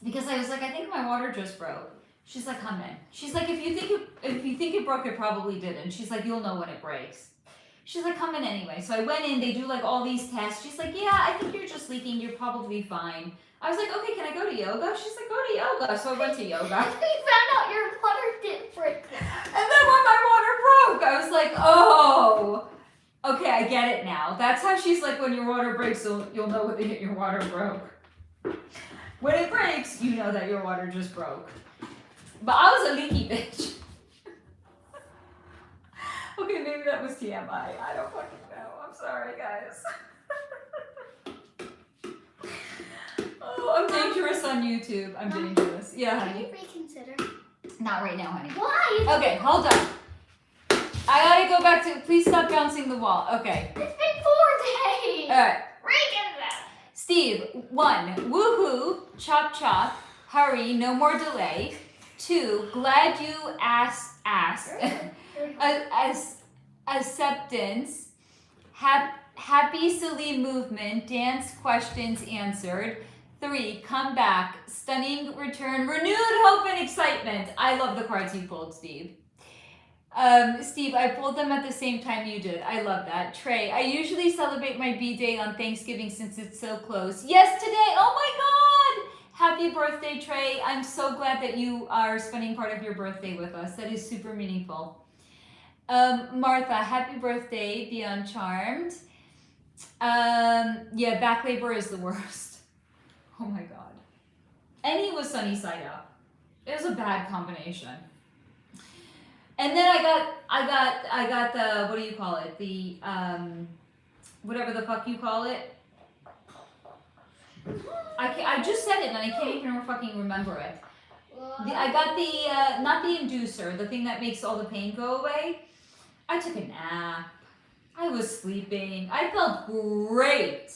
because I was like, I think my water just broke. She's like, come in. She's like, if you think it broke, it probably didn't. She's like, you'll know when it breaks. She's like, come in anyway. So I went in. They do like all these tests. She's like, yeah, I think you're just leaking. You're probably fine. I was like, okay, can I go to yoga? She's like, go to yoga. So I went to yoga. We found out your water didn't break. And then when my water broke, I was like, oh, okay, I get it now. That's how she's like, when your water breaks, you'll know when your water broke. When it breaks, you know that your water just broke. But I was a leaky bitch. Okay, maybe that was TMI. I don't fucking know. I'm sorry, guys. Oh, I'm dangerous on YouTube. I'm dangerous. Yeah, Can honey. you reconsider? Not right now, honey. Why? Okay, hold on. I gotta go back to. Please stop bouncing the wall. Okay. It's been 4 days. All right. Reconsider. Steve, 1. Woohoo! Chop chop. Hurry. No more delay. 2. Glad you asked. Acceptance. Happy silly movement. Dance questions answered. 3. Come back. Stunning return. Renewed hope and excitement. I love the cards you pulled, Steve. Steve, I pulled them at the same time you did. I love that. Trey, I usually celebrate my B-Day on Thanksgiving since it's so close. Yes, today. Oh my God. Happy birthday, Trey. I'm so glad that you are spending part of your birthday with us. That is super meaningful. Martha, happy birthday. Beyond charmed. Yeah, back labor is the worst. Oh my God. And he was sunny side up. It was a bad combination. And then I got the, what do you call it? The, whatever the fuck you call it. I just said it and I can't even fucking remember it. I got the, not the inducer, the thing that makes all the pain go away. I took a nap. I was sleeping. I felt great.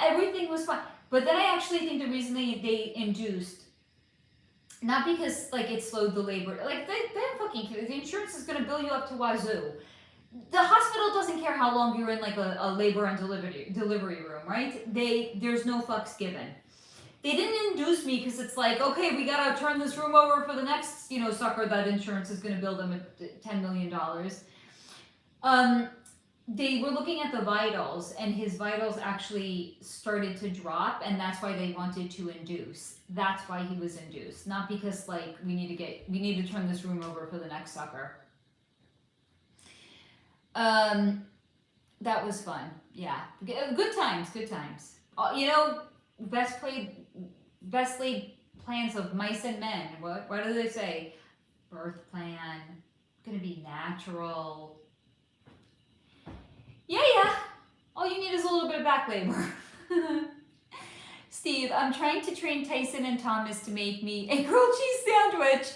Everything was fine. But then I actually think the reason they induced, not because like it slowed the labor, like they fucking care. The insurance is gonna bill you up to wazoo. The hospital doesn't care how long you're in like a labor and delivery room, right? There's no fucks given. They didn't induce me because it's like, okay, we gotta turn this room over for the next, sucker that insurance is gonna bill them at $10 million. They were looking at the vitals, and his vitals actually started to drop, and that's why they wanted to induce. That's why he was induced, not because like we need to turn this room over for the next sucker. That was fun. Yeah, good times. Best laid plans of mice and men. What do they say? Birth plan, gonna be natural. Yeah. All you need is a little bit of back labor. Steve, I'm trying to train Tyson and Thomas to make me a grilled cheese sandwich.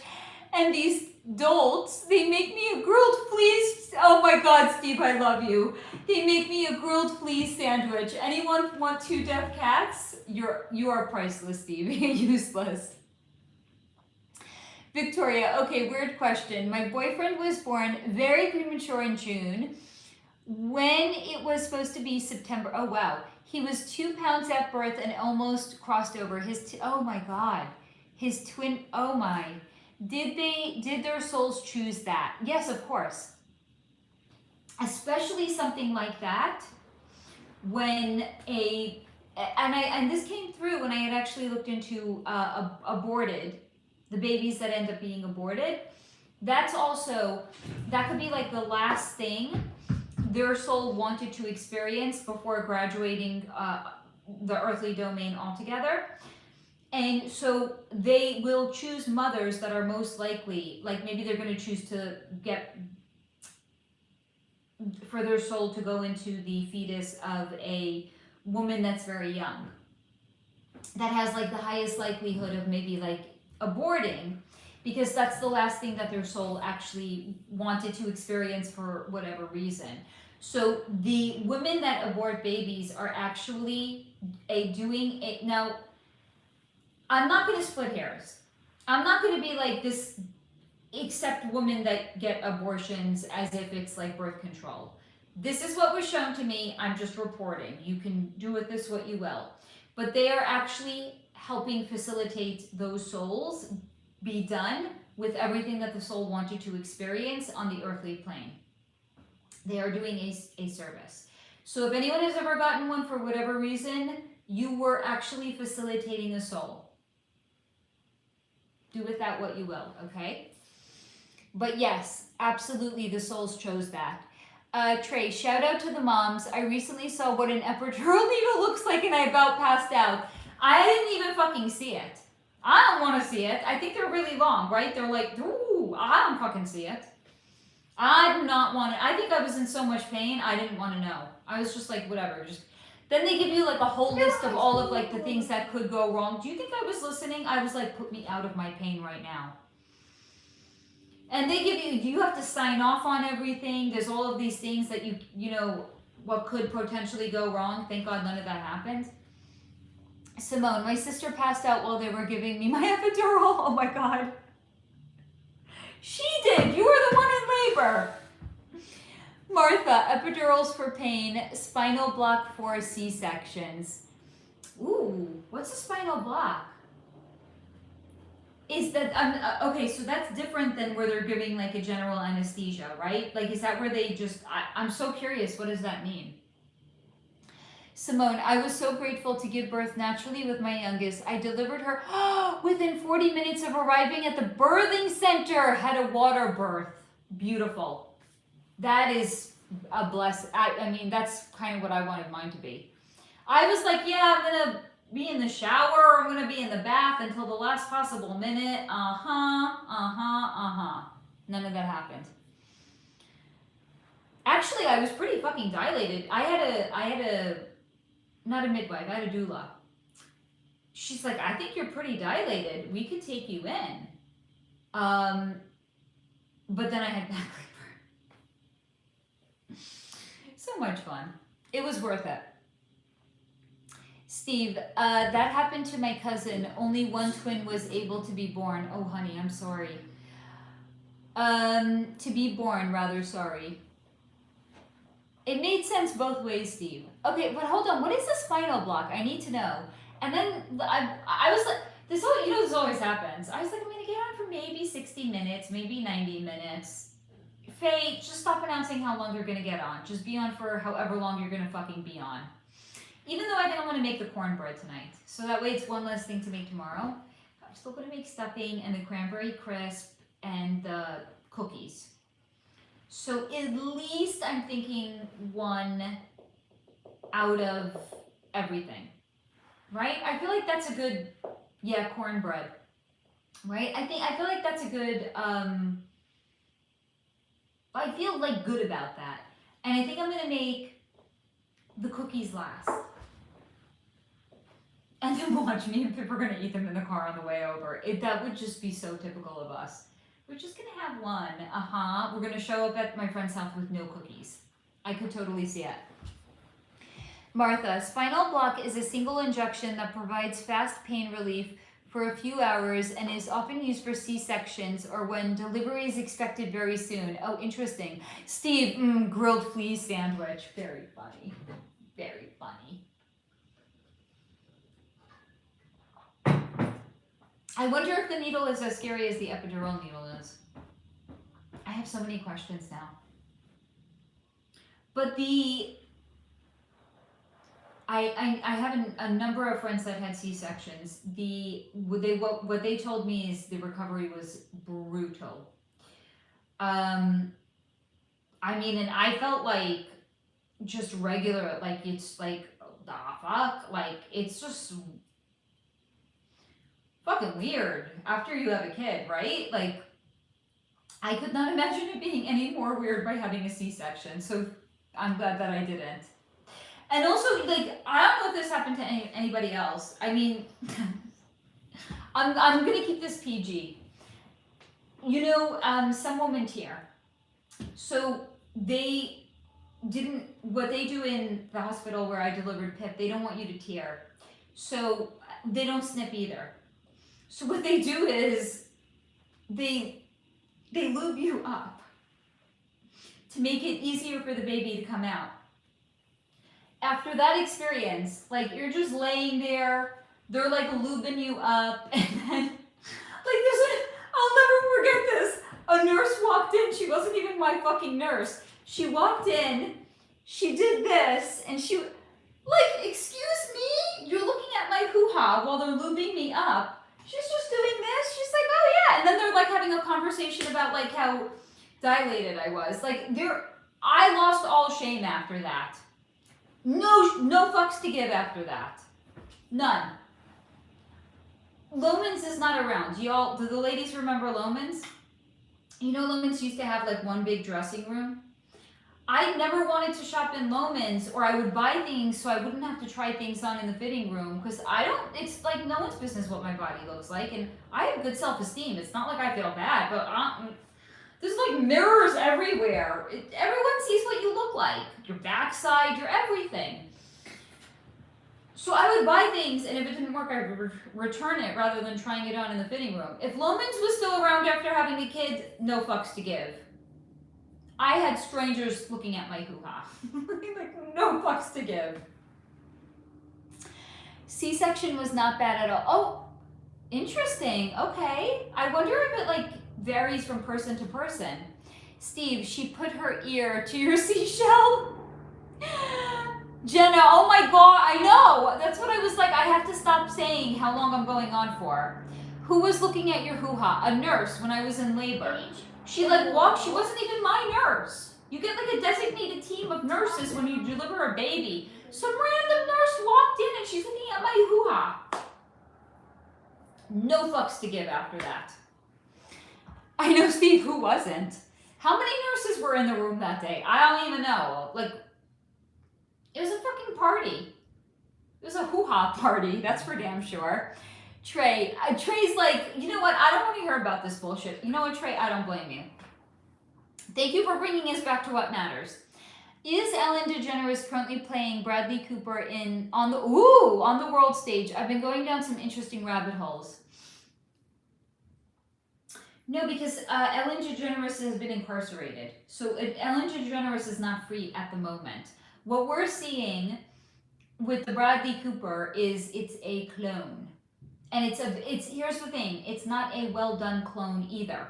And these dolts, they make me a grilled fleece. Oh my God, Steve, I love you. They make me a grilled fleece sandwich. Anyone want 2 deaf cats? You are priceless, Steve. Useless. Victoria, okay, weird question. My boyfriend was born very premature in June, when it was supposed to be September. Oh wow, he was 2 pounds at birth and almost crossed over. Oh my God, his twin. Oh my, did their souls choose that? Yes, of course. Especially something like that, when and this came through when I had actually looked into the babies that end up being aborted. That could be like the last thing their soul wanted to experience before graduating the earthly domain altogether. And so they will choose mothers that are most likely, like maybe they're going to choose to get for their soul to go into the fetus of a woman that's very young, that has like the highest likelihood of maybe like aborting, because that's the last thing that their soul actually wanted to experience for whatever reason. So the women that abort babies are actually doing it. Now, I'm not going to split hairs. I'm not going to be like this, accept women that get abortions as if it's like birth control. This is what was shown to me. I'm just reporting. You can do with this what you will. But they are actually helping facilitate those souls be done with everything that the soul wanted to experience on the earthly plane. They are doing a service. So if anyone has ever gotten one for whatever reason, you were actually facilitating a soul. Do with that what you will, okay? But yes, absolutely, the souls chose that. Trey, shout out to the moms. I recently saw what an epidural needle looks like and I about passed out. I didn't even fucking see it. I don't want to see it. I think they're really long, right? They're like, ooh, I don't fucking see it. I do not want it. I think I was in so much pain, I didn't want to know. I was just like, whatever. Just then they give you like a whole list of all of like the things that could go wrong. Do you think I was listening? I was like, put me out of my pain right now. And they give you have to sign off on everything. There's all of these things that you know, what could potentially go wrong. Thank God none of that happened. Simone, my sister passed out while they were giving me my epidural. Oh my God. She did. You were the one in labor. Martha, epidurals for pain, spinal block for C-sections. Ooh, what's a spinal block? Is that, okay, so that's different than where they're giving like a general anesthesia, right? Like, is that where they just, I'm so curious, what does that mean? Simone, I was so grateful to give birth naturally with my youngest. I delivered her within 40 minutes of arriving at the birthing center, had a water birth. Beautiful. That is a blessing. I mean, that's kind of what I wanted mine to be. I was like, yeah, I'm going to be in the shower, I'm going to be in the bath until the last possible minute. None of that happened. Actually, I was pretty fucking dilated. I had a not a midwife, I had a doula. She's like, I think you're pretty dilated. We could take you in. But then I had back labor. So much fun. It was worth it. Steve, that happened to my cousin. Only one twin was able to be born. Oh, honey, I'm sorry. To be born, rather, sorry. It made sense both ways, Steve. Okay, but hold on. What is a spinal block? I need to know. And then I was like, this always happens. I was like, I'm going to get on for maybe 60 minutes, maybe 90 minutes. Faye, just stop announcing how long you're going to get on. Just be on for however long you're going to fucking be on. Even though I think I'm going to make the cornbread tonight. So that way it's one less thing to make tomorrow. I'm still going to make stuffing and the cranberry crisp and the cookies. So at least I'm thinking one out of everything. Right? I feel like that's a good, yeah, cornbread. Right? I feel like that's a good, I feel like good about that. And I think I'm going to make the cookies last. And then watch me and Pip are going to eat them in the car on the way over. That would just be so typical of us. We're just going to have one. We're going to show up at my friend's house with no cookies. I could totally see it. Martha, spinal block is a single injection that provides fast pain relief for a few hours and is often used for C-sections or when delivery is expected very soon. Oh, interesting. Steve, grilled flea sandwich. Very funny. Very funny. I wonder if the needle is as scary as the epidural needle is. I have so many questions now. But I have a number of friends that had C-sections. What they told me is the recovery was brutal. I mean, and I felt like just regular, like it's like the fuck, like it's just fucking weird after you have a kid, right? Like, I could not imagine it being any more weird by having a C-section. So I'm glad that I didn't. And also, like, I don't know if this happened to anybody else. I mean, I'm gonna keep this PG. You know, some women tear. So they didn't, what they do in the hospital where I delivered Pip, they don't want you to tear. So they don't snip either. So what they do is they lube you up to make it easier for the baby to come out. After that experience, like, you're just laying there, they're like lubing you up, and then, like, I'll never forget this. A nurse walked in, she wasn't even my fucking nurse. She walked in, she did this, and she, like, excuse me? You're looking at my hoo-ha while they're lubing me up. She's just doing this. She's like, oh yeah. And then they're like having a conversation about like how dilated I was. Like, I lost all shame after that. No fucks to give after that. None. Loman's is not around. Do the ladies remember Loman's? You know, Loman's used to have like one big dressing room. I never wanted to shop in Loman's, or I would buy things so I wouldn't have to try things on in the fitting room, because it's like no one's business what my body looks like, and I have good self-esteem. It's not like I feel bad, but there's like mirrors everywhere. Everyone sees what you look like. Your backside, your everything. So I would buy things, and if it didn't work, I would return it rather than trying it on in the fitting room. If Loman's was still around after having a kid, no fucks to give. I had strangers looking at my hoo-ha. Like, no fucks to give. C-section was not bad at all. Oh, interesting. Okay. I wonder if it, like, varies from person to person. Steve, she put her ear to your seashell. Jenna, oh my god, I know. That's what I was like. I have to stop saying how long I'm going on for. Who was looking at your hoo-ha? A nurse when I was in labor. She like walked, she wasn't even my nurse. You get like a designated team of nurses when you deliver a baby. Some random nurse walked in and she's looking at my hoo-ha. No fucks to give after that. I know, Steve, who wasn't? How many nurses were in the room that day? I don't even know. Like, it was a fucking party. It was a hoo-ha party, that's for damn sure. Trey, Trey's like, you know what? I don't want to hear about this bullshit. You know what, Trey? I don't blame you. Thank you for bringing us back to what matters. Is Ellen DeGeneres currently playing Bradley Cooper on the world stage? I've been going down some interesting rabbit holes. No, because Ellen DeGeneres has been incarcerated. So Ellen DeGeneres is not free at the moment. What we're seeing with the Bradley Cooper is it's a clone. And here's the thing, it's not a well done clone either.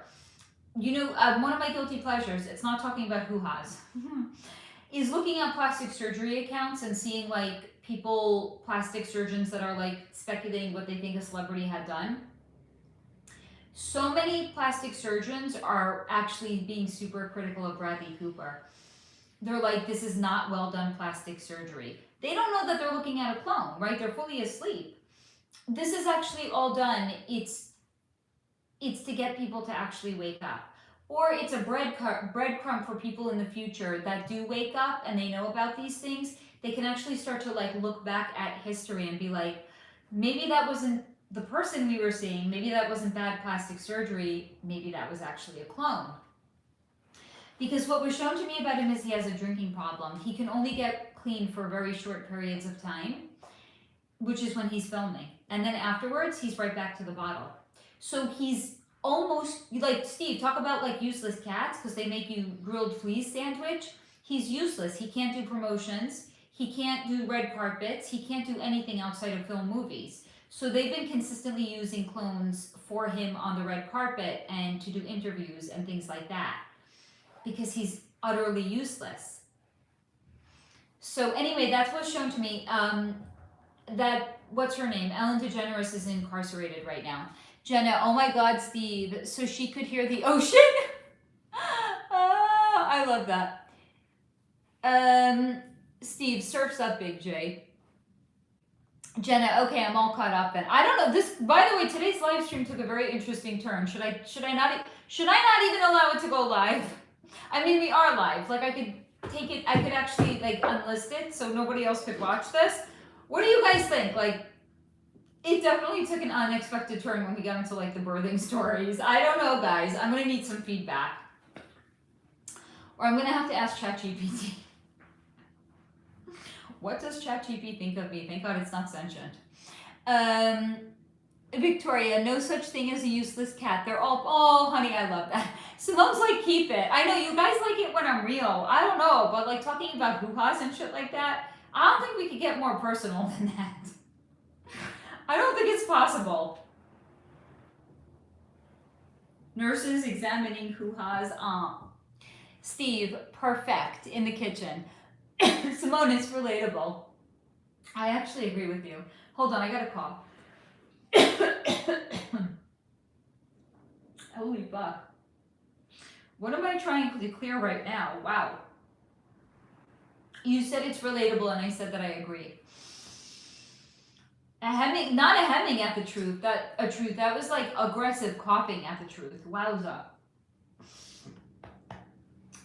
You know, one of my guilty pleasures, it's not talking about hoo-has, is looking at plastic surgery accounts and seeing like plastic surgeons that are like speculating what they think a celebrity had done. So many plastic surgeons are actually being super critical of Bradley Cooper. They're like, this is not well done plastic surgery. They don't know that they're looking at a clone, right? They're fully asleep. This is actually all done. It's to get people to actually wake up. Or it's a breadcrumb for people in the future that do wake up and they know about these things. They can actually start to like look back at history and be like, maybe that wasn't the person we were seeing. Maybe that wasn't bad plastic surgery. Maybe that was actually a clone. Because what was shown to me about him is he has a drinking problem. He can only get clean for very short periods of time, which is when he's filming. And then afterwards, he's right back to the bottle. So he's almost, like, Steve, talk about like useless cats because they make you grilled fleas sandwich. He's useless. He can't do promotions. He can't do red carpets. He can't do anything outside of film movies. So they've been consistently using clones for him on the red carpet and to do interviews and things like that because he's utterly useless. So anyway, that's what's shown to me. What's her name? Ellen DeGeneres is incarcerated right now. Jenna, oh my God, Steve. So she could hear the ocean? I love that. Steve, surf's up, Big J. Jenna, okay, I'm all caught up then. I don't know. This, by the way, today's live stream took a very interesting turn. Should I not even allow it to go live? I mean, we are live. Like, I could take it, I could actually like unlist it so nobody else could watch this. What do you guys think? Like, it definitely took an unexpected turn when we got into like the birthing stories. I don't know, guys. I'm gonna need some feedback, or I'm gonna have to ask ChatGPT. What does ChatGPT think of me? Thank God it's not sentient. Victoria, no such thing as a useless cat. They're all, oh, honey, I love that. Simone's like, keep it. I know you guys like it when I'm real. I don't know, but like talking about hoo-has and shit like that, I don't think we could get more personal than that. I don't think it's possible. Nurses examining hoo-has. Steve, perfect in the kitchen. Simone is relatable. I actually agree with you. Hold on, I got a cough. Holy fuck. What am I trying to clear right now? Wow. You said it's relatable and I said that I agree. Not a hemming at the truth. That was like aggressive coughing at the truth. Wowza.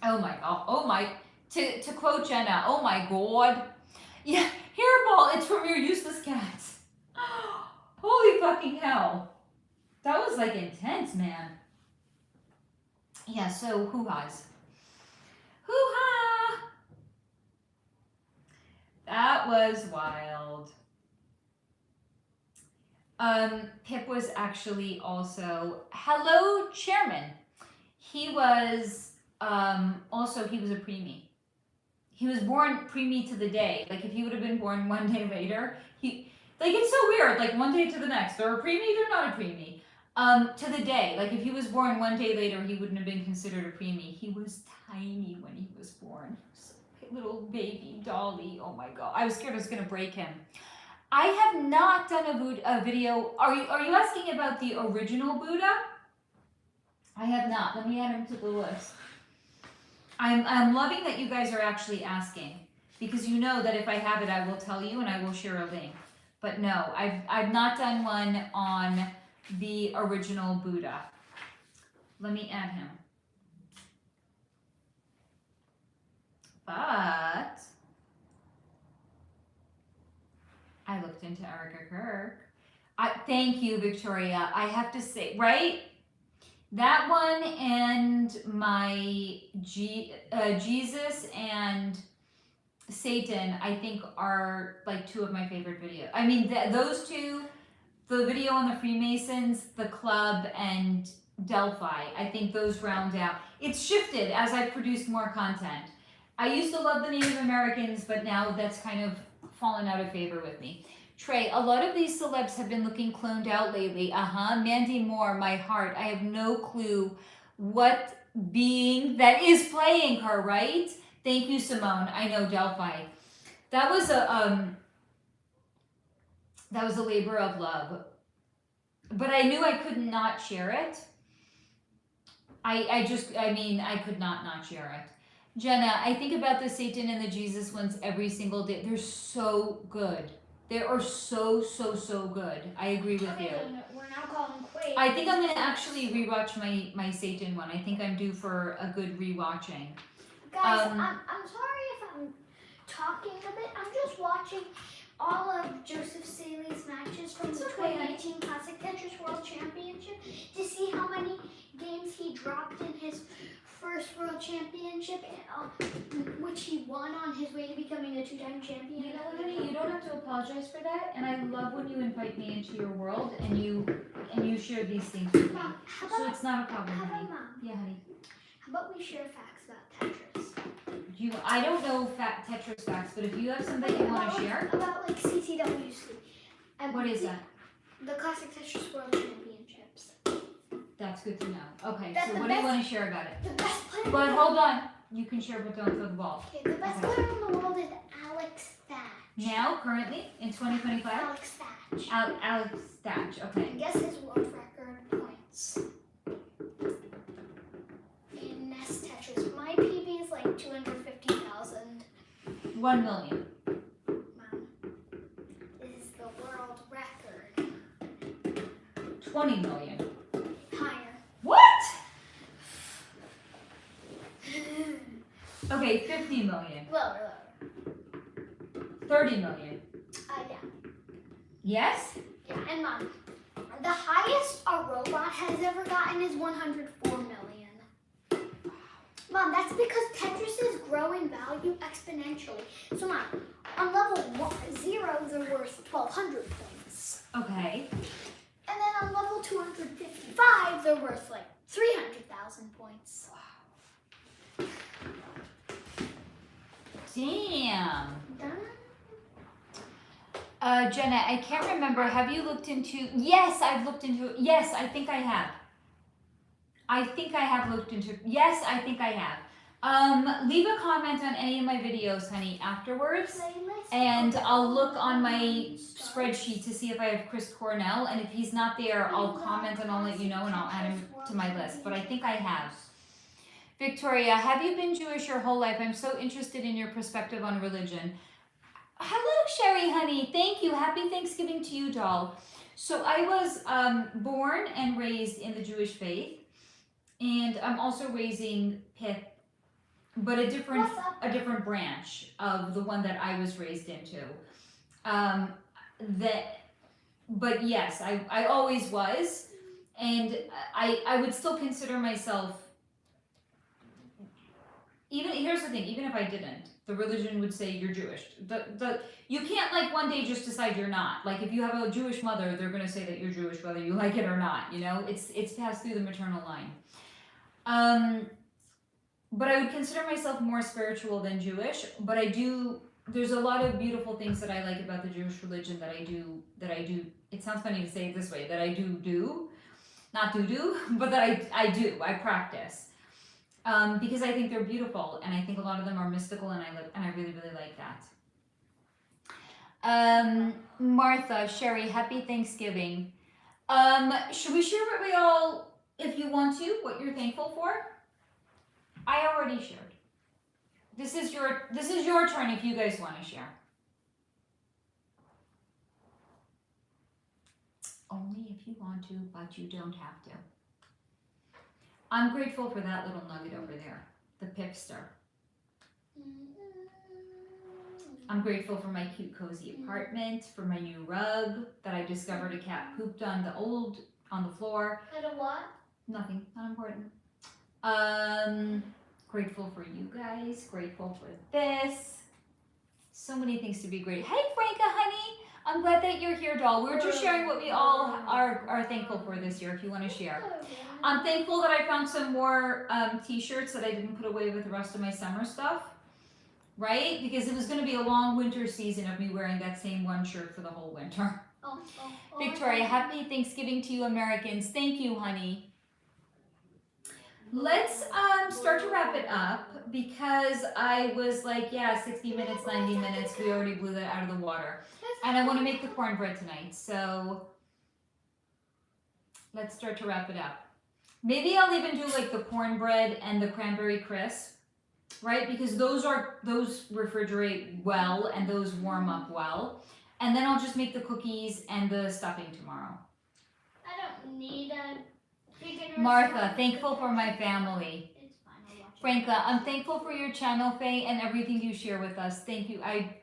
Oh my god. Oh my. To quote Jenna, oh my god. Yeah, hairball, it's from your useless cats. Holy fucking hell. That was like intense, man. Yeah, so hoo-has. Hoo-ha! That was wild. Pip was actually also, hello, Chairman. He was, also, he was a preemie. He was born preemie to the day. Like, if he would have been born one day later, like, it's so weird, like, one day to the next. They're a preemie, they're not a preemie. To the day. Like, if he was born one day later, he wouldn't have been considered a preemie. He was tiny when he was born. Little baby dolly. Oh my god. I was scared I was going to break him. I have not done a video. Are you asking about the original Buddha? I have not. Let me add him to the list. I'm loving that you guys are actually asking, because you know that if I have it, I will tell you and I will share a link. But no, I've not done one on the original Buddha. Let me add him. But I looked into Erica Kirk. Thank you, Victoria. I have to say, right? That one and my Jesus and Satan, I think, are like two of my favorite videos. I mean, those two, the video on the Freemasons, the club, and Delphi, I think those round out. It's shifted as I've produced more content. I used to love the Native Americans, but now that's kind of fallen out of favor with me. Trey, a lot of these celebs have been looking cloned out lately. Mandy Moore, my heart. I have no clue what being that is playing her, right? Thank you, Simone. I know, Delphi. That was a labor of love. But I knew I could not share it. I could not share it. Jenna, I think about the Satan and the Jesus ones every single day. They're so good. They are so good. I agree with you. We're now calling quits. I think I'm going to actually rewatch my Satan one. I think I'm due for a good rewatching. Guys, I'm sorry if I'm talking a bit. I'm just watching all of Joseph Saley's matches from the 2019 Classic Tetris World Championship to see how many games he dropped in his first World Championship, which he won on his way to becoming a two-time champion. You know what, honey? You don't have to apologize for that. And I love when you invite me into your world and you share these things with me. Mom, so it's not a problem, honey. Mom? Yeah, honey. How about we share facts about Tetris? I don't know Tetris facts, but if you have something you want to share. About like CTWC. What is that? The Classic Tetris World Championships. That's good to know. Okay, That's so what do you want to share about it? The best player. But hold on. You can share, but don't throw the ball. Okay, the best player in the world is Alex Thatch. Now, currently, in 2025? Alex Thatch. Alex Thatch, okay. Guess his world record points in Nest Tetris. My PB is like 250,000. 1 million. Mom, this is the 20 million? Higher. What? Okay, 50 million. Lower. 30 million. Yeah. Yes? Yeah, and Mom, the highest a robot has ever gotten is 104 million. Mom, that's because Tetris is growing value exponentially. So Mom, on level 0, they're worth 1,200 points. Okay. And then on level 255, they're worth like 300,000 points. Damn. Done? Jenna, I can't remember. Have you looked into? Yes, I've looked into. Yes, I think I have. Yes, I think I have. Leave a comment on any of my videos, honey, afterwards. And I'll look on my spreadsheet to see if I have Chris Cornell. And if he's not there, I'll comment and I'll let you know and I'll add him to my list. But I think I have. Victoria, have you been Jewish your whole life? I'm so interested in your perspective on religion. Hello, Sherry, honey. Thank you. Happy Thanksgiving to you, doll. So I was born and raised in the Jewish faith. And I'm also raising Pip, but a different branch of the one that I was raised into. But yes, I always was, and I would still consider myself. Here's the thing, even if I didn't, the religion would say you're Jewish. You can't like one day just decide you're not. Like if you have a Jewish mother, they're gonna say that you're Jewish whether you like it or not. You know, it's passed through the maternal line. But I would consider myself more spiritual than Jewish, but there's a lot of beautiful things that I like about the Jewish religion that I do, it sounds funny to say it this way, that I do, not do, but that I do, I practice. Because I think they're beautiful, and I think a lot of them are mystical, and I really, really like that. Martha, Sherry, happy Thanksgiving. Should we share what we all, if you want to, what you're thankful for? I already shared. This is your turn if you guys want to share. Only if you want to, but you don't have to. I'm grateful for that little nugget over there, the Pipster. I'm grateful for my cute, cozy apartment, for my new rug that I discovered a cat pooped on the floor. And a what? Nothing, not important. Grateful for you guys, grateful for this. So many things to be grateful. Hey, Franca, honey. I'm glad that you're here, doll. We're just sharing what we all are thankful for this year, if you want to share. I'm thankful that I found some more t-shirts that I didn't put away with the rest of my summer stuff, right? Because it was going to be a long winter season of me wearing that same one shirt for the whole winter. Victoria, happy Thanksgiving to you, Americans. Thank you, honey. Let's start to wrap it up because I was like, yeah, 60 minutes, 90 minutes. We already blew that out of the water. And I want to make the cornbread tonight. So let's start to wrap it up. Maybe I'll even do like the cornbread and the cranberry crisp, right? Because those refrigerate well and those warm up well. And then I'll just make the cookies and the stuffing tomorrow. I don't need a Martha, thankful for my family. Franca, I'm thankful for your channel, Faye, and everything you share with us. Thank you. I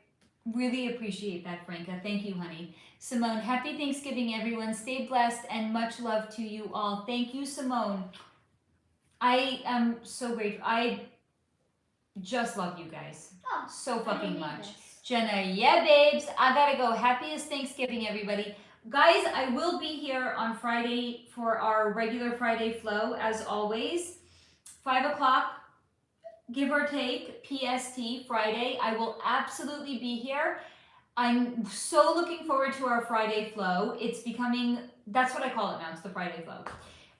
really appreciate that, Franca. Thank you, honey. Simone, happy Thanksgiving, everyone. Stay blessed and much love to you all. Thank you, Simone. I am so grateful. I just love you guys so fucking much. Jenna, yeah, babes. I gotta go. Happiest Thanksgiving, everybody. Guys, I will be here on Friday for our regular Friday flow, as always. 5 o'clock, give or take, PST, Friday. I will absolutely be here. I'm so looking forward to our Friday flow. It's becoming, that's what I call it now, it's the Friday flow.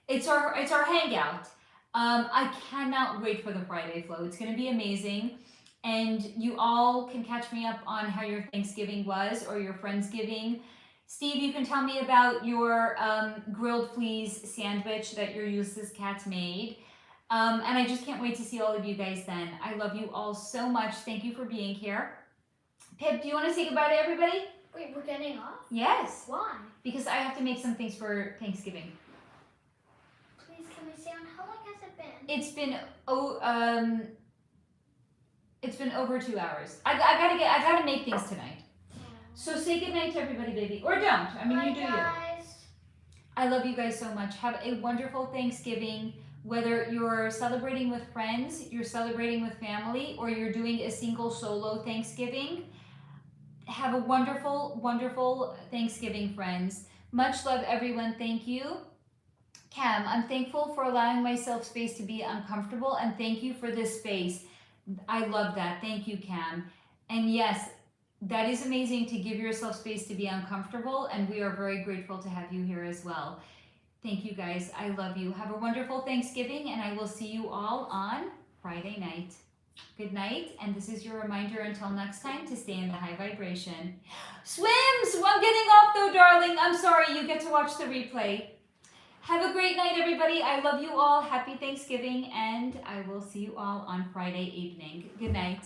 It's our hangout. I cannot wait for the Friday flow. It's gonna be amazing. And you all can catch me up on how your Thanksgiving was or your Friendsgiving. Steve, you can tell me about your grilled fleas sandwich that your useless cats made. And I just can't wait to see all of you guys then. I love you all so much. Thank you for being here. Pip, do you want to say goodbye to everybody? Wait, we're getting off? Yes. Why? Because I have to make some things for Thanksgiving. Please, can we stay on? How long has it been? It's been over 2 hours. I gotta make things tonight. So say goodnight to everybody, baby. Or don't. I mean, you do you. I love you guys so much. Have a wonderful Thanksgiving. Whether you're celebrating with friends, you're celebrating with family, or you're doing a single solo Thanksgiving, have a wonderful, wonderful Thanksgiving, friends. Much love, everyone. Thank you. Cam, I'm thankful for allowing myself space to be uncomfortable, and thank you for this space. I love that. Thank you, Cam. And yes, that is amazing to give yourself space to be uncomfortable, and we are very grateful to have you here as well. Thank you, guys. I love you. Have a wonderful Thanksgiving, and I will see you all on Friday night. Good night, and this is your reminder until next time to stay in the high vibration. Swims! Well, I'm getting off though, darling. I'm sorry. You get to watch the replay. Have a great night, everybody. I love you all. Happy Thanksgiving, and I will see you all on Friday evening. Good night.